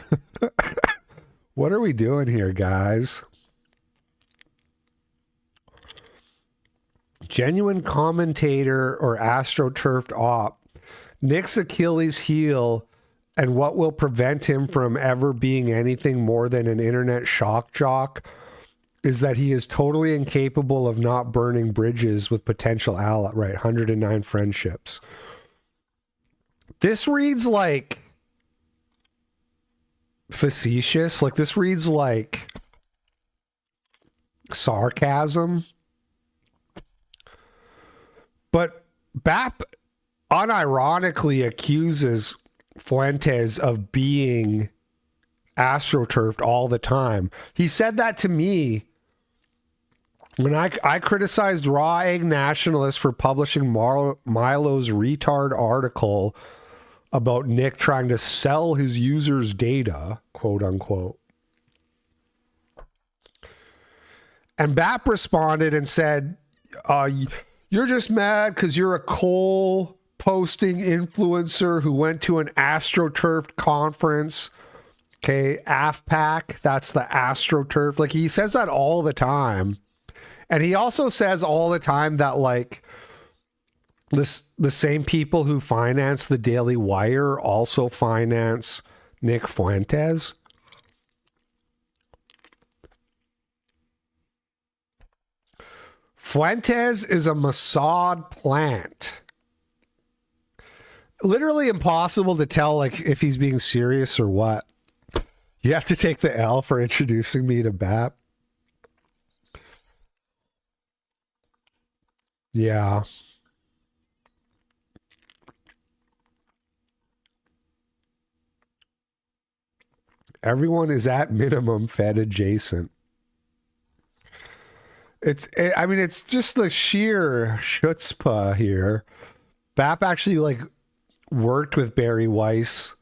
What are we doing here, guys? Genuine commentator or astroturfed op. Nick's Achilles heel and what will prevent him from ever being anything more than an internet shock jock is that he is totally incapable of not burning bridges with potential ally. Right, 109 friendships. This reads like facetious. Like this reads like sarcasm. But BAP unironically accuses Fuentes of being astroturfed all the time. He said that to me when I criticized Raw Egg Nationalists for publishing Milo's retard article about Nick trying to sell his users' data, quote unquote. And BAP responded and said, you're just mad because you're a coal posting influencer who went to an astroturfed conference. Okay, AFPAC, that's the astroturf. Like he says that all the time. And he also says all the time that like the same people who finance the Daily Wire also finance Nick Fuentes. Fuentes is a Mossad plant. Literally impossible to tell like if he's being serious or what. You have to take the L for introducing me to BAP. Yeah. Everyone is at minimum fed adjacent. It's just the sheer chutzpah here. BAP actually like worked with Barry Weiss.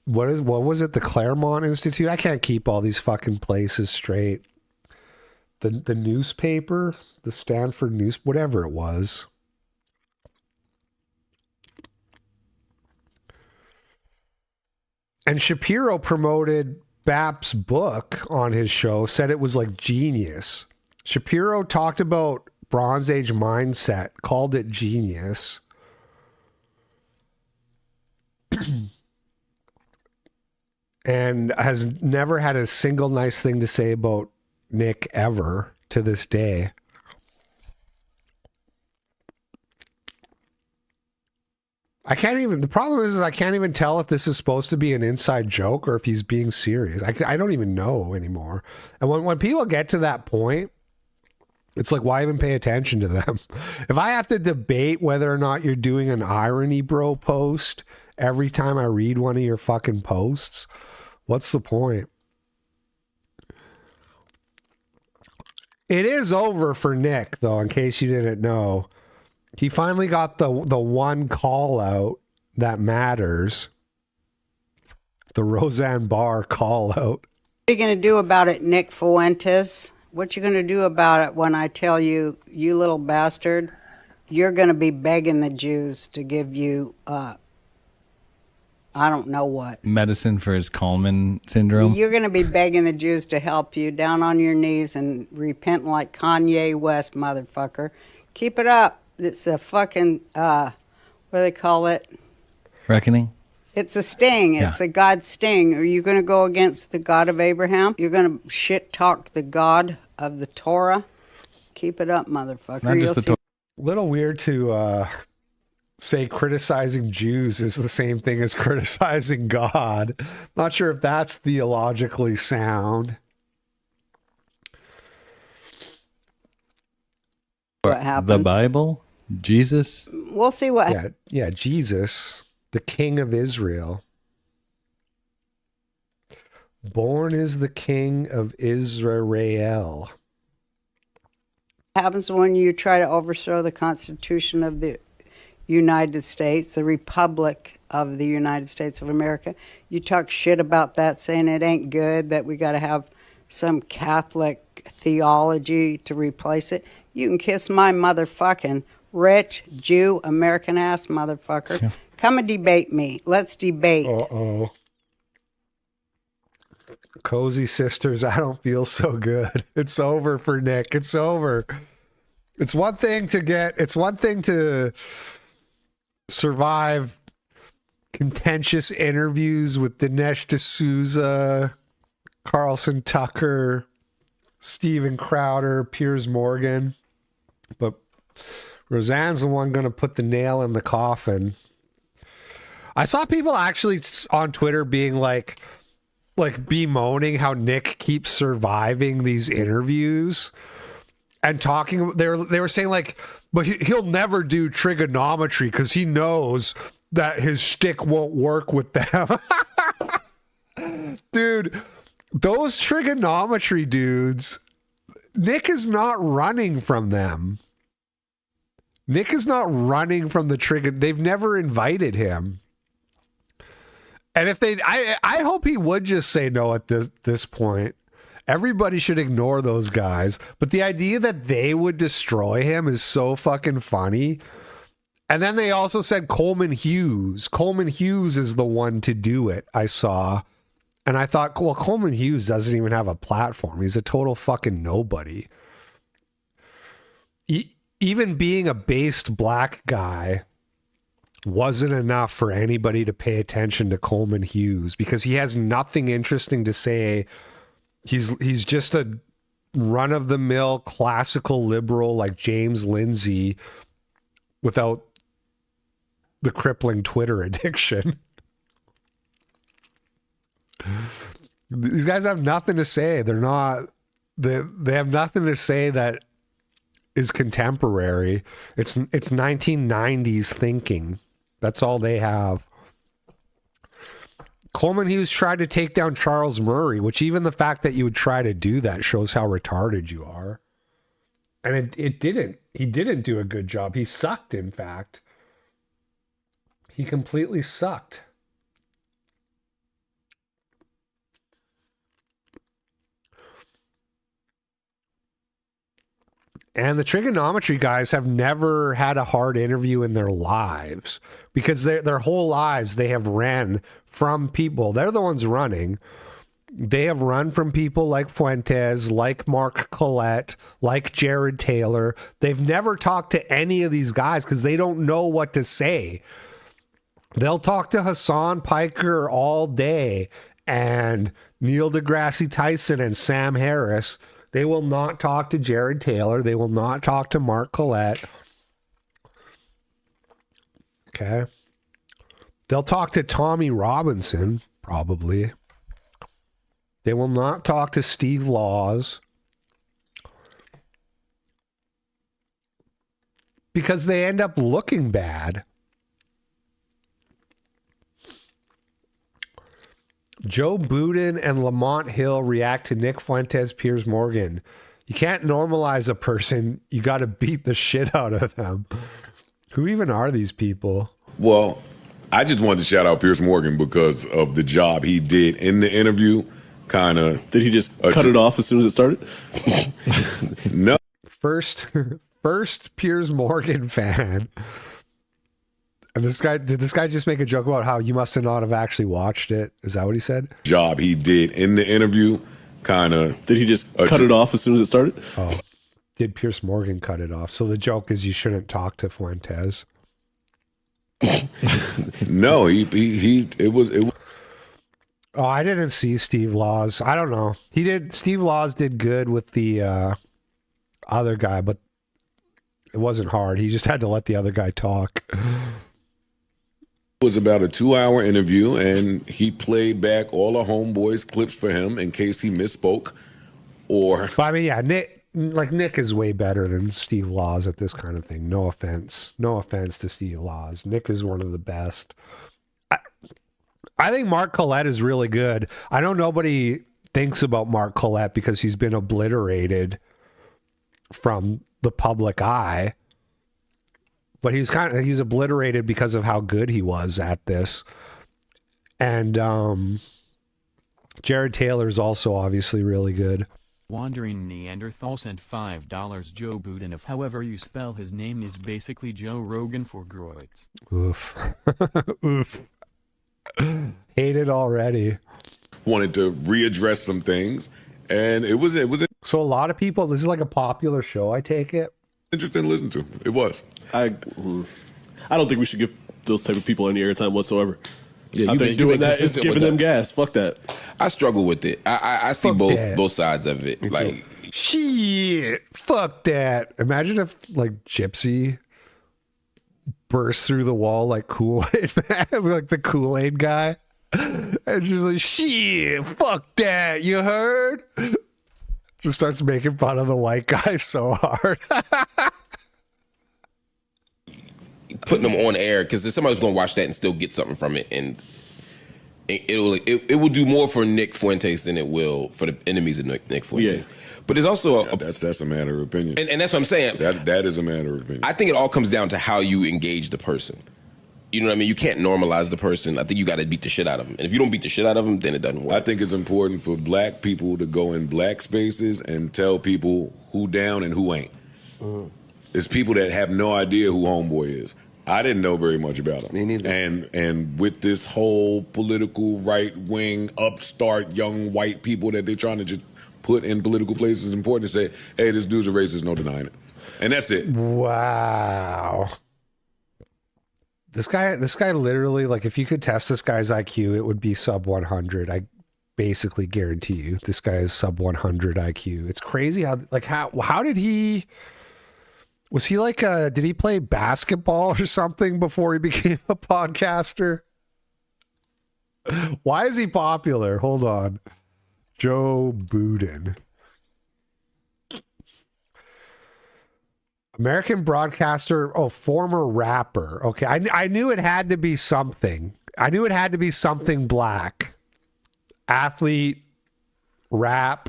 What was it? The Claremont Institute? I can't keep all these fucking places straight. The newspaper, the Stanford News, whatever it was. And Shapiro promoted BAP's book on his show, said it was like genius. Shapiro talked about Bronze Age mindset, called it genius. And has never had a single nice thing to say about Nick ever to this day. The problem is I can't even tell if this is supposed to be an inside joke or if he's being serious. I don't even know anymore. And when people get to that point, it's like, why even pay attention to them? If I have to debate whether or not you're doing an irony bro post every time I read one of your fucking posts, what's the point? It is over for Nick, though, in case you didn't know. He finally got the one call out that matters. The Roseanne Barr call out. What are you going to do about it, Nick Fuentes? What you going to do about it when I tell you, you little bastard, you're going to be begging the Jews to give you, I don't know what. Medicine for his Kalman syndrome? You're going to be begging the Jews to help you down on your knees and repent like Kanye West, motherfucker. Keep it up. It's a fucking, what do they call it? Reckoning? It's a sting. Yeah. It's a God sting. Are you going to go against the God of Abraham? You're going to shit talk the God of the Torah? Keep it up, motherfucker. Not just the Torah. Little weird to say criticizing Jews is the same thing as criticizing God. Not sure if that's theologically sound. what happens. The Bible? Jesus? We'll see what Yeah, Jesus, the King of Israel. Born is the King of Israel. happens when you try to overthrow the Constitution of the United States, the Republic of the United States of America. You talk shit about that, saying it ain't good, that we got to have some Catholic theology to replace it. You can kiss my motherfucking rich Jew American ass motherfucker. Yeah. Come and debate me. Let's debate. Uh-oh. Cozy sisters, I don't feel so good. It's over for Nick. It's over. It's one thing to survive contentious interviews with Dinesh D'Souza, Carlson Tucker, Steven Crowder, Piers Morgan. But Roseanne's the one going to put the nail in the coffin. I saw people actually on Twitter being like bemoaning how Nick keeps surviving these interviews and talking. They were saying like, but he'll never do trigonometry because he knows that his shtick won't work with them. Dude, those trigonometry dudes, Nick is not running from them. Nick is not running from the trigger. They've never invited him. And if I hope he would just say no at this point. Everybody should ignore those guys. But the idea that they would destroy him is so fucking funny. And then they also said Coleman Hughes. Coleman Hughes is the one to do it, I saw. And I thought, well, Coleman Hughes doesn't even have a platform. He's a total fucking nobody. Even being a based black guy wasn't enough for anybody to pay attention to Coleman Hughes because he has nothing interesting to say. He's just a run-of-the-mill classical liberal like James Lindsay without the crippling Twitter addiction. These guys have nothing to say. They have nothing to say that is contemporary. It's 1990s thinking. That's all they have. Coleman Hughes tried to take down Charles Murray, which even the fact that you would try to do that shows how retarded you are. And it didn't. He didn't do a good job. He sucked, in fact. He completely sucked. And the trigonometry guys have never had a hard interview in their lives because their whole lives they have ran from people. They're the ones running. They have run from people like Fuentes, like Mark Collette, like Jared Taylor. They've never talked to any of these guys because they don't know what to say. They'll talk to Hassan Piker all day and Neil deGrasse Tyson and Sam Harris. They will not talk to Jared Taylor. They will not talk to Mark Collette. Okay. They'll talk to Tommy Robinson, probably. They will not talk to Steve Laws. Because they end up looking bad. Joe Budden and Lamont Hill react to Nick Fuentes, Piers Morgan. You can't normalize a person. You got to beat the shit out of them. Who even are these people? Well, I just wanted to shout out Piers Morgan because of the job he did in the interview. Kind of. Did he just cut it off as soon as it started? No. First Piers Morgan fan. And did this guy just make a joke about how you must not have actually watched it? Is that what he said? Job he did in the interview, kind of. Did he just cut it off as soon as it started? Oh, did Piers Morgan cut it off? So the joke is you shouldn't talk to Fuentes. No, it was. Oh, I didn't see Steve Laws. I don't know. Steve Laws did good with the other guy, but it wasn't hard. He just had to let the other guy talk. It was about a 2-hour interview, and he played back all the homeboys' clips for him in case he misspoke. Or I mean, yeah, like Nick is way better than Steve Laws at this kind of thing. No offense to Steve Laws. Nick is one of the best. I think Mark Collette is really good. I know nobody thinks about Mark Collette because he's been obliterated from the public eye, but he's obliterated because of how good he was at this. And Jared Taylor's also obviously really good. Wandering Neanderthal sent $5. Joe Budin, if however you spell his name, is basically Joe Rogan for groits. Oof. Oof. Hate it already. Wanted to readdress some things, and it was so a lot of people. This is like a popular show. I take it. Interesting to listen to. It was. I don't think we should give those type of people any airtime whatsoever. Yeah, I think doing that is giving them gas. Fuck that. I struggle with it. I see both sides of it. Like, shit, fuck that. Imagine if like Gypsy bursts through the wall like Kool-Aid man, like the Kool-Aid guy, and she's like, shit, fuck that. You heard? Just starts making fun of the white guy so hard. Putting them on air because somebody's going to watch that and still get something from it, and it will do more for Nick Fuentes than it will for the enemies of Nick Fuentes. Yeah. But it's also that's a matter of opinion, and that's what I'm saying. That is a matter of opinion. I think it all comes down to how you engage the person. You know what I mean? You can't normalize the person. I think you got to beat the shit out of them, and if you don't beat the shit out of them, then it doesn't work. I think it's important for black people to go in black spaces and tell people who down and who ain't. Mm-hmm. It's people that have no idea who Homeboy is. I didn't know very much about him. Me neither. And with this whole political right-wing upstart young white people that they're trying to just put in political places, it's important to say, hey, this dude's a racist, no denying it. And that's it. Wow. This guy literally, like, if you could test this guy's IQ, it would be sub 100. I basically guarantee you this guy is sub 100 IQ. It's crazy how did he... Was he like did he play basketball or something before he became a podcaster? Why is he popular? Hold on. Joe Budin. American broadcaster, former rapper. Okay, I knew it had to be something. I knew it had to be something black. Athlete, rap.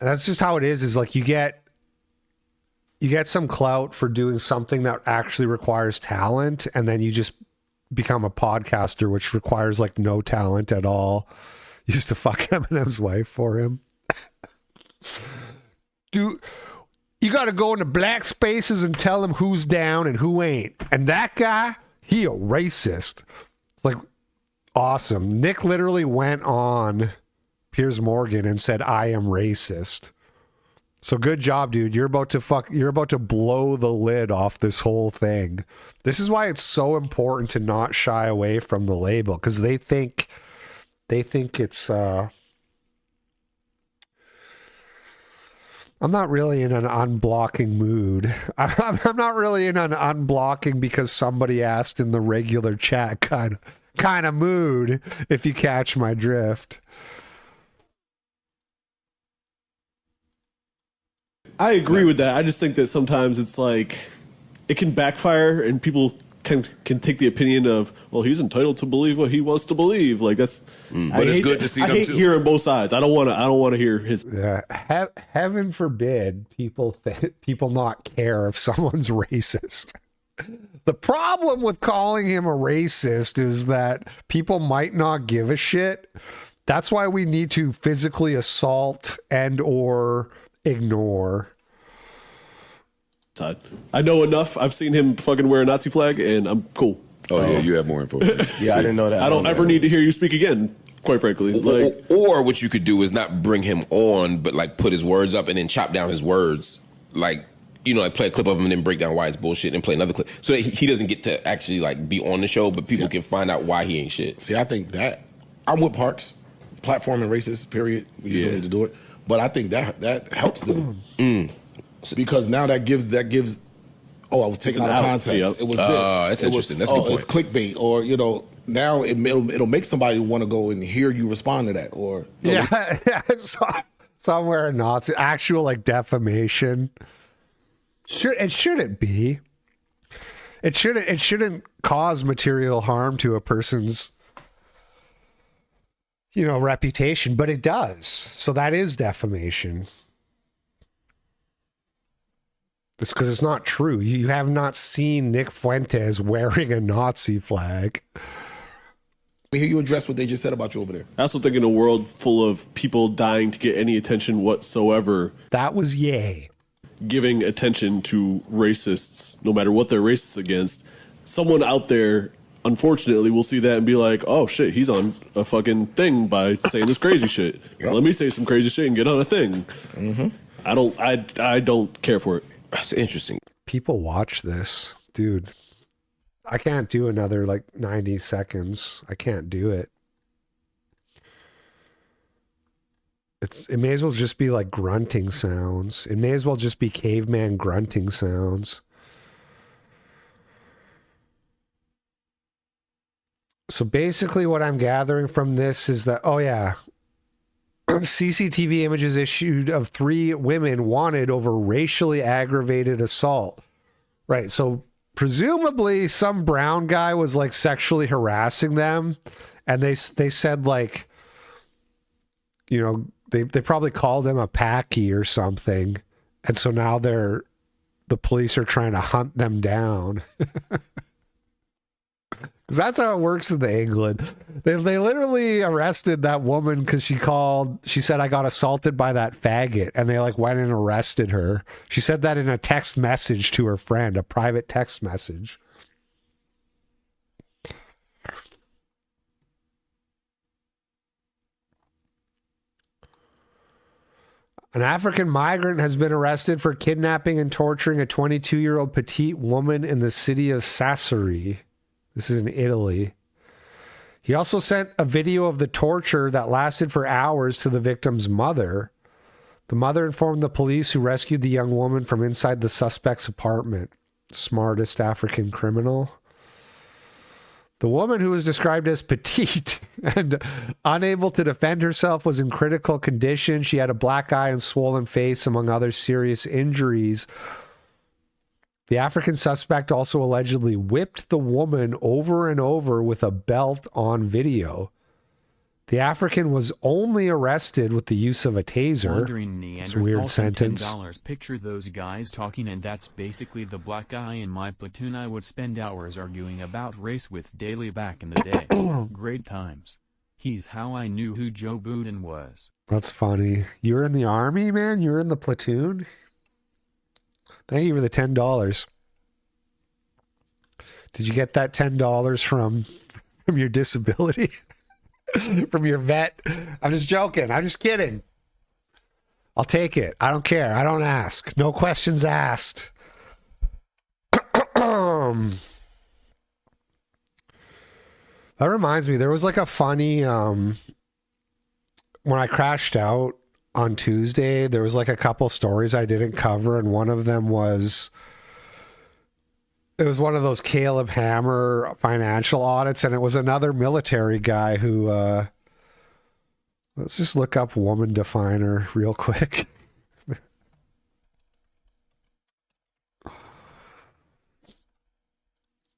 That's just how it is like you get some clout for doing something that actually requires talent, and then you just become a podcaster, which requires like no talent at all. Used to fuck Eminem's wife for him. Dude, you got to go into black spaces and tell him who's down and who ain't. And that guy, he a racist. It's like awesome. Nick literally went on Piers Morgan and said, I am racist. So good job, dude. You're about to blow the lid off this whole thing. This is why it's so important to not shy away from the label, because they think it's I'm not really in an unblocking mood. I'm not really in an unblocking because somebody asked in the regular chat kind of mood, if you catch my drift. I agree with that. I just think that sometimes it's like it can backfire, and people can take the opinion of, well, he's entitled to believe what he wants to believe. Like that's. But it's good to see them too. I hate hearing both sides. I don't want to hear his. Heaven forbid people not care if someone's racist. The problem with calling him a racist is that people might not give a shit. That's why we need to physically assault and or ignore. I know enough. I've seen him fucking wear a Nazi flag, and I'm cool. Oh yeah, you have more info. Yeah, I didn't know that. I don't ever need to hear you speak again, quite frankly. Or what you could do is not bring him on, but like put his words up and then chop down his words. Like, you know, like play a clip of him and then break down why it's bullshit and play another clip. So that he doesn't get to actually like be on the show, but people can find out why he ain't shit. See, I think that I'm with Parks. Platform and racist, period. We still need to do it. But I think that helps them. Because now that gives I was taken out of context. It was this. That's interesting. That's a good point. It's clickbait, or now it'll make somebody want to go and hear you respond to that, or yeah, somewhere Nazi actual like defamation. It shouldn't be. It shouldn't cause material harm to a person's, reputation, but it does. So that is defamation. It's because it's not true. You have not seen Nick Fuentes wearing a Nazi flag. I hear you address what they just said about you over there. I also think in a world full of people dying to get any attention whatsoever, that was yay. Giving attention to racists, no matter what they're racist against, someone out there, unfortunately, will see that and be like, oh shit, he's on a fucking thing by saying this crazy shit. Yep. Let me say some crazy shit and get on a thing. Mm-hmm. I don't care for it. That's interesting. People watch this, dude. I can't do another 90 seconds. I can't do it. It may as well just be grunting sounds. It may as well just be caveman grunting sounds. So basically what I'm gathering from this is that, CCTV images issued of 3 women wanted over racially aggravated assault. Right. So presumably some brown guy was sexually harassing them. And they said they probably called him a packy or something. And so now the police are trying to hunt them down. Because that's how it works in England. They literally arrested that woman because she said, I got assaulted by that faggot. And they went and arrested her. She said that in a text message to her friend, a private text message. An African migrant has been arrested for kidnapping and torturing a 22-year-old petite woman in the city of Sassari. This is in Italy. He also sent a video of the torture that lasted for hours to the victim's mother. The mother informed the police, who rescued the young woman from inside the suspect's apartment. Smartest African criminal. The woman, who was described as petite and unable to defend herself, was in critical condition. She had a black eye and swollen face, among other serious injuries. The African suspect also allegedly whipped the woman over and over with a belt on video. The African was only arrested with the use of a taser. It's a weird sentence. $10. Picture those guys talking, and that's basically the black guy in my platoon. I would spend hours arguing about race with Daly back in the day. Great times. He's how I knew who Joe Budden was. That's funny. You were in the army, man? You were in the platoon? Thank you for the $10. Did you get that $10 from your disability? From your vet? I'm just joking. I'm just kidding. I'll take it. I don't care. I don't ask. No questions asked. That reminds me, there was a funny, when I crashed out on Tuesday, there was a couple stories I didn't cover, and one of them was, it was one of those Caleb Hammer financial audits, and it was another military guy who, let's just look up woman definer real quick.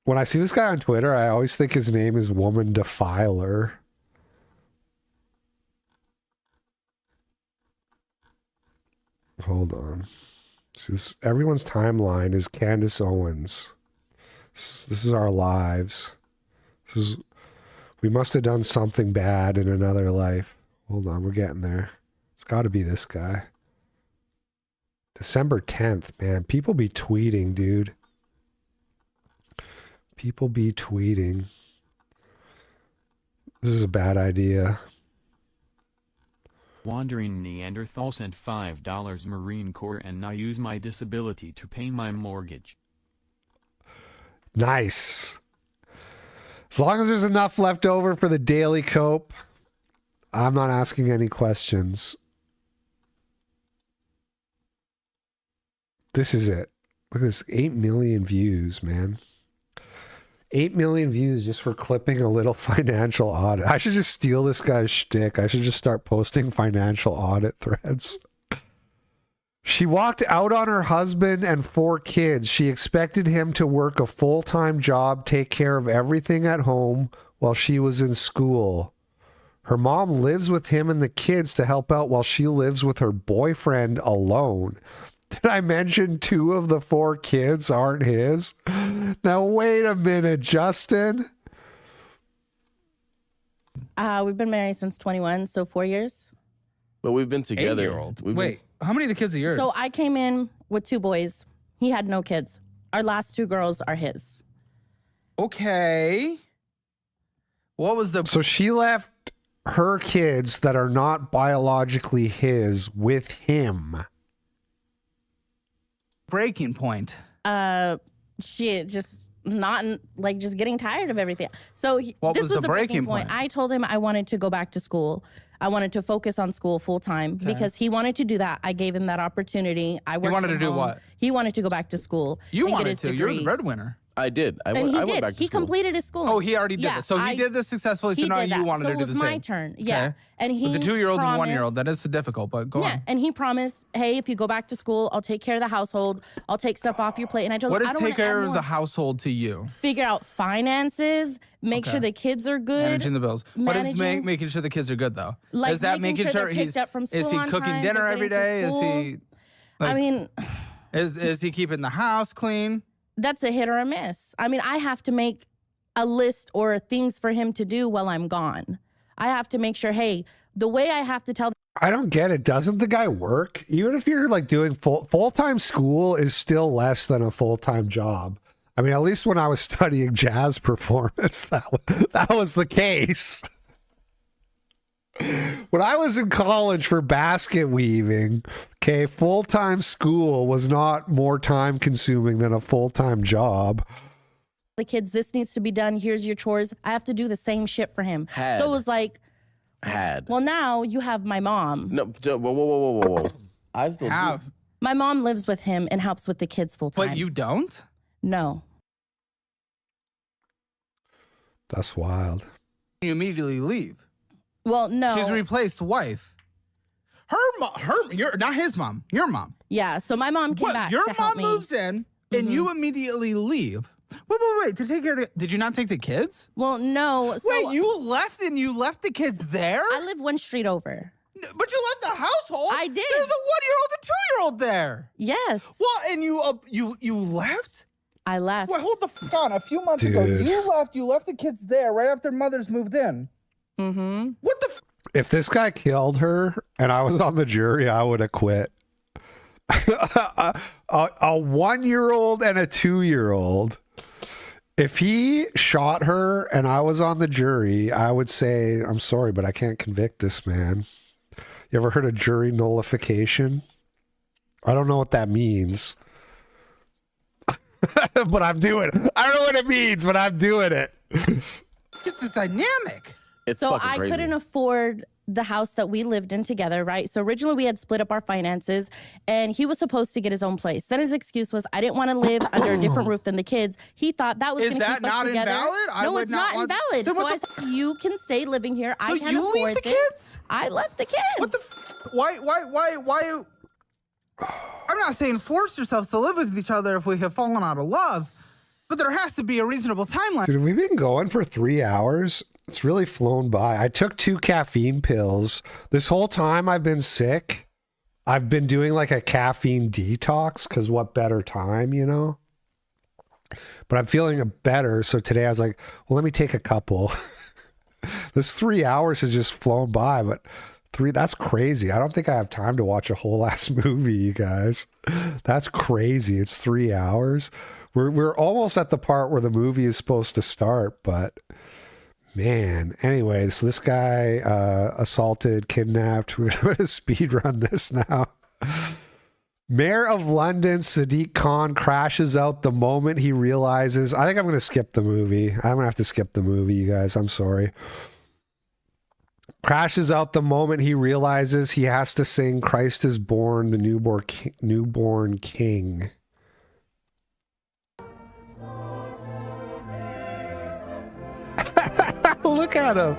When I see this guy on Twitter, I always think his name is Woman Defiler. Hold on. Everyone's timeline is Candace Owens. This is our lives. We must have done something bad in another life. Hold on, we're getting there. It's got to be this guy. December 10th, man. People be tweeting, dude. People be tweeting. This is a bad idea. Wandering Neanderthal sent $5 Marine Corps, and now use my disability to pay my mortgage. Nice. As long as there's enough left over for the daily cope, I'm not asking any questions. This is it. Look at this, 8 million views, man. 8 million views just for clipping a little financial audit. I should just steal this guy's shtick. I should just start posting financial audit threads. She walked out on her husband and 4 kids. She expected him to work a full-time job, take care of everything at home while she was in school. Her mom lives with him and the kids to help out while she lives with her boyfriend alone. Did I mention 2 of the 4 kids aren't his? Now, wait a minute, Justin. We've been married since 21, so 4 years. But we've been together. 8-year-old. Wait, how many of the kids are yours? So I came in with 2 boys. He had no kids. Our last 2 girls are his. Okay. What was the... So she left her kids that are not biologically his with him. Breaking point. She just not like just getting tired of everything. So this was the breaking point. I told him I wanted to go back to school. I wanted to focus on school full time because he wanted to do that. I gave him that opportunity. I worked. He wanted to do what? He wanted to go back to school. You and wanted get his to. degree. You're the breadwinner. I did. I and went he did. back to He school. completed his school. Oh, he already did this. So he did this successfully. So now you wanted to do the same. So it was my turn. Yeah. Okay. And he With the 2-year-old and promised- 1-year-old, that is difficult, but go on. And he promised, hey, if you go back to school, I'll take care of the household. I'll take stuff off your plate. And I told What him, does I don't take want to care add of more. the household to you? Figure out finances, make sure Okay. the kids are good. Managing the bills. What is managing- making sure the kids are good, though? Like is that making sure they're picked up from is school he on cooking time, dinner they're every getting to day? Is school. he? I mean, is he keeping the house clean? that's a hit or a miss. I mean, I have to make a list or things for him to do while I'm gone. I have to make sure, hey, the way I have to tell. I don't get it. Doesn't the guy work? Even if you're like doing full-time school is still less than a full-time job. I mean, at least when I was studying jazz performance, that was the case. When I was in college for basket weaving, okay, full-time school was not more time consuming than a full-time job. The kids, this needs to be done. Here's your chores. I have to do the same shit for him. Had. So it was like, well, now you have my mom. No, whoa. I still have. My mom lives with him and helps with the kids full time. But you don't? No. That's wild. You immediately leave. Well, no. She's a replaced wife. You're not his mom. Your mom. Yeah. So my mom came back. Your to help mom me. moves in, and you immediately leave. Wait. To take care of the. Did you not take the kids? Well, no. So Wait, you left and you left the kids there? I live one street over. But you left the household. I did. There's a 1-year-old and 2-year-old there. Yes. What? And you left? I left. Wait, hold the fuck on. A few months ago, you left the kids there right after mothers moved in. Mm-hmm. What the? If this guy killed her and I was on the jury, I would have quit. a 1-year-old and a 2-year-old. If he shot her and I was on the jury, I would say, I'm sorry, but I can't convict this man. You ever heard of jury nullification? I don't know what that means. But I'm doing it. I don't know what it means, but I'm doing it. This is dynamic. It's so fucking I crazy. couldn't afford the house that we lived in together, right? So originally we had split up our finances and he was supposed to get his own place. Then his excuse was, I didn't want to live under a different roof than the kids. He thought that was going to keep us not together. invalid? No, it's not invalid. So I said, you can stay living here. I can't you afford leave the this. kids? I left the kids. What the? Why? I'm not saying force yourselves to live with each other if we have fallen out of love, but there has to be a reasonable timeline. Dude, we've been going for 3 hours. It's really flown by. I took 2 caffeine pills. This whole time I've been sick. I've been doing like a caffeine detox because what better time, you know? But I'm feeling better. So today I was like, well, let me take a couple. This 3 hours has just flown by, but that's crazy. I don't think I have time to watch a whole ass movie, you guys. That's crazy. It's 3 hours. We're almost at the part where the movie is supposed to start, but man. Anyway, so this guy assaulted, kidnapped. We're going to speed run this now. Mayor of London, Sadiq Khan, crashes out the moment he realizes. I think I'm going to skip the movie. I'm going to have to skip the movie, you guys. I'm sorry. Crashes out the moment he realizes he has to sing Christ is Born, the newborn king. Look at him.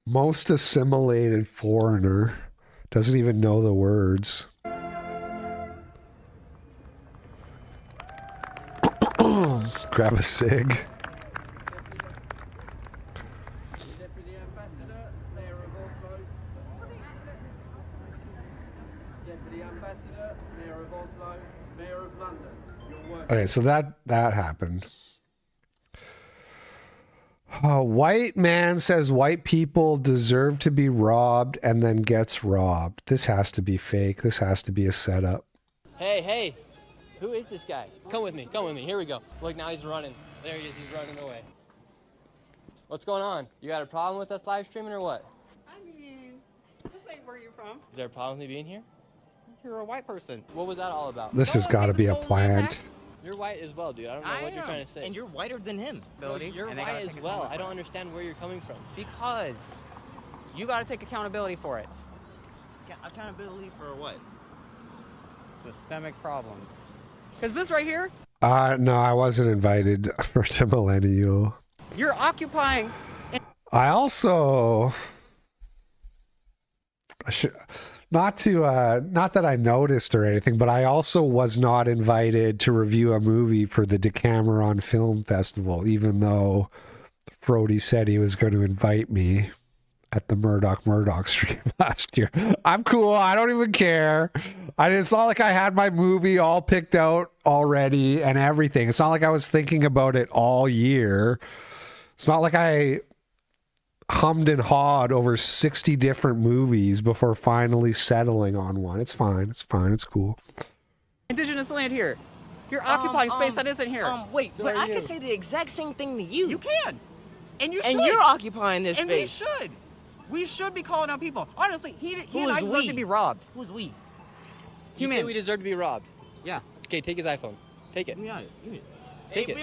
Most assimilated foreigner. Doesn't even know the words. Grab a cig. Okay, so that happened. A white man says white people deserve to be robbed and then gets robbed. This has to be fake. This has to be a setup. Hey, who is this guy? Come with me, here we go. Look, now he's running. There he is, he's running away. What's going on? You got a problem with us live streaming or what? I mean, this ain't where you're from. Is there a problem with me being here? You're a white person. What was that all about? This has got to be a plant. You're white as well, dude. I don't know what you're trying to say. And you're whiter than him, Ability. You're white as well. I don't understand where you're coming from. Because you got to take accountability for it. Accountability for what? Systemic problems. Because this right here, No, I wasn't invited to Millennial. you're occupying. I also not that I noticed or anything, but I also was not invited to review a movie for the Decameron Film Festival, even though Frody said he was going to invite me at the Murdoch stream last year. I'm cool. I don't even care. It's not like I had my movie all picked out already and everything. It's not like I was thinking about it all year. It's not like I hummed and hawed over 60 different movies before finally settling on one. It's fine. It's fine. It's cool. Indigenous land here. You're occupying space that isn't here. Wait, so but I can say the exact same thing to you. You can. And you should. And you're occupying this and space. And we should. We should be calling out people. Honestly, he and I deserve we? to be robbed. Who's we? You say we deserve to be robbed. Yeah. Okay, take his iPhone. Take it. Give me it. Take it.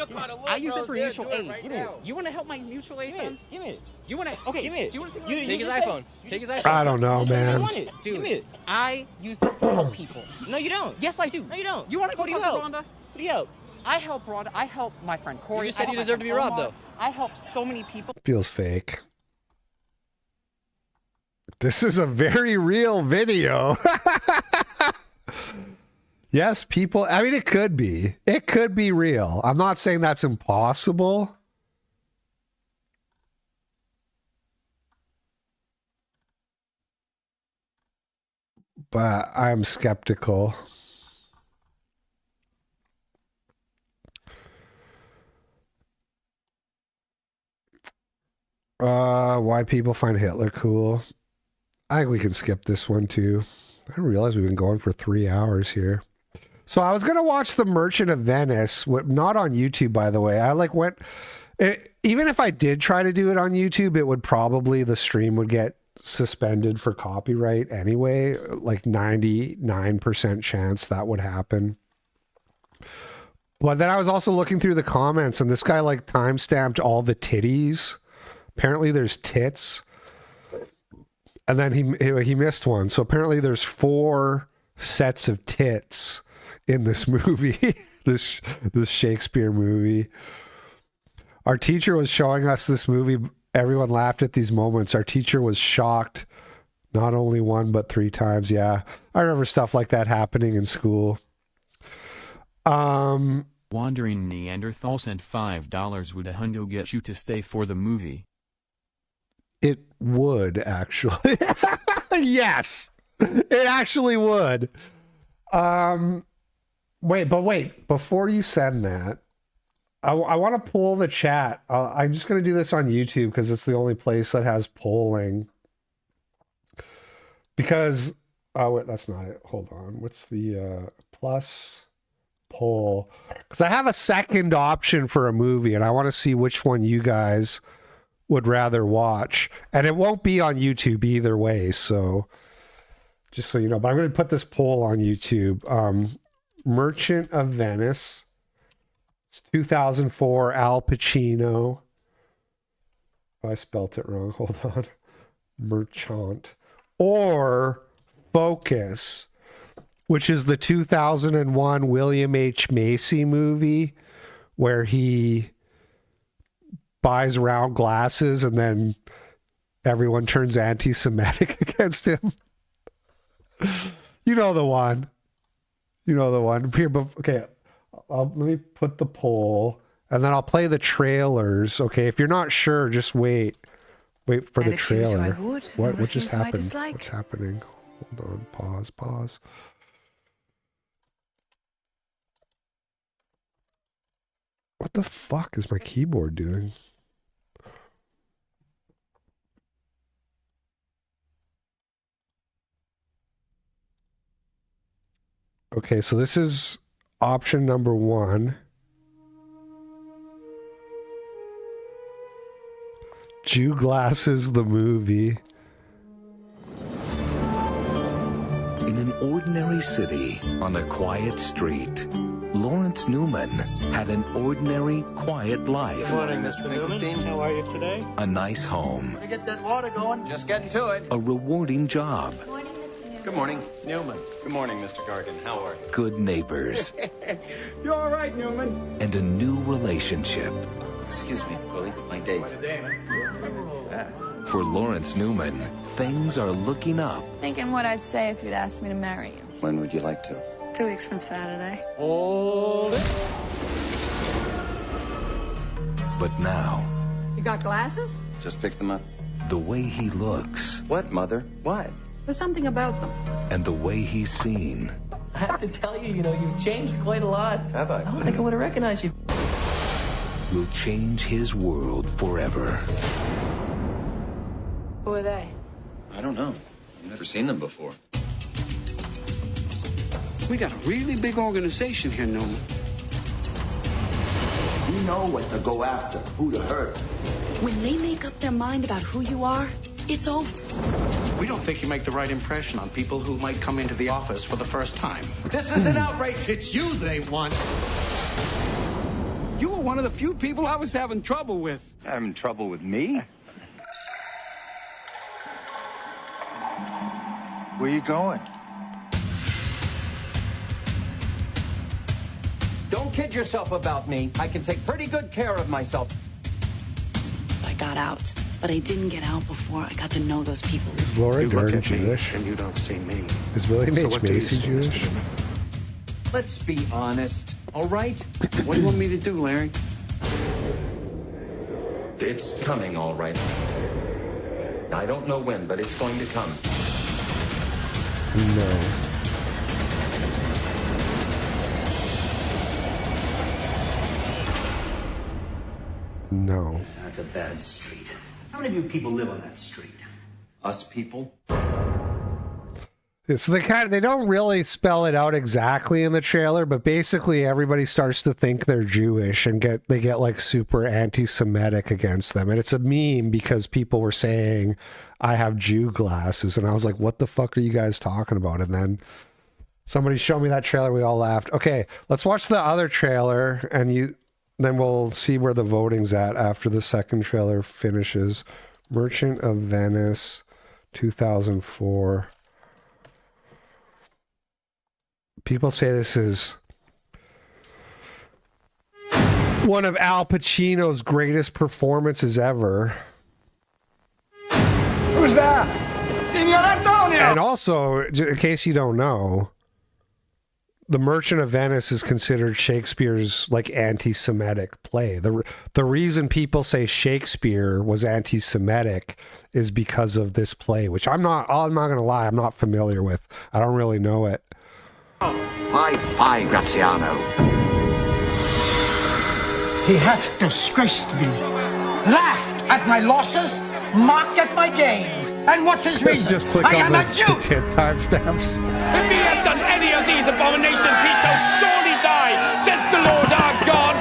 I use it for mutual aid. Right you want to help my mutual aid funds? Give me it. Do you want to? Okay. Give me it. Do you want to take his iPhone? Take his iPhone. I don't know, man. Dude, give me it. I use this to help people. No, you don't. Yes, I do. No, you don't. You want to go talk to Rhonda? Who do you help? I help Rhonda. I help my friend Corey. You said you deserve to be robbed, though. I help so many people. Feels fake. This is a very real video. Yes, people. I mean, it could be. It could be real. I'm not saying that's impossible. But I'm skeptical. Why people find Hitler cool. I think we can skip this one too. I didn't realize we've been going for 3 hours here. So I was going to watch The Merchant of Venice, not on YouTube, by the way. I even if I did try to do it on YouTube, it would probably, the stream would get suspended for copyright anyway. Like 99% chance that would happen. But then I was also looking through the comments and this guy like timestamped all the titties. Apparently there's tits. And then he missed one. So apparently there's 4 sets of tits in this movie, this Shakespeare movie. Our teacher was showing us this movie. Everyone laughed at these moments. Our teacher was shocked, not only 1, but 3 times. Yeah, I remember stuff like that happening in school. Wandering Neanderthal sent $5. Would a hundo get you to stay for the movie? It would, actually. Yes, it actually would. Wait, before you send that, I want to poll the chat. I'm just going to do this on YouTube because it's the only place that has polling. Because, wait, that's not it. Hold on. What's the plus poll? Because I have a second option for a movie and I want to see which one you guys would rather watch. And it won't be on YouTube either way. So just so you know, but I'm going to put this poll on YouTube. Merchant of Venice. It's 2004, Al Pacino. Oh, I spelt it wrong. Hold on. Merchant. Or Focus, which is the 2001 William H. Macy movie where he buys round glasses and then everyone turns anti-Semitic against him. You know the one. Here, but okay, let me put the poll, and then I'll play the trailers. Okay, if you're not sure, just wait for the trailer. What just happened? What's happening? Hold on, pause. What the fuck is my keyboard doing? Okay, so this is option number 1. Jew Glasses, the movie. In an ordinary city on a quiet street, Lawrence Newman had an ordinary, quiet life. Good morning, Mr. Newman. How are you today? A nice home. Let me get that water going. Just getting to it. A rewarding job. Good morning, Newman. Good morning, Mr. Gargan. How are you? Good neighbors. You all right, Newman? And a new relationship. Excuse me, Willie. My date. For Lawrence Newman, things are looking up. Thinking what I'd say if you'd asked me to marry you. When would you like to? 2 weeks from Saturday. Hold it. But now, You got glasses? Just pick them up. the way he looks What, Mother? What? There's something about them. and the way he's seen I have to tell you, you've changed quite a lot. Have I? I don't think I would have recognized you. will change his world forever. Who are they? I don't know. I've never seen them before. We got a really big organization here, Noel. We know what to go after, who to hurt. When they make up their mind about who you are, it's over. We don't think you make the right impression on people who might come into the office for the first time. This is an outrage. It's you they want. You were one of the few people I was having trouble with. Having trouble with me? Where you going? Don't kid yourself about me. I can take pretty good care of myself. I got out, but I didn't get out before I got to know those people. Is Laura You look Dern at me Jewish? and you don't see me. Is William So H. what do you Macy see, Jewish? Mr. Newman? Let's be honest, all right? What do you want me to do, Larry? It's coming, all right. I don't know when, but it's going to come. No. No. That's a bad street. How many of you people live on that street? Us people? Yeah, so they don't really spell it out exactly in the trailer, but basically everybody starts to think they're Jewish and they get like super anti-Semitic against them. And it's a meme because people were saying, I have Jew glasses. And I was like, what the fuck are you guys talking about? And then somebody showed me that trailer. We all laughed. Okay, let's watch the other trailer and then we'll see where the voting's at after the second trailer finishes. Merchant of Venice, 2004. People say this is one of Al Pacino's greatest performances ever. Who's that? Senor Antonio! And also, in case you don't know, The Merchant of Venice is considered Shakespeare's like anti-Semitic play. The reason people say Shakespeare was anti-Semitic is because of this play, which I'm not going to lie, I'm not familiar with. I don't really know it. Fie, Graziano. He hath disgraced me, laughed at my losses, mocked at my gains. And what's his reason? Just click I on am the a Jew. tit timestamps. If he has done any of these abominations, he shall surely die, says the Lord our God.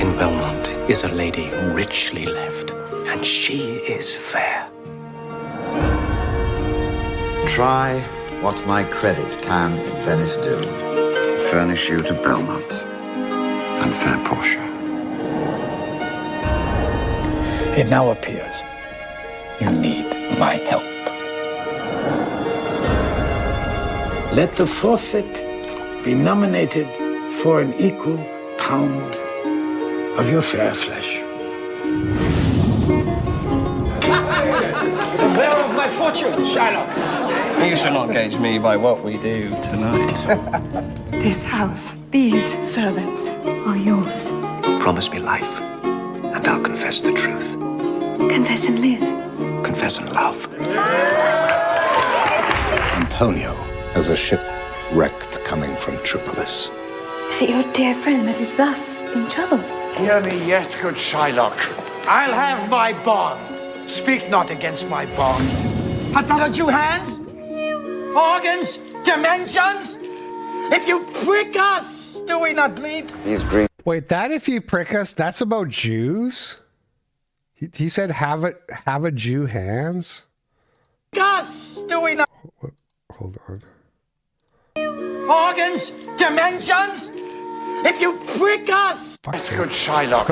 In Belmont is a lady richly left, and she is fair. Try what my credit can in Venice do. Furnish you to Belmont and fair Portia. It now appears you need my help. Let the forfeit be nominated for an equal pound of your fair flesh. The bearer of my fortune, Shylock. You shall not gauge me by what we do tonight. This house, these servants are yours. Promise me life, and I'll confess the truth. Confess and live. Confess and love. Antonio has a ship wrecked coming from Tripolis. Is it your dear friend that is thus in trouble? Hear me yet, good Shylock. I'll have my bond. Speak not against my bond. Art thou a Jew hands? Organs? Dimensions? If you prick us, do we not bleed? These green. Wait, that if you prick us, that's about Jews? He said have a Jew hands? Us, do we not? Hold on. Organs? Dimensions? If you prick us, good Shylock,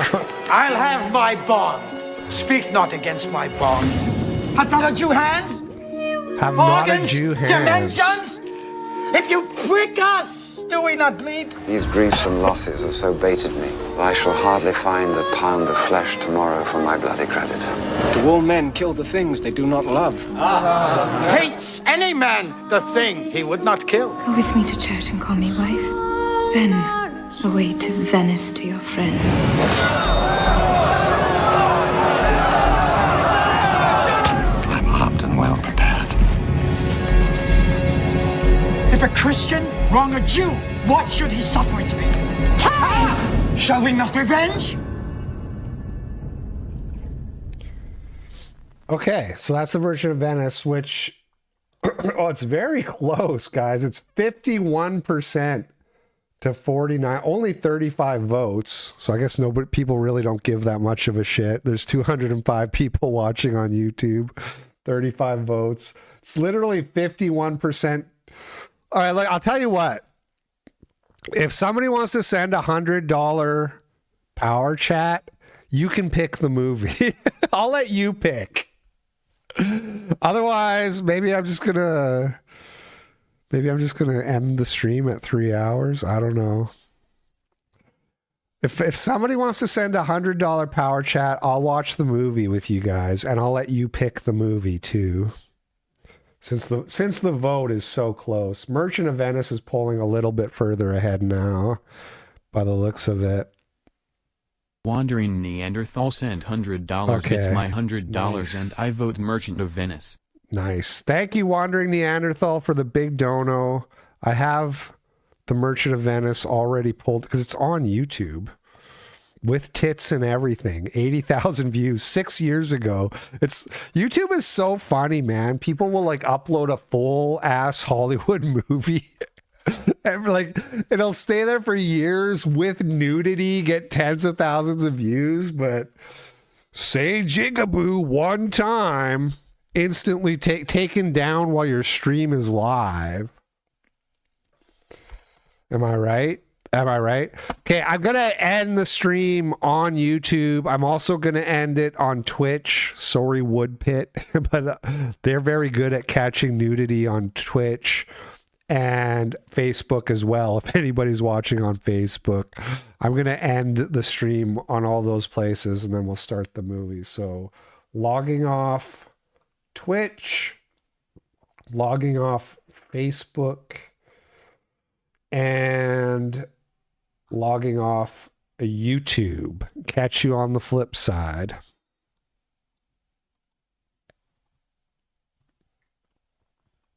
I'll have my bond. Speak not against my bond. Art thou a Jew hands? Have not a Organs? Jew hands. Dimensions? If you prick us, do we not bleed? These gruesome losses have so baited me. I shall hardly find the pound of flesh tomorrow for my bloody creditor. Do all men kill the things they do not love? Hates any man the thing he would not kill. Go with me to church and call me wife. Then away to Venice to your friend. I'm armed and well prepared. If a Christian wrong a Jew, what should his sufferings be? Shall we not revenge? Okay, so that's the version of Venice, which oh, it's very close, guys. It's 51% to 49, only 35 votes. So I guess people really don't give that much of a shit. There's 205 people watching on YouTube, 35 votes. It's literally 51%. All right, I'll tell you what. If somebody wants to send $100 power chat, you can pick the movie. I'll let you pick. Otherwise, maybe I'm just gonna end the stream at 3 hours. I don't know. If somebody wants to send $100 power chat, I'll watch the movie with you guys, and I'll let you pick the movie too. Since the vote is so close, Merchant of Venice is pulling a little bit further ahead now, by the looks of it. Wandering Neanderthal sent $100. Okay, It's my $100 nice. and I vote Merchant of Venice. Nice. Thank you, Wandering Neanderthal, for the big dono. I have the Merchant of Venice already pulled because it's on YouTube with tits and everything. 80,000 views 6 years ago. YouTube is so funny, man. People will upload a full ass Hollywood movie. And it'll stay there for years with nudity, get tens of thousands of views, but say jigaboo one time, instantly taken down while your stream is live. Am I right? Okay, I'm going to end the stream on YouTube. I'm also going to end it on Twitch. Sorry, Woodpit. But they're very good at catching nudity on Twitch and Facebook as well. If anybody's watching on Facebook, I'm going to end the stream on all those places and then we'll start the movie. So logging off Twitch, logging off Facebook, and logging off YouTube. Catch you on the flip side.